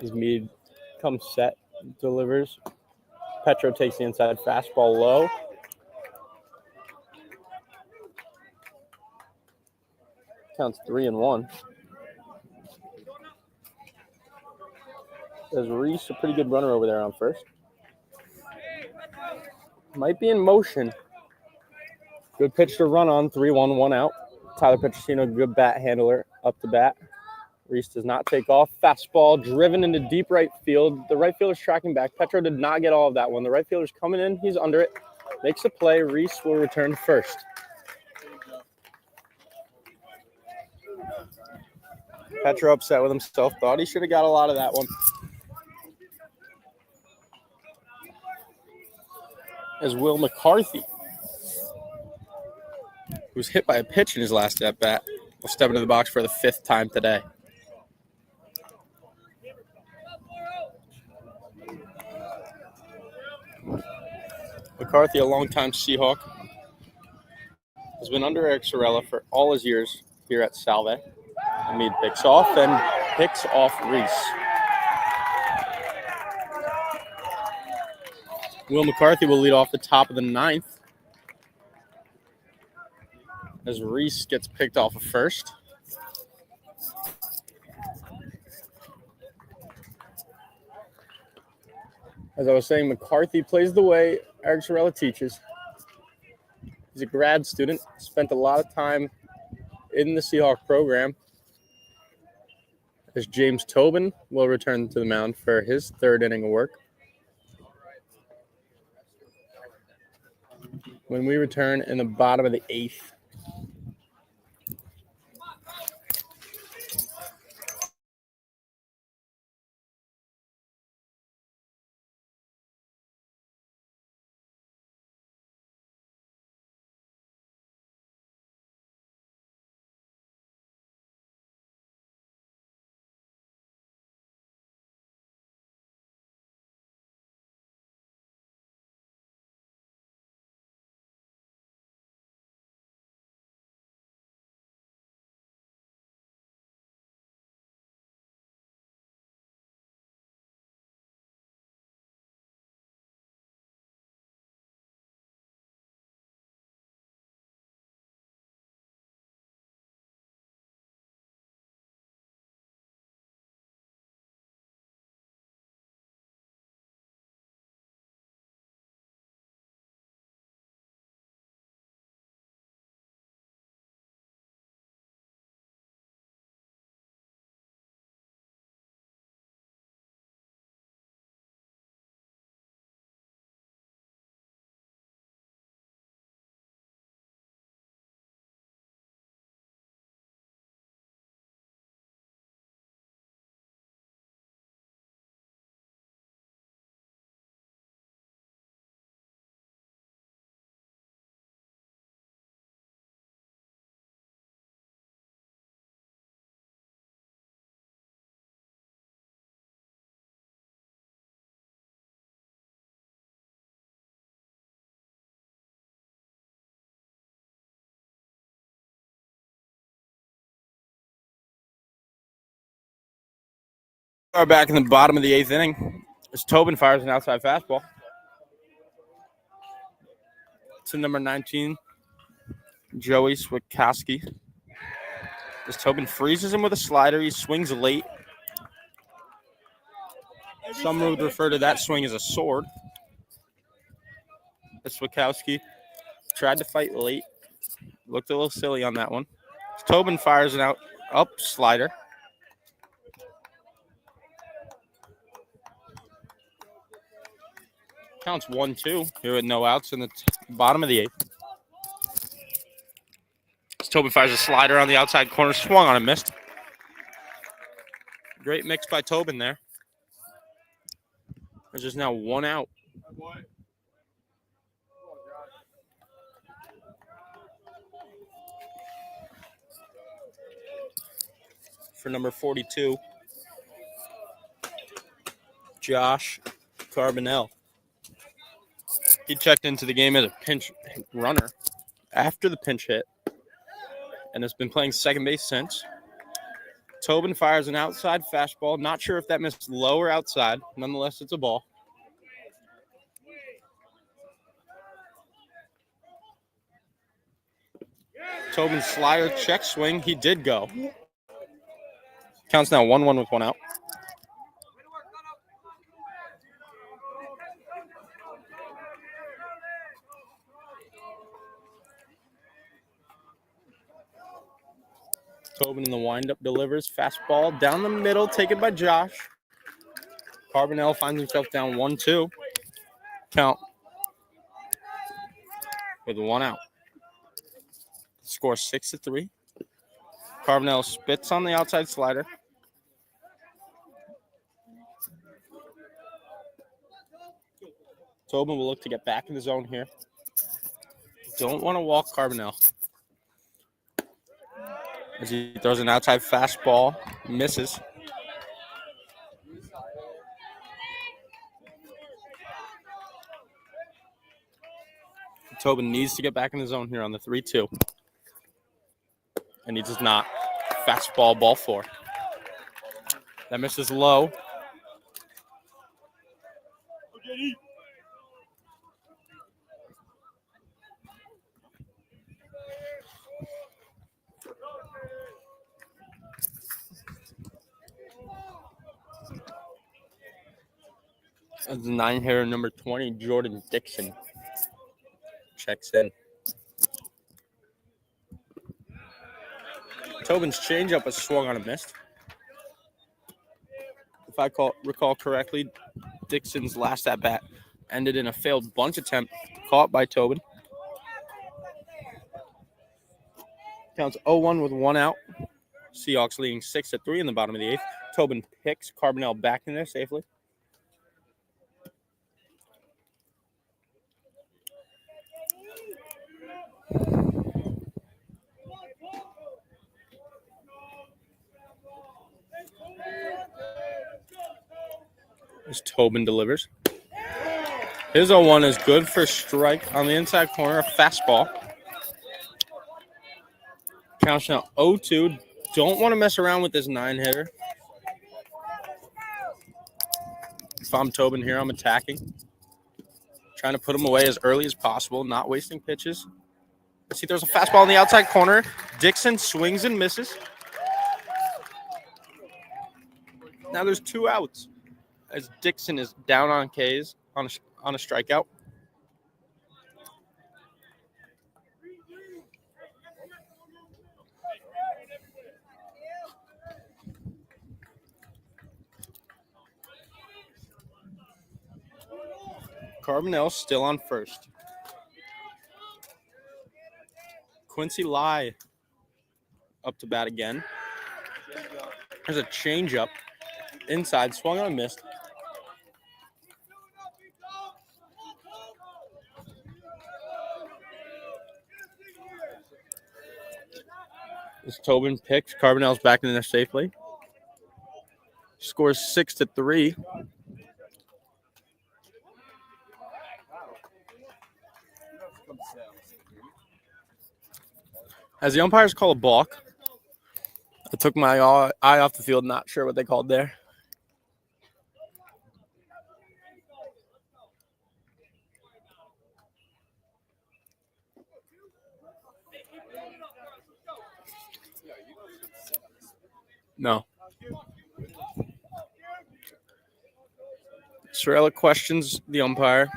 As Mead comes set, delivers. Petro takes the inside fastball low. Counts 3-1. There's Reese, a pretty good runner over there on first. Might be in motion. Good pitch to run on, 3-1, 1 out. Tyler Petrosino, good bat handler up to bat. Reese does not take off. Fastball driven into deep right field. The right fielder's tracking back. Petro did not get all of that one. The right fielder's coming in. He's under it. Makes a play. Reese will return first. Petro upset with himself. Thought he should have got a lot of that one. As Will McCarthy, who was hit by a pitch in his last at-bat, will step into the box for the 5th time today. McCarthy, a longtime Seahawk, has been under Eric Sorella for all his years here at Salve. Mead picks off Reese. Will McCarthy will lead off the top of the 9th. as Reese gets picked off of first. As I was saying, McCarthy plays the way Eric Sorella teaches. He's a grad student, spent a lot of time in the Seahawk program. As James Tobin will return to the mound for his third inning of work. When we return in the bottom of the 8th. Are back in the bottom of the 8th inning. As Tobin fires an outside fastball. To number 19, Joey Swikowski. As Tobin freezes him with a slider, he swings late. Some would refer to that swing as a sword. As Swikowski tried to fight late. Looked a little silly on that one. As Tobin fires an up slider. Counts 1-2 here with no outs in the bottom of the 8th. As Tobin fires a slider on the outside corner, swung on and missed. Great mix by Tobin there. There's just now 1 out. For number 42, Josh Carbonell. He checked into the game as a pinch runner after the pinch hit and has been playing second base since. Tobin fires an outside fastball. Not sure if that missed low or outside. Nonetheless, it's a ball. Tobin's slider check swing. He did go. Counts now 1-1 with 1 out. Tobin in the windup delivers. Fastball down the middle, taken by Josh. Carbonell finds himself down 1-2. Count with 1 out. Score 6-3. Carbonell spits on the outside slider. Tobin will look to get back in the zone here. Don't want to walk Carbonell. As he throws an outside fastball, misses. Tobin needs to get back in the zone here on the 3-2. And he does not. Fastball, ball 4. That misses low. As the 9-hitter number 20, Jordan Dixon, checks in. Tobin's changeup was swung on a miss. If I recall correctly, Dixon's last at bat ended in a failed bunt attempt caught by Tobin. Counts 0-1 with 1 out. Seahawks leading 6-3 in the bottom of the 8th. Tobin picks Carbonell back in there safely. As Tobin delivers. His 0-1 is good for strike on the inside corner, a fastball. Counts now 0-2. Don't want to mess around with this 9-hitter. If I'm Tobin here, I'm attacking. Trying to put him away as early as possible, not wasting pitches. Let's see, there's a fastball in the outside corner. Dixon swings and misses. Now there's 2 outs as Dixon is down on K's on a strikeout. Carbonell still on first. Quincy Lai up to bat again. There's a changeup inside, swung on and missed. As Tobin picks, Carbonell's back in there safely. Scores 6-3. As the umpires call a balk, I took my eye off the field, not sure what they called there. No. Sorella questions the umpire.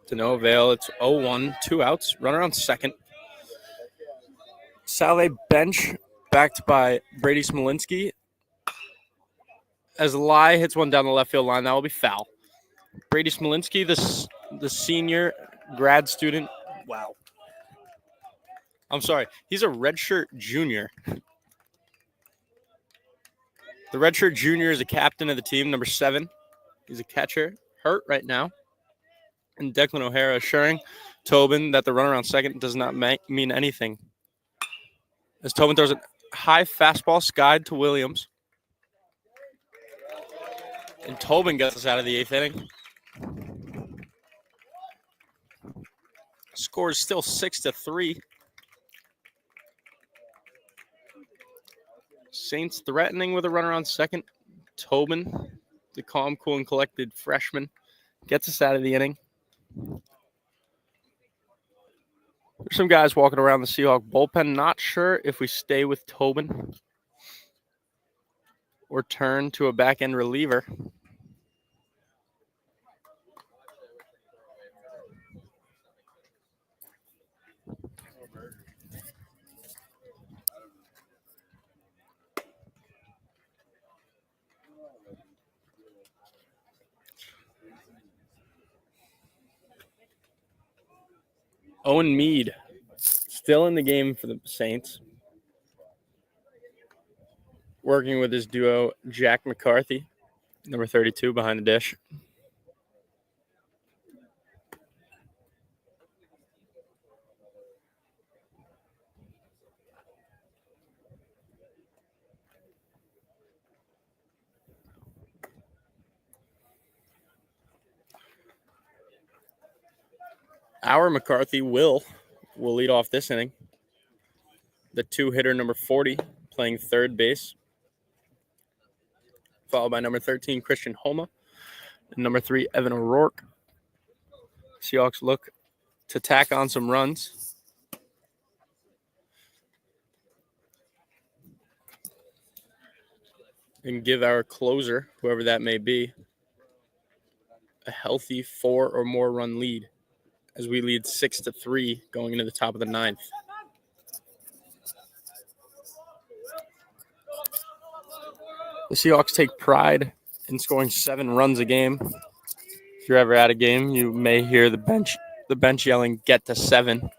To no avail. It's 0-1, 2 outs. Runner on second. Salve bench backed by Brady Smolinski. As Lai hits one down the left field line, that will be foul. Brady Smolinski, the senior grad student. Wow. I'm sorry. He's a redshirt junior. The redshirt junior is a captain of the team, number 7. He's a catcher, hurt right now. And Declan O'Hara assuring Tobin that the runner on second does not mean anything. As Tobin throws a high fastball skied to Williams. And Tobin gets us out of the 8th inning. Score is still 6-3. Saints threatening with a runner on second. Tobin, the calm, cool, and collected freshman, gets us out of the inning. There's some guys walking around the Seahawk bullpen. Not sure if we stay with Tobin or turn to a back-end reliever. Owen Mead, still in the game for the Saints. Working with his duo, Jack McCarthy, number 32, behind the dish. Our McCarthy will lead off this inning. The 2-hitter, number 40, playing third base. Followed by number 13, Christian Homa. And number 3, Evan O'Rourke. Seahawks look to tack on some runs. And give our closer, whoever that may be, a healthy 4 or more run lead as we lead 6-3 going into the top of the 9th. The Seahawks take pride in scoring 7 runs a game. If you're ever at a game, you may hear the bench yelling, "Get to 7."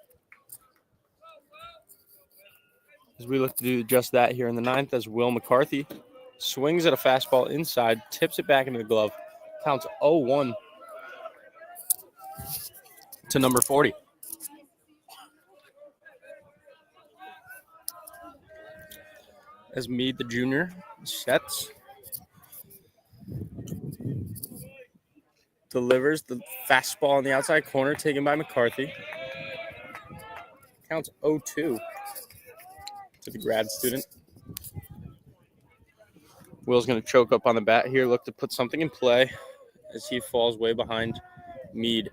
As we look to do just that here in the 9th, as Will McCarthy swings at a fastball inside, tips it back into the glove, counts 0-1 to number 40. As Meade, the junior, sets, delivers the fastball on the outside corner, taken by McCarthy. Counts 0-2 to the grad student. Will's going to choke up on the bat here, look to put something in play as he falls way behind Meade.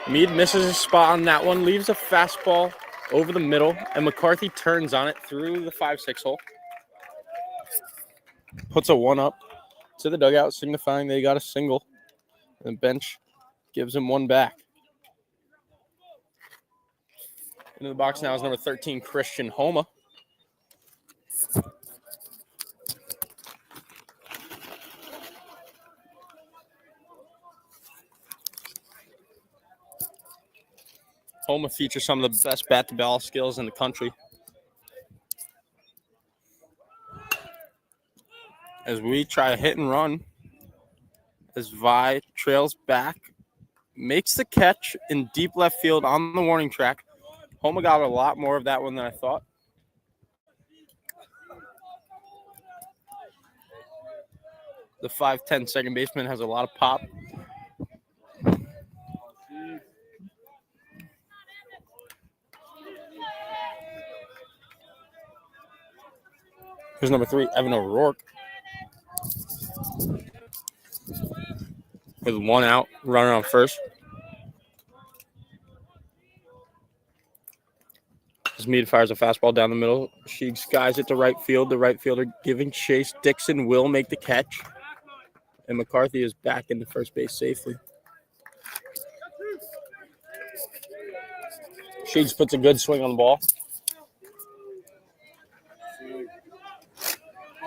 Meade misses his spot on that one, leaves a fastball over the middle, and McCarthy turns on it through the 5-6 hole. Puts a 1 up to the dugout, signifying they got a single. And the bench gives him 1 back. Into the box now is number 13, Christian Homa. Homa features some of the best bat-to-ball skills in the country. As we try a hit and run, as Vi trails back, makes the catch in deep left field on the warning track. Homa got a lot more of that one than I thought. The 5'10" second baseman has a lot of pop. Here's number 3, Evan O'Rourke. With 1 out, runner on first. As Meade fires a fastball down the middle, she skies it to right field. The right fielder giving chase. Dixon will make the catch. And McCarthy is back into first base safely. Sheets puts a good swing on the ball.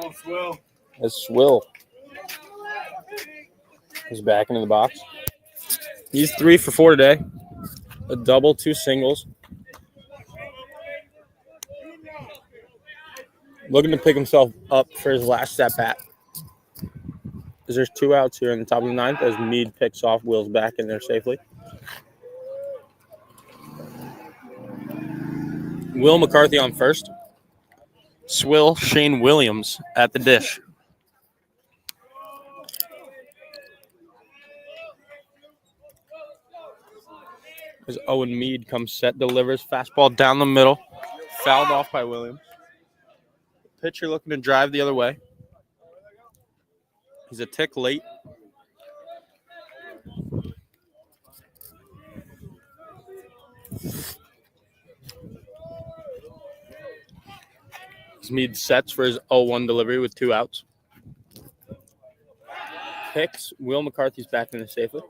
Oh, Swill. As Swill is back into the box. He's 3 for 4 today. A double, 2 singles. Looking to pick himself up for his last at bat. As there's 2 outs here in the top of the 9th as Meade picks off, Will's back in there safely. Will McCarthy on first. Swill Shane Williams at the dish. As Owen Meade comes set, delivers fastball down the middle, fouled off by Williams. Pitcher looking to drive the other way. He's a tick late. Meade sets for his 0-1 delivery with 2 outs. Picks. Will McCarthy's back in there safely.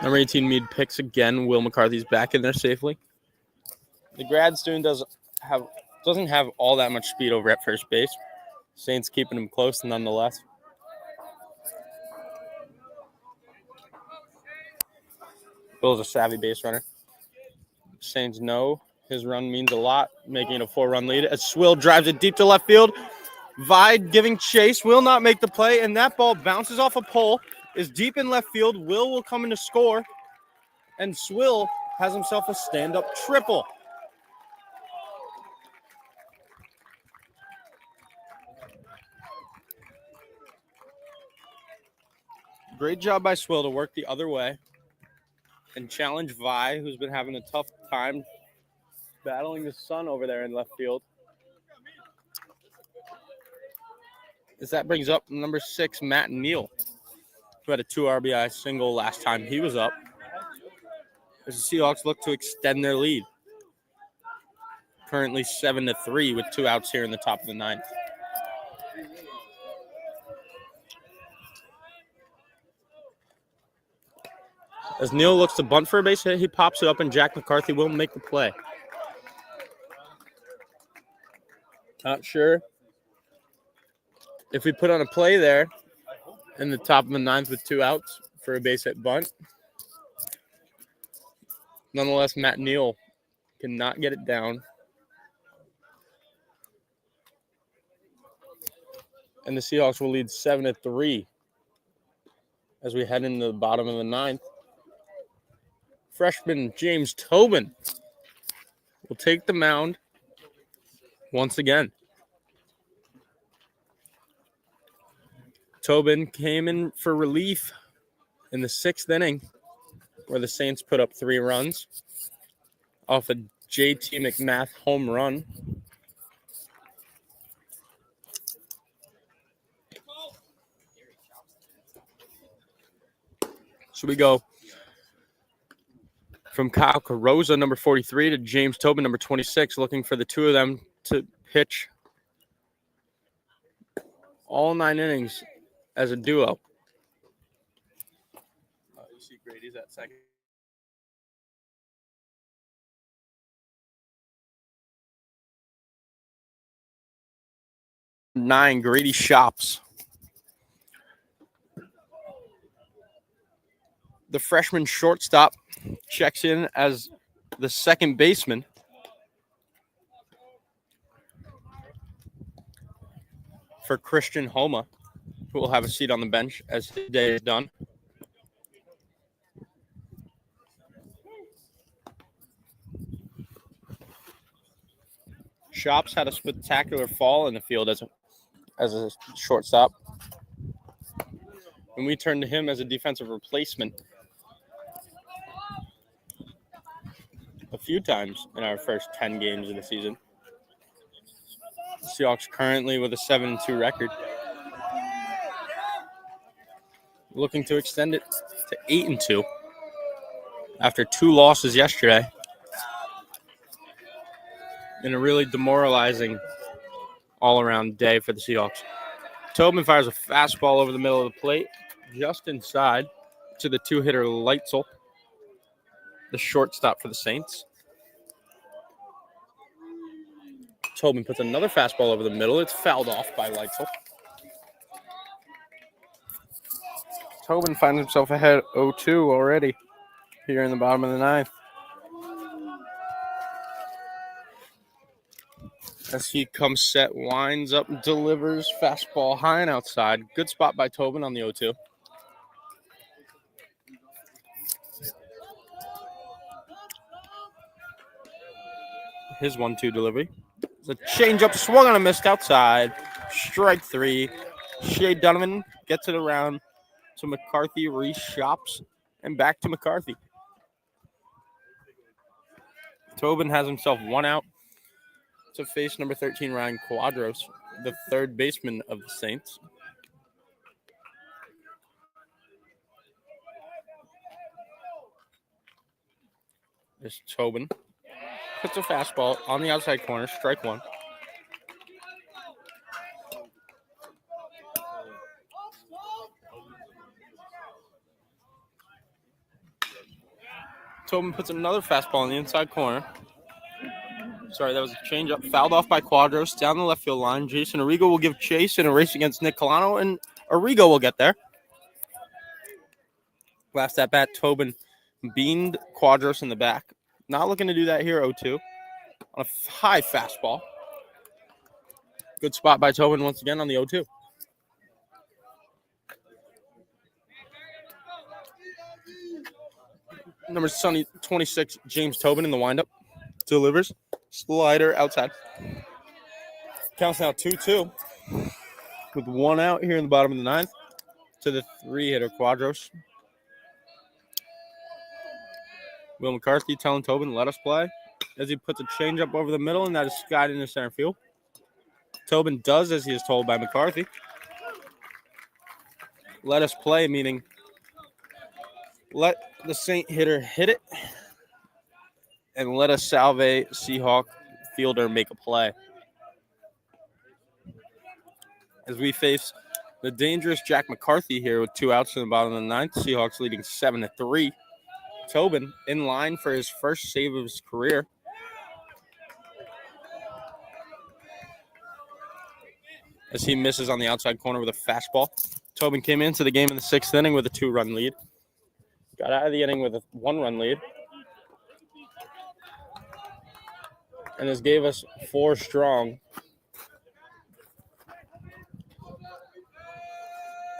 Number 18, Meade picks again. Will McCarthy's back in there safely. The grad student doesn't have all that much speed over at first base. Saints keeping him close nonetheless. Bill's a savvy base runner. Saints know his run means a lot, making it a 4-run lead. As Swill drives it deep to left field. Vide giving chase, will not make the play, and that ball bounces off a pole, is deep in left field. Will come in to score, and Swill has himself a stand-up triple. Great job by Swill to work the other way and challenge Vi, who's been having a tough time battling the sun over there in left field. as that brings up number 6, Matt Neal, who had a 2 RBI single last time he was up, as the Seahawks look to extend their lead. Currently 7-3 with 2 outs here in the top of the 9th. As Neal looks to bunt for a base hit, he pops it up, and Jack McCarthy will make the play. Not sure if we put on a play there in the top of the 9th with 2 outs for a base hit bunt. Nonetheless, Matt Neal cannot get it down. And the Seahawks will lead 7-3 as we head into the bottom of the 9th. Freshman James Tobin will take the mound once again. Tobin came in for relief in the 6th inning, where the Saints put up 3 runs off a JT McMath home run. So we go from Kyle Carosa, number 43, to James Tobin, number 26, looking for the 2 of them to pitch all 9 innings as a duo. You see Grady's at second. Nine, Grady Shops. The freshman shortstop checks in as the second baseman. For Christian Homa, who will have a seat on the bench as his day is done. Shops had a spectacular fall in the field as a shortstop. And we turn to him as a defensive replacement a few times in our first 10 games of the season. Seahawks currently with a 7-2 record. Looking to extend it to 8-2 after 2 losses yesterday in a really demoralizing all-around day for the Seahawks. Tobin fires a fastball over the middle of the plate, just inside to the 2-hitter Leitzel, the shortstop for the Saints. Tobin puts another fastball over the middle. It's fouled off by Leitzel. Tobin finds himself ahead 0-2 already here in the bottom of the 9th. As he comes set, winds up, delivers, fastball high and outside. Good spot by Tobin on the 0-2. His 1-2 delivery. It's a changeup swung on a missed outside. Strike 3. Shea Donovan gets it around to McCarthy, Reese Shops, and back to McCarthy. Tobin has himself 1 out to face number 13, Ryan Quadros, the third baseman of the Saints. There's Tobin. Puts a fastball on the outside corner, strike 1. Tobin puts another fastball on the inside corner. Sorry, that was a changeup. Fouled off by Quadros down the left field line. Jason Arrigo will give chase in a race against Nick Colano, and Arrigo will get there. Last at bat, Tobin beamed Quadros in the back. Not looking to do that here, 0-2. On a high fastball. Good spot by Tobin once again on the 0-2. Number 26, James Tobin in the windup. Delivers. Slider outside. Counts now 2-2. With 1 out here in the bottom of the 9th. To the 3-hitter Quadros. Will McCarthy telling Tobin, let us play. As he puts a changeup over the middle, and that is skied into center field. Tobin does as he is told by McCarthy. let us play, meaning let the Saint hitter hit it and let a Salve Seahawk fielder make a play. As we face the dangerous Jack McCarthy here with 2 outs in the bottom of the ninth, Seahawks leading 7-3. Tobin in line for his first save of his career. As he misses on the outside corner with a fastball. Tobin came into the game in the 6th inning with a 2-run lead. Got out of the inning with a 1-run lead. And this gave us 4 strong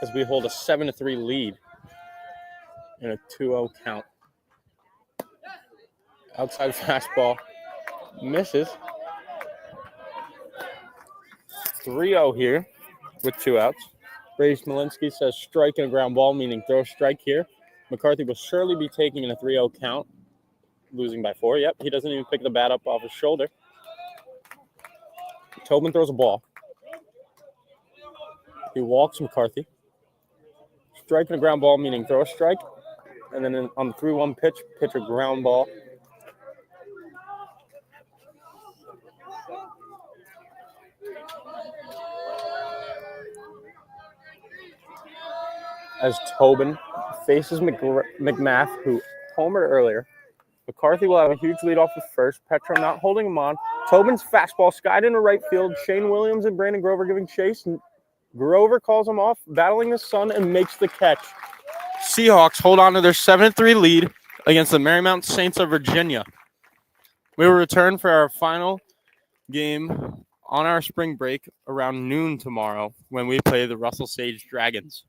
as we hold a 7-3 lead in a 2-0 count. Outside fastball misses. 3-0 here with 2 outs. Brady Smolinski says strike and a ground ball, meaning throw strike here. McCarthy will surely be taking in a 3-0 count, losing by 4. Yep, he doesn't even pick the bat up off his shoulder. Tobin throws a ball. He walks McCarthy. Strike and a ground ball, meaning throw a strike. And then on the 3-1 pitch a ground ball. As Tobin faces McMath, who homered earlier. McCarthy will have a huge lead off of first. Petro not holding him on. Tobin's fastball skied into right field. Shane Williams and Brandon Grover giving chase. Grover calls him off, battling the sun, and makes the catch. Seahawks hold on to their 7-3 lead against the Marymount Saints of Virginia. We will return for our final game on our spring break around noon tomorrow when we play the Russell Sage Dragons.